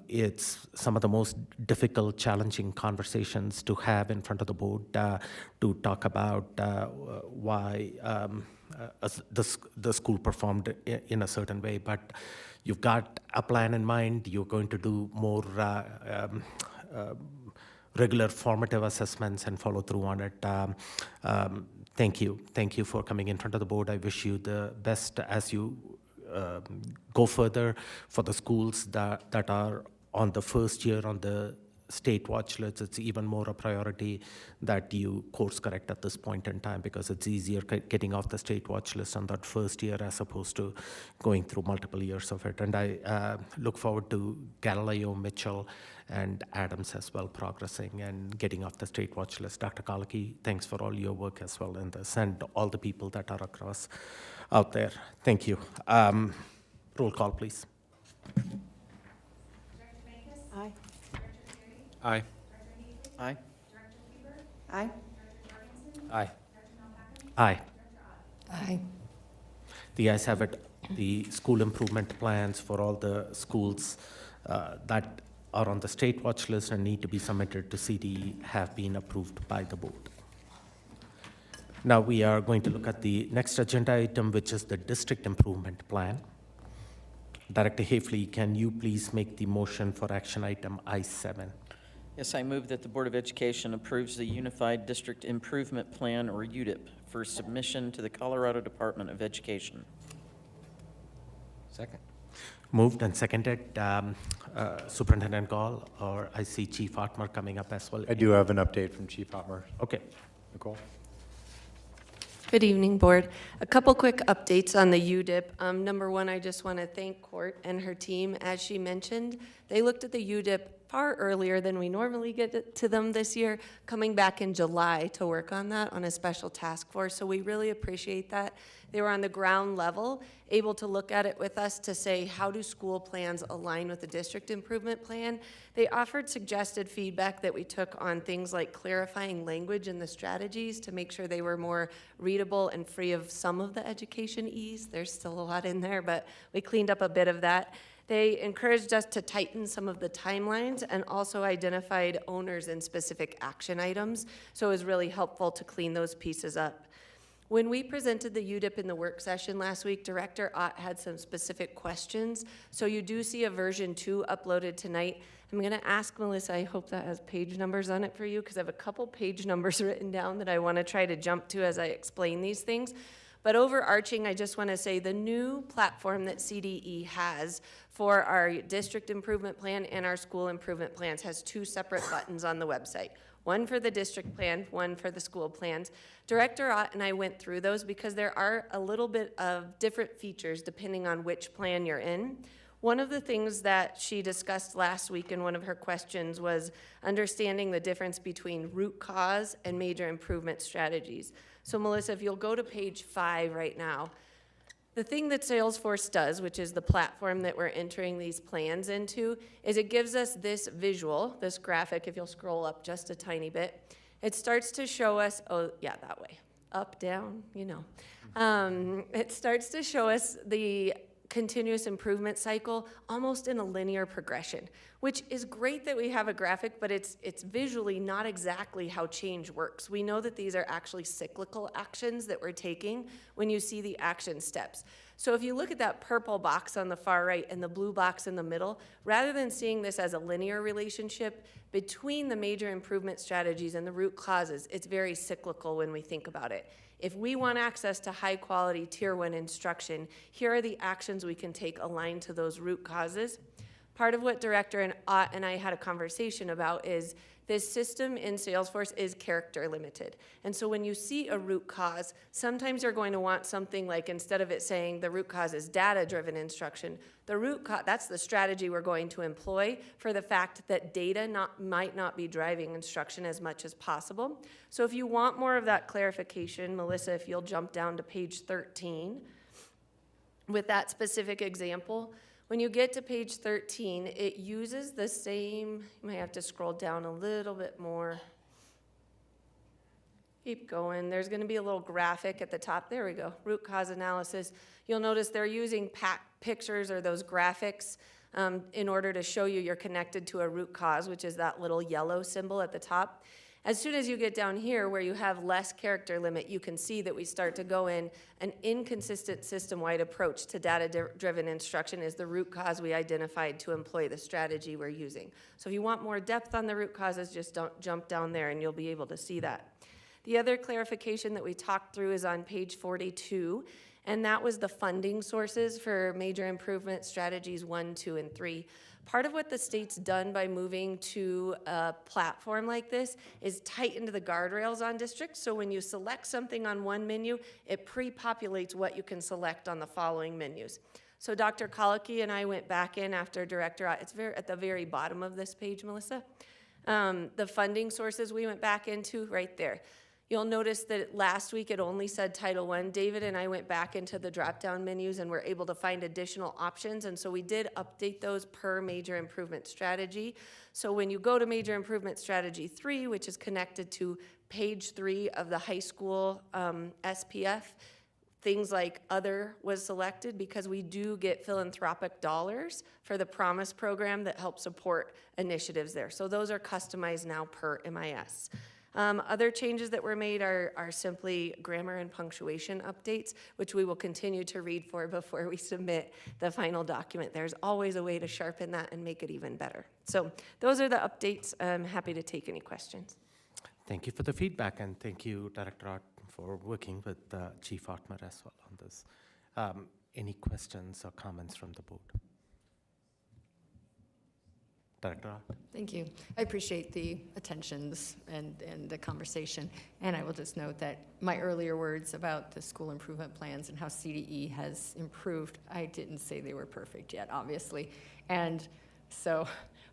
It's some of the most difficult, challenging conversations to have in front of the board to talk about why the school performed in a certain way. But you've got a plan in mind. You're going to do more regular formative assessments and follow through on it. Thank you. Thank you for coming in front of the board. I wish you the best as you go further for the schools that are on the first year on the state watch list. It's even more a priority that you course correct at this point in time, because it's easier getting off the state watch list on that first year as opposed to going through multiple years of it. And I look forward to Galileo, Mitchell, and Adams as well progressing and getting off the state watch list. Dr. Kalaki, thanks for all your work as well in this, and all the people that are across out there. Thank you. Roll call, please. Aye. Aye. Aye. Aye. Aye. Aye. Aye. The ayes have it. The school improvement plans for all the schools that are on the state watch list and need to be submitted to CDE have been approved by the board. Now we are going to look at the next agenda item, which is the district improvement plan. Director Hafley, can you please make the motion for action item I-7? Yes, I move that the Board of Education approves the Unified District Improvement Plan, or UDIP, for submission to the Colorado Department of Education. Second. Moved and seconded. Superintendent Gall, or I see Chief Otmer coming up as well. I do have an update from Chief Otmer. Okay. Nicole? Good evening, Board. A couple quick updates on the UDIP. Number one, I just want to thank Court and her team. As she mentioned, they looked at the UDIP far earlier than we normally get to them this year, coming back in July to work on that on a special task force. So we really appreciate that. They were on the ground level, able to look at it with us to say, how do school plans align with the district improvement plan? They offered suggested feedback that we took on things like clarifying language in the strategies to make sure they were more readable and free of some of the education ease. There's still a lot in there, but we cleaned up a bit of that. They encouraged us to tighten some of the timelines and also identified owners in specific action items. So it was really helpful to clean those pieces up. When we presented the UDIP in the work session last week, Director Ott had some specific questions. So you do see a version 2 uploaded tonight. I'm gonna ask Melissa, I hope that has page numbers on it for you, because I have a couple page numbers written down that I wanna try to jump to as I explain these things. But overarching, I just wanna say the new platform that CDE has for our district improvement plan and our school improvement plans has 2 separate buttons on the website. One for the district plan, one for the school plans. Director Ott and I went through those because there are a little bit of different features depending on which plan you're in. One of the things that she discussed last week in one of her questions was understanding the difference between root cause and major improvement strategies. So Melissa, if you'll go to page 5 right now, the thing that Salesforce does, which is the platform that we're entering these plans into, is it gives us this visual, this graphic, if you'll scroll up just a tiny bit. It starts to show us, oh yeah, that way, up, down, you know. It starts to show us the continuous improvement cycle almost in a linear progression, which is great that we have a graphic, but it's visually not exactly how change works. We know that these are actually cyclical actions that we're taking when you see the action steps. So if you look at that purple box on the far right and the blue box in the middle, rather than seeing this as a linear relationship between the major improvement strategies and the root causes, it's very cyclical when we think about it. If we want access to high quality tier 1 instruction, here are the actions we can take aligned to those root causes. Part of what Director Ott and I had a conversation about is this system in Salesforce is character limited. And so when you see a root cause, sometimes you're going to want something like, instead of it saying the root cause is data-driven instruction, the root cause, that's the strategy we're going to employ for the fact that data might not be driving instruction as much as possible. So if you want more of that clarification, Melissa, if you'll jump down to page 13, with that specific example, when you get to page 13, it uses the same, you might have to scroll down a little bit more. Keep going. There's going to be a little graphic at the top. There we go, root cause analysis. You'll notice they're using pictures or those graphics in order to show you you're connected to a root cause, which is that little yellow symbol at the top. As soon as you get down here where you have less character limit, you can see that we start to go in an inconsistent system-wide approach to data-driven instruction is the root cause we identified to employ the strategy we're using. So if you want more depth on the root causes, just don't jump down there and you'll be able to see that. The other clarification that we talked through is on page 42, and that was the funding sources for major improvement strategies 1, 2, and 3. Part of what the state's done by moving to a platform like this is tightened the guardrails on districts. So when you select something on one menu, it pre-populates what you can select on the following menus. So Dr. Colicky and I went back in after Director Ott. It's at the very bottom of this page, Melissa. The funding sources we went back into right there. You'll notice that last week it only said Title I. David and I went back into the drop-down menus and were able to find additional options, and so we did update those per major improvement strategy. So when you go to major improvement strategy 3, which is connected to page 3 of the high school SPF, things like other was selected because we do get philanthropic dollars for the Promise program that help support initiatives there. So those are customized now per MIS. Other changes that were made are simply grammar and punctuation updates, which we will continue to read for before we submit the final document. There's always a way to sharpen that and make it even better. So those are the updates. I'm happy to take any questions. Thank you for the feedback, and thank you, Director Ott, for working with Chief Ottmer as well on this. Any questions or comments from the board? Director Ott? Thank you. I appreciate the attentions and the conversation. And I will just note that my earlier words about the school improvement plans and how CDE has improved, I didn't say they were perfect yet, obviously. And so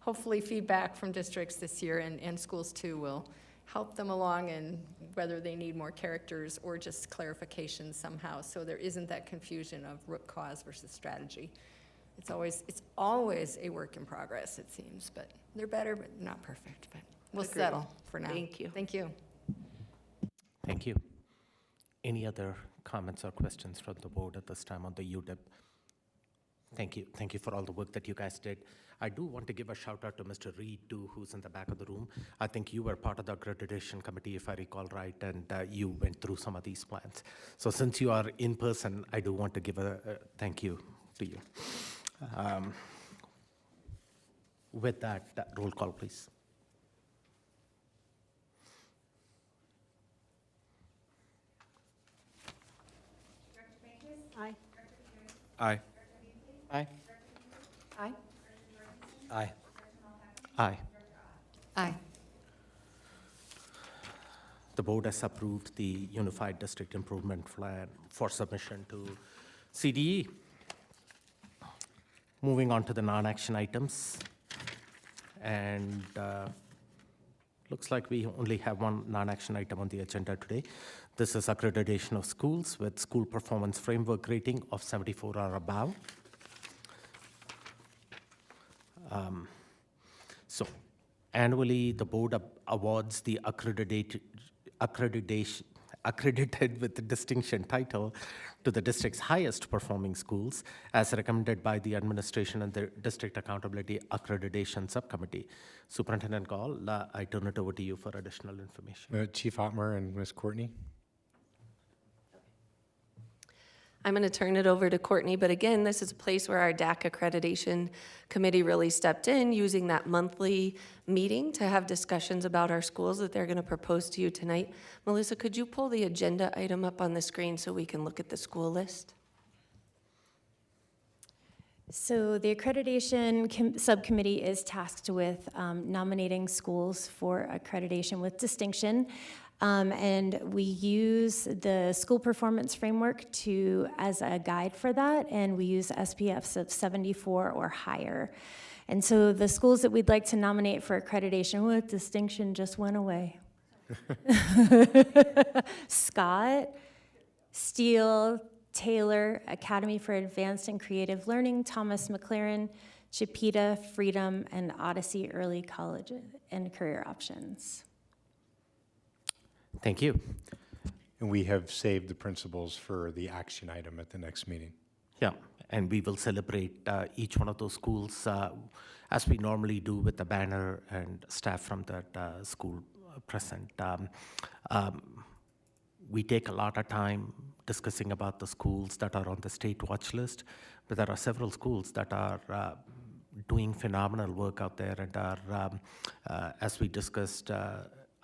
hopefully feedback from districts this year and schools too will help them along in whether they need more characters or just clarification somehow, so there isn't that confusion of root cause versus strategy. It's always a work in progress, it seems, but they're better, but not perfect, but we'll Agreed. settle for now. Thank you. Thank you. Thank you. Any other comments or questions from the board at this time on the UDIP? Thank you. Thank you for all the work that you guys did. I do want to give a shout out to Mr. Reed, too, who's in the back of the room. I think you were part of the accreditation committee, if I recall right, and you went through some of these plans. So since you are in person, I do want to give a thank you to you. With that, roll call, please. Aye. Aye. Aye. Aye. Aye. Aye. Aye. The board has approved the Unified District Improvement Plan for submission to CDE. Moving on to the non-action items. And looks like we only have one non-action item on the agenda today. This is accreditation of schools with school performance framework rating of 74 or above. So annually, the board awards the accredited with the distinction title to the district's highest performing schools as recommended by the administration and the District Accountability Accreditation Subcommittee. Superintendent Gall, I turn it over to you for additional information. Chief Ottmer and Ms. Courtney. I'm going to turn it over to Courtney, but again, this is a place where our DAC accreditation committee really stepped in, using that monthly meeting to have discussions about our schools that they're going to propose to you tonight. Melissa, could you pull the agenda item up on the screen so we can look at the school list? So the accreditation subcommittee is tasked with nominating schools for accreditation with distinction. And we use the school performance framework as a guide for that, and we use SPFs of 74 or higher. And so the schools that we'd like to nominate for accreditation with distinction just went away. Scott, Steele, Taylor, Academy for Advanced and Creative Learning, Thomas McLaren, Chipeta, Freedom, and Odyssey Early College and Career Options. Thank you. And we have saved the principals for the action item at the next meeting. Yeah, and we will celebrate each one of those schools as we normally do with the banner and staff from that school present. We take a lot of time discussing about the schools that are on the state watch list, but there are several schools that are doing phenomenal work out there and are, as we discussed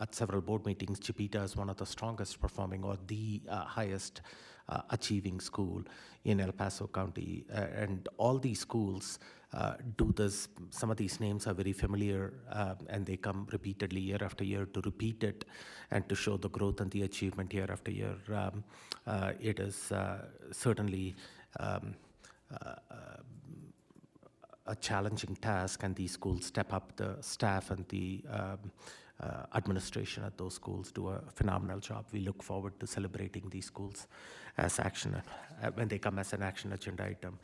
at several board meetings, Chipeta is one of the strongest performing or the highest achieving school in El Paso County. And all these schools do this. Some of these names are very familiar and they come repeatedly year after year to repeat it and to show the growth and the achievement year after year. It is certainly a challenging task, and these schools step up. The staff and the administration at those schools do a phenomenal job. We look forward to celebrating these schools as action when they come as an action agenda item.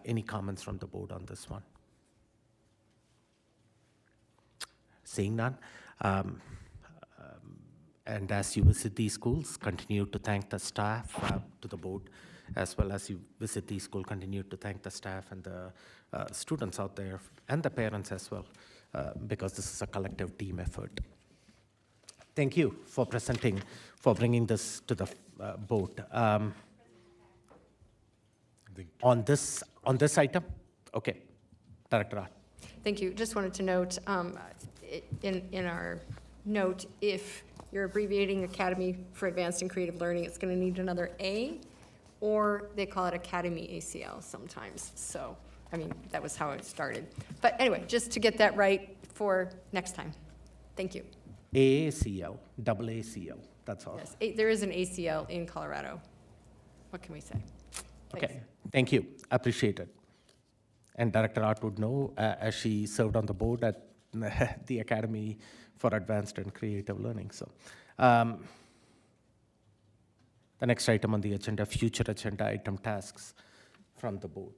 Any comments from the board on this one? Seeing none. And as you visit these schools, continue to thank the staff to the board, as well as you visit these schools, continue to thank the staff and the students out there and the parents as well, because this is a collective team effort. Thank you for presenting, for bringing this to the board. On this item? Okay, Director Art. Thank you. Just wanted to note, in our note, if you're abbreviating Academy for Advanced and Creative Learning, it's going to need another A, or they call it Academy ACL sometimes. So, I mean, that was how it started. But anyway, just to get that right for next time. Thank you. AACL, double ACL, that's all. Yes, there is an ACL in Colorado. What can we say? Okay, thank you. Appreciate it. and Director Art would know, as she served on the board at the Academy for Advanced and Creative Learning. So, the next item on the agenda, future agenda item tasks from the board.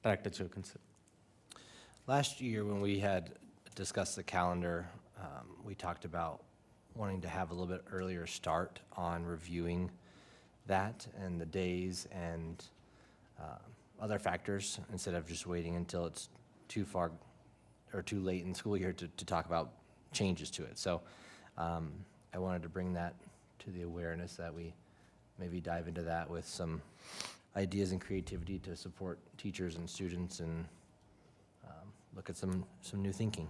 Director Jorgensen. Last year, when we had discussed the calendar, we talked about wanting to have a little bit earlier start on reviewing that and the days and other factors, instead of just waiting until it's too far or too late in the school year to talk about changes to it. So I wanted to bring that to the awareness that we maybe dive into that with some ideas and creativity to support teachers and students and look at some new thinking.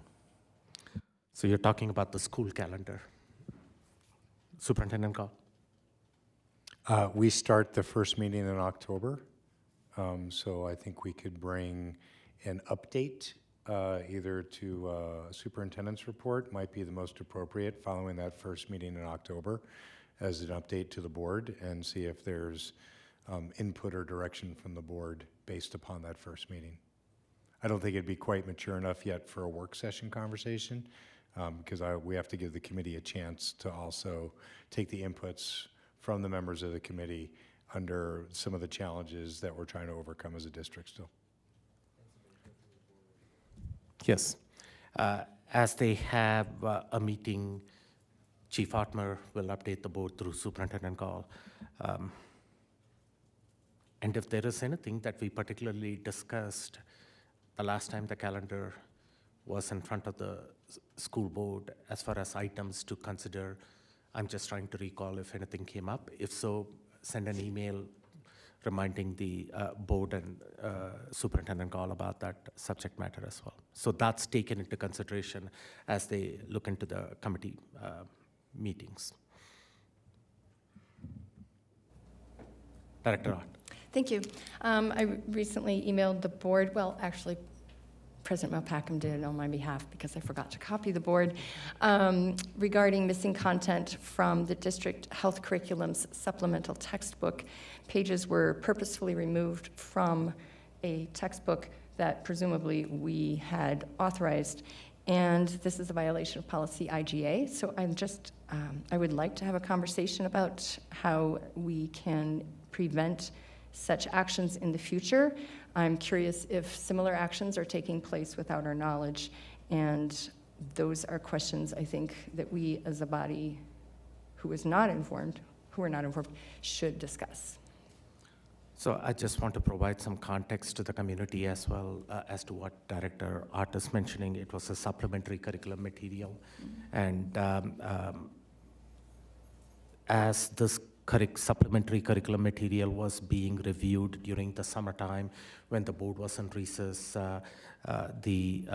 So you're talking about the school calendar. Superintendent Gall. We start the first meeting in October, so I think we could bring an update either to superintendent's report, might be the most appropriate following that first meeting in October, as an update to the board, and see if there's input or direction from the board based upon that first meeting. I don't think it'd be quite mature enough yet for a work session conversation, because we have to give the committee a chance to also take the inputs from the members of the committee under some of the challenges that we're trying to overcome as a district still. Yes. As they have a meeting, Chief Otmer will update the board through Superintendent Gall. And if there is anything that we particularly discussed the last time the calendar was in front of the school board, as far as items to consider, I'm just trying to recall if anything came up. If so, send an email reminding the board and Superintendent Gall about that subject matter as well. So that's taken into consideration as they look into the committee meetings. Director Art. Thank you. I recently emailed the board, well, actually, President Malpacum did it on my behalf because I forgot to copy the board, regarding missing content from the district health curriculum's supplemental textbook. Pages were purposefully removed from a textbook that presumably we had authorized, and this is a violation of policy IGA. So I would like to have a conversation about how we can prevent such actions in the future. I'm curious if similar actions are taking place without our knowledge, and those are questions I think that we as a body who are not informed, should discuss. So I just want to provide some context to the community as well as to what Director Art is mentioning. It was a supplementary curriculum material, and as this supplementary curriculum material was being reviewed during the summertime when the board was in recess, the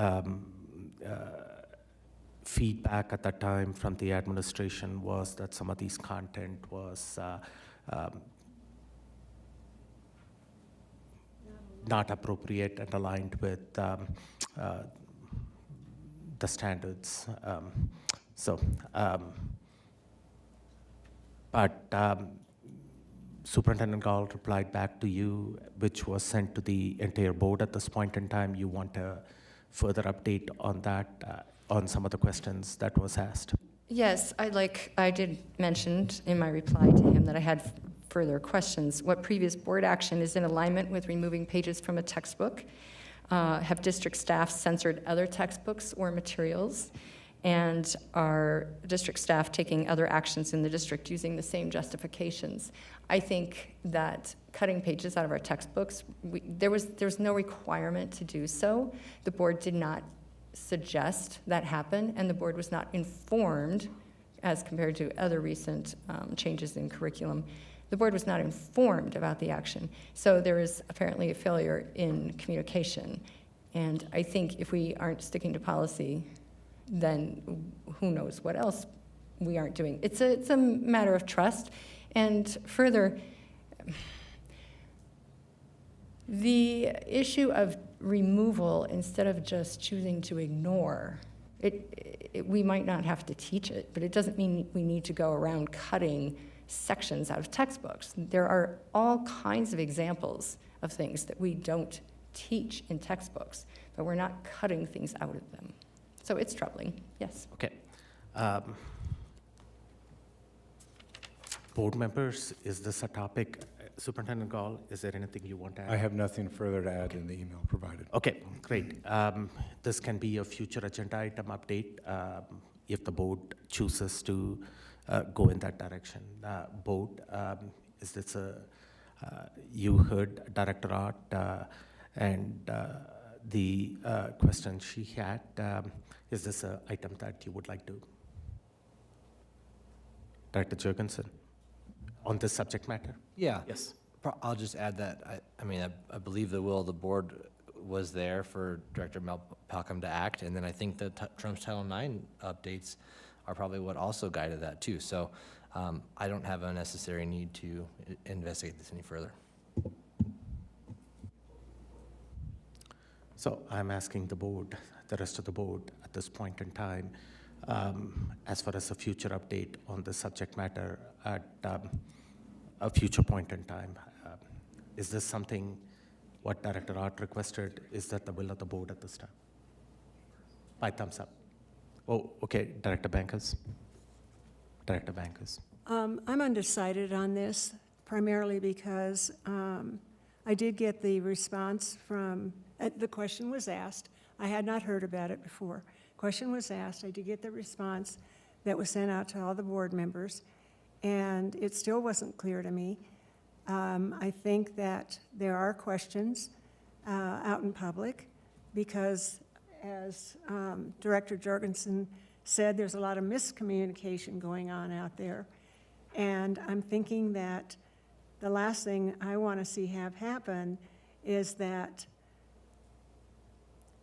feedback at that time from the administration was that some of these content was not appropriate and aligned with the standards. But Superintendent Gall replied back to you, which was sent to the entire board at this point in time. You want a further update on that, on some of the questions that was asked? Yes, I did mention in my reply to him that I had further questions. What previous board action is in alignment with removing pages from a textbook? Have district staff censored other textbooks or materials? And are district staff taking other actions in the district using the same justifications? I think that cutting pages out of our textbooks, there's no requirement to do so. The board did not suggest that happen, and the board was not informed, as compared to other recent changes in curriculum. The board was not informed about the action. So there is apparently a failure in communication. And I think if we aren't sticking to policy, then who knows what else we aren't doing. It's a matter of trust. And further, the issue of removal instead of just choosing to ignore, we might not have to teach it, but it doesn't mean we need to go around cutting sections out of textbooks. There are all kinds of examples of things that we don't teach in textbooks, but we're not cutting things out of them. So it's troubling, yes. Okay. Board members, is this a topic? Superintendent Gall, is there anything you want to add? I have nothing further to add in the email provided. Okay, great. This can be a future agenda item update if the board chooses to go in that direction. Board, is this you heard Director Art and the question she had. Is this an item that you would like to? Director Jurgensen, on this subject matter? Yeah. Yes. I'll just add that, I believe the will of the board was there for Director Palcom to act, and then I think the Trump's Title IX updates are probably what also guided that too. So I don't have a necessary need to investigate this any further. So I'm asking the board, the rest of the board at this point in time, as far as a future update on the subject matter at a future point in time. Is this something what Director Art requested? Is that the will of the board at this time? By thumbs up. Oh, okay, Director Bankers. Director Bankers. I'm undecided on this, primarily because I did get the response from, the question was asked. I had not heard about it before. Question was asked. I did get the response that was sent out to all the board members, and it still wasn't clear to me. I think that there are questions out in public because, as Director Jorgensen said, there's a lot of miscommunication going on out there. And I'm thinking that the last thing I want to see have happen is that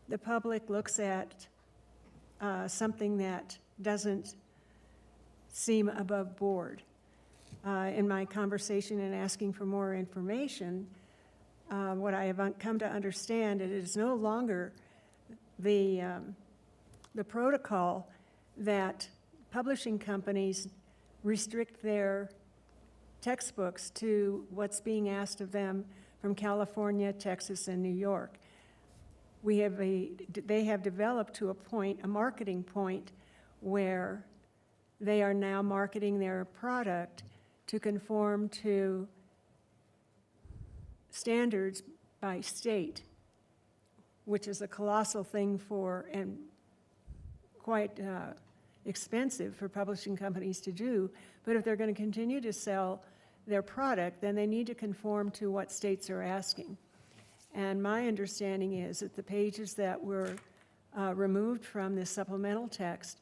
the public looks at something that doesn't seem above board. In my conversation and asking for more information, what I have come to understand, it is no longer the protocol that publishing companies restrict their textbooks to what's being asked of them from California, Texas, and New York. They have developed to a point, a marketing point, where they are now marketing their product to conform to standards by state, which is a colossal thing and quite expensive for publishing companies to do. But if they're going to continue to sell their product, then they need to conform to what states are asking. And my understanding is that the pages that were removed from this supplemental text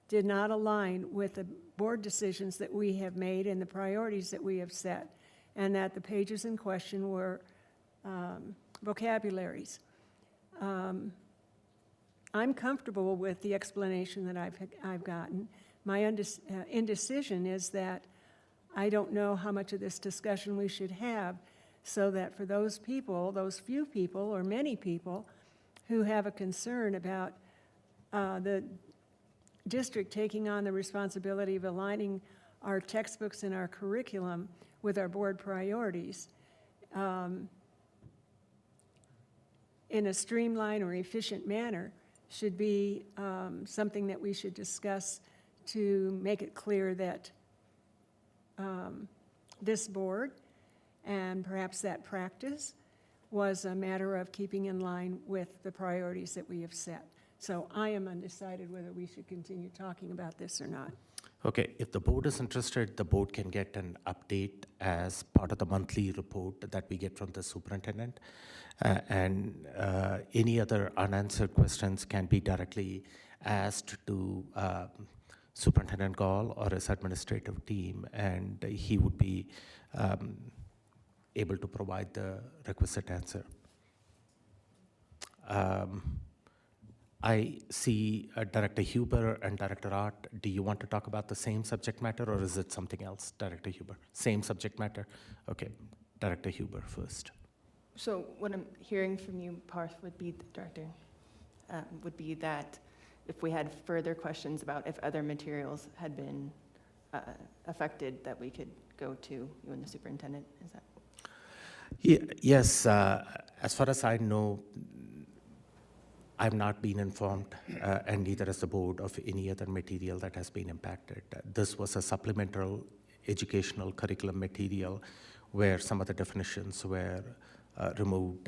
did not align with the board decisions that we have made and the priorities that we have set, and that the pages in question were vocabularies. I'm comfortable with the explanation that I've gotten. My indecision is that I don't know how much of this discussion we should have, so that for those people, those few people or many people who have a concern about the district taking on the responsibility of aligning our textbooks and our curriculum with our board priorities in a streamlined or efficient manner should be something that we should discuss to make it clear that this board and perhaps that practice was a matter of keeping in line with the priorities that we have set. So I am undecided whether we should continue talking about this or not. Okay, if the board is interested, the board can get an update as part of the monthly report that we get from the superintendent. And any other unanswered questions can be directly asked to Superintendent Gall or his administrative team, and he would be able to provide the requisite answer. I see Director Huber and Director Art. Do you want to talk about the same subject matter, or is it something else, Director Huber? Same subject matter? Okay, Director Huber first. So what I'm hearing from you, Parth, would be, Director, would be that if we had further questions about if other materials had been affected, that we could go to you and the superintendent? Is that? Yes, as far as I know, I've not been informed, and neither has the board, of any other material that has been impacted. This was a supplemental educational curriculum material where some of the definitions were removed,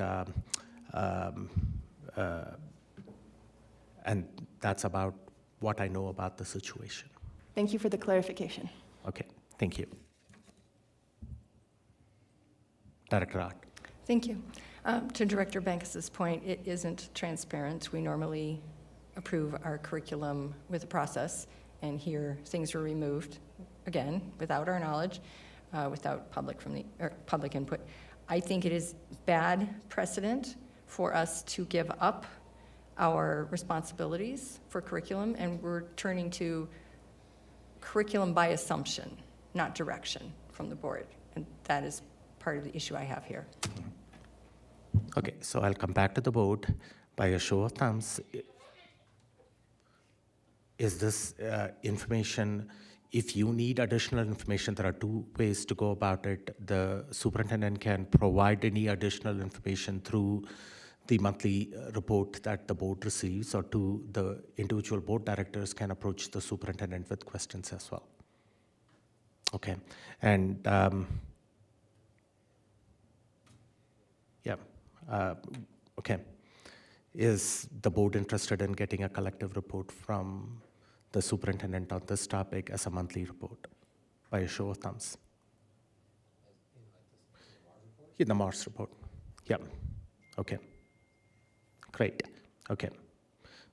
and that's about what I know about the situation. Thank you for the clarification. Okay, thank you. Director Art. Thank you. To Director Bankas's point, it isn't transparent. We normally approve our curriculum with a process, and here things were removed, again, without our knowledge, without public input. I think it is bad precedent for us to give up our responsibilities for curriculum, and we're turning to curriculum by assumption, not direction from the board. And that is part of the issue I have here. Okay, so I'll come back to the board. By a show of thumbs, is this information, if you need additional information, there are two ways to go about it. The superintendent can provide any additional information through the monthly report that the board receives, or the individual board directors can approach the superintendent with questions as well. Okay, and okay. Is the board interested in getting a collective report from the superintendent on this topic as a monthly report? By a show of thumbs. In the Mars report. Yeah. Okay. Great. Okay.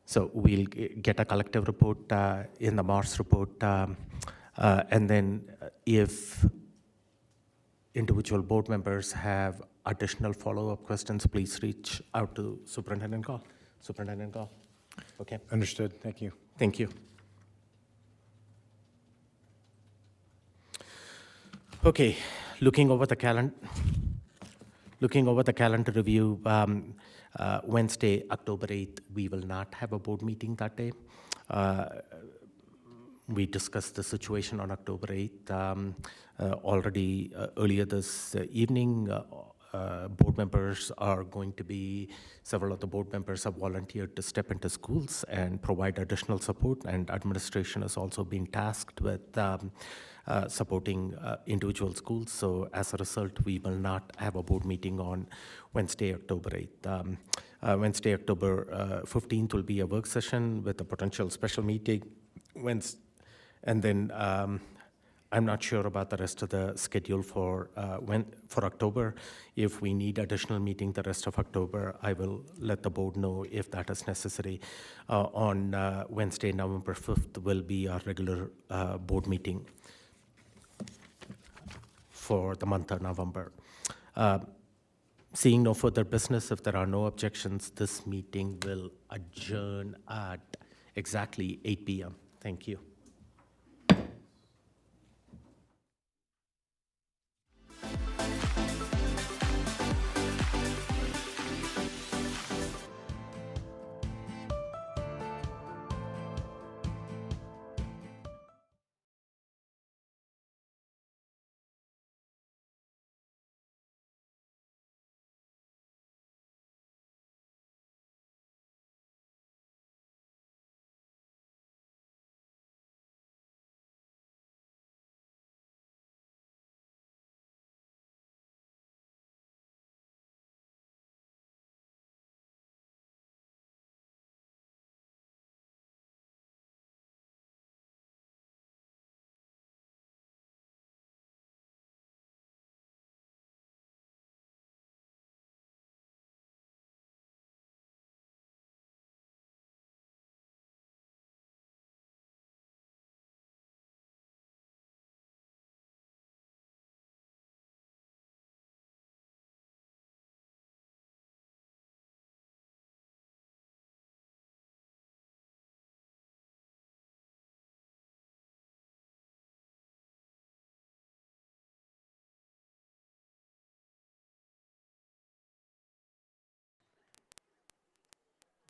So we'll get a collective report in the Mars report, and then if individual board members have additional follow-up questions, please reach out to Superintendent Gall. Superintendent Gall. Okay. Understood. Thank you. Thank you. Okay, looking over the calendar review, Wednesday, October 8th, we will not have a board meeting that day. We discussed the situation on October 8th. Already earlier this evening, board members are going to be, several of the board members have volunteered to step into schools and provide additional support, and administration has also been tasked with supporting individual schools. So as a result, we will not have a board meeting on Wednesday, October 8th. Wednesday, October 15th will be a work session with a potential special meeting. And then I'm not sure about the rest of the schedule for October. If we need additional meeting the rest of October, I will let the board know if that is necessary. On Wednesday, November 5th will be our regular board meeting for the month of November. Seeing no further business, if there are no objections, this meeting will adjourn at exactly 8 p.m. Thank you.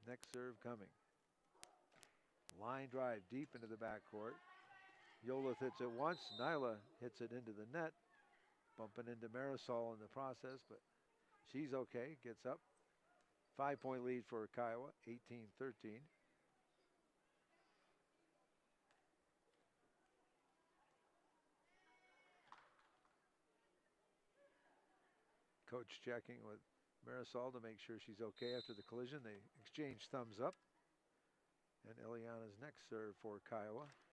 Next serve coming. Line drive deep into the backcourt. Yolith hits it once. Nyla hits it into the net, bumping into Marisol in the process, but she's okay, gets up. 5-point lead for Kiowa, 18-13. Coach checking with Marisol to make sure she's okay after the collision. They exchange thumbs up. And Eliana's next serve for Kiowa.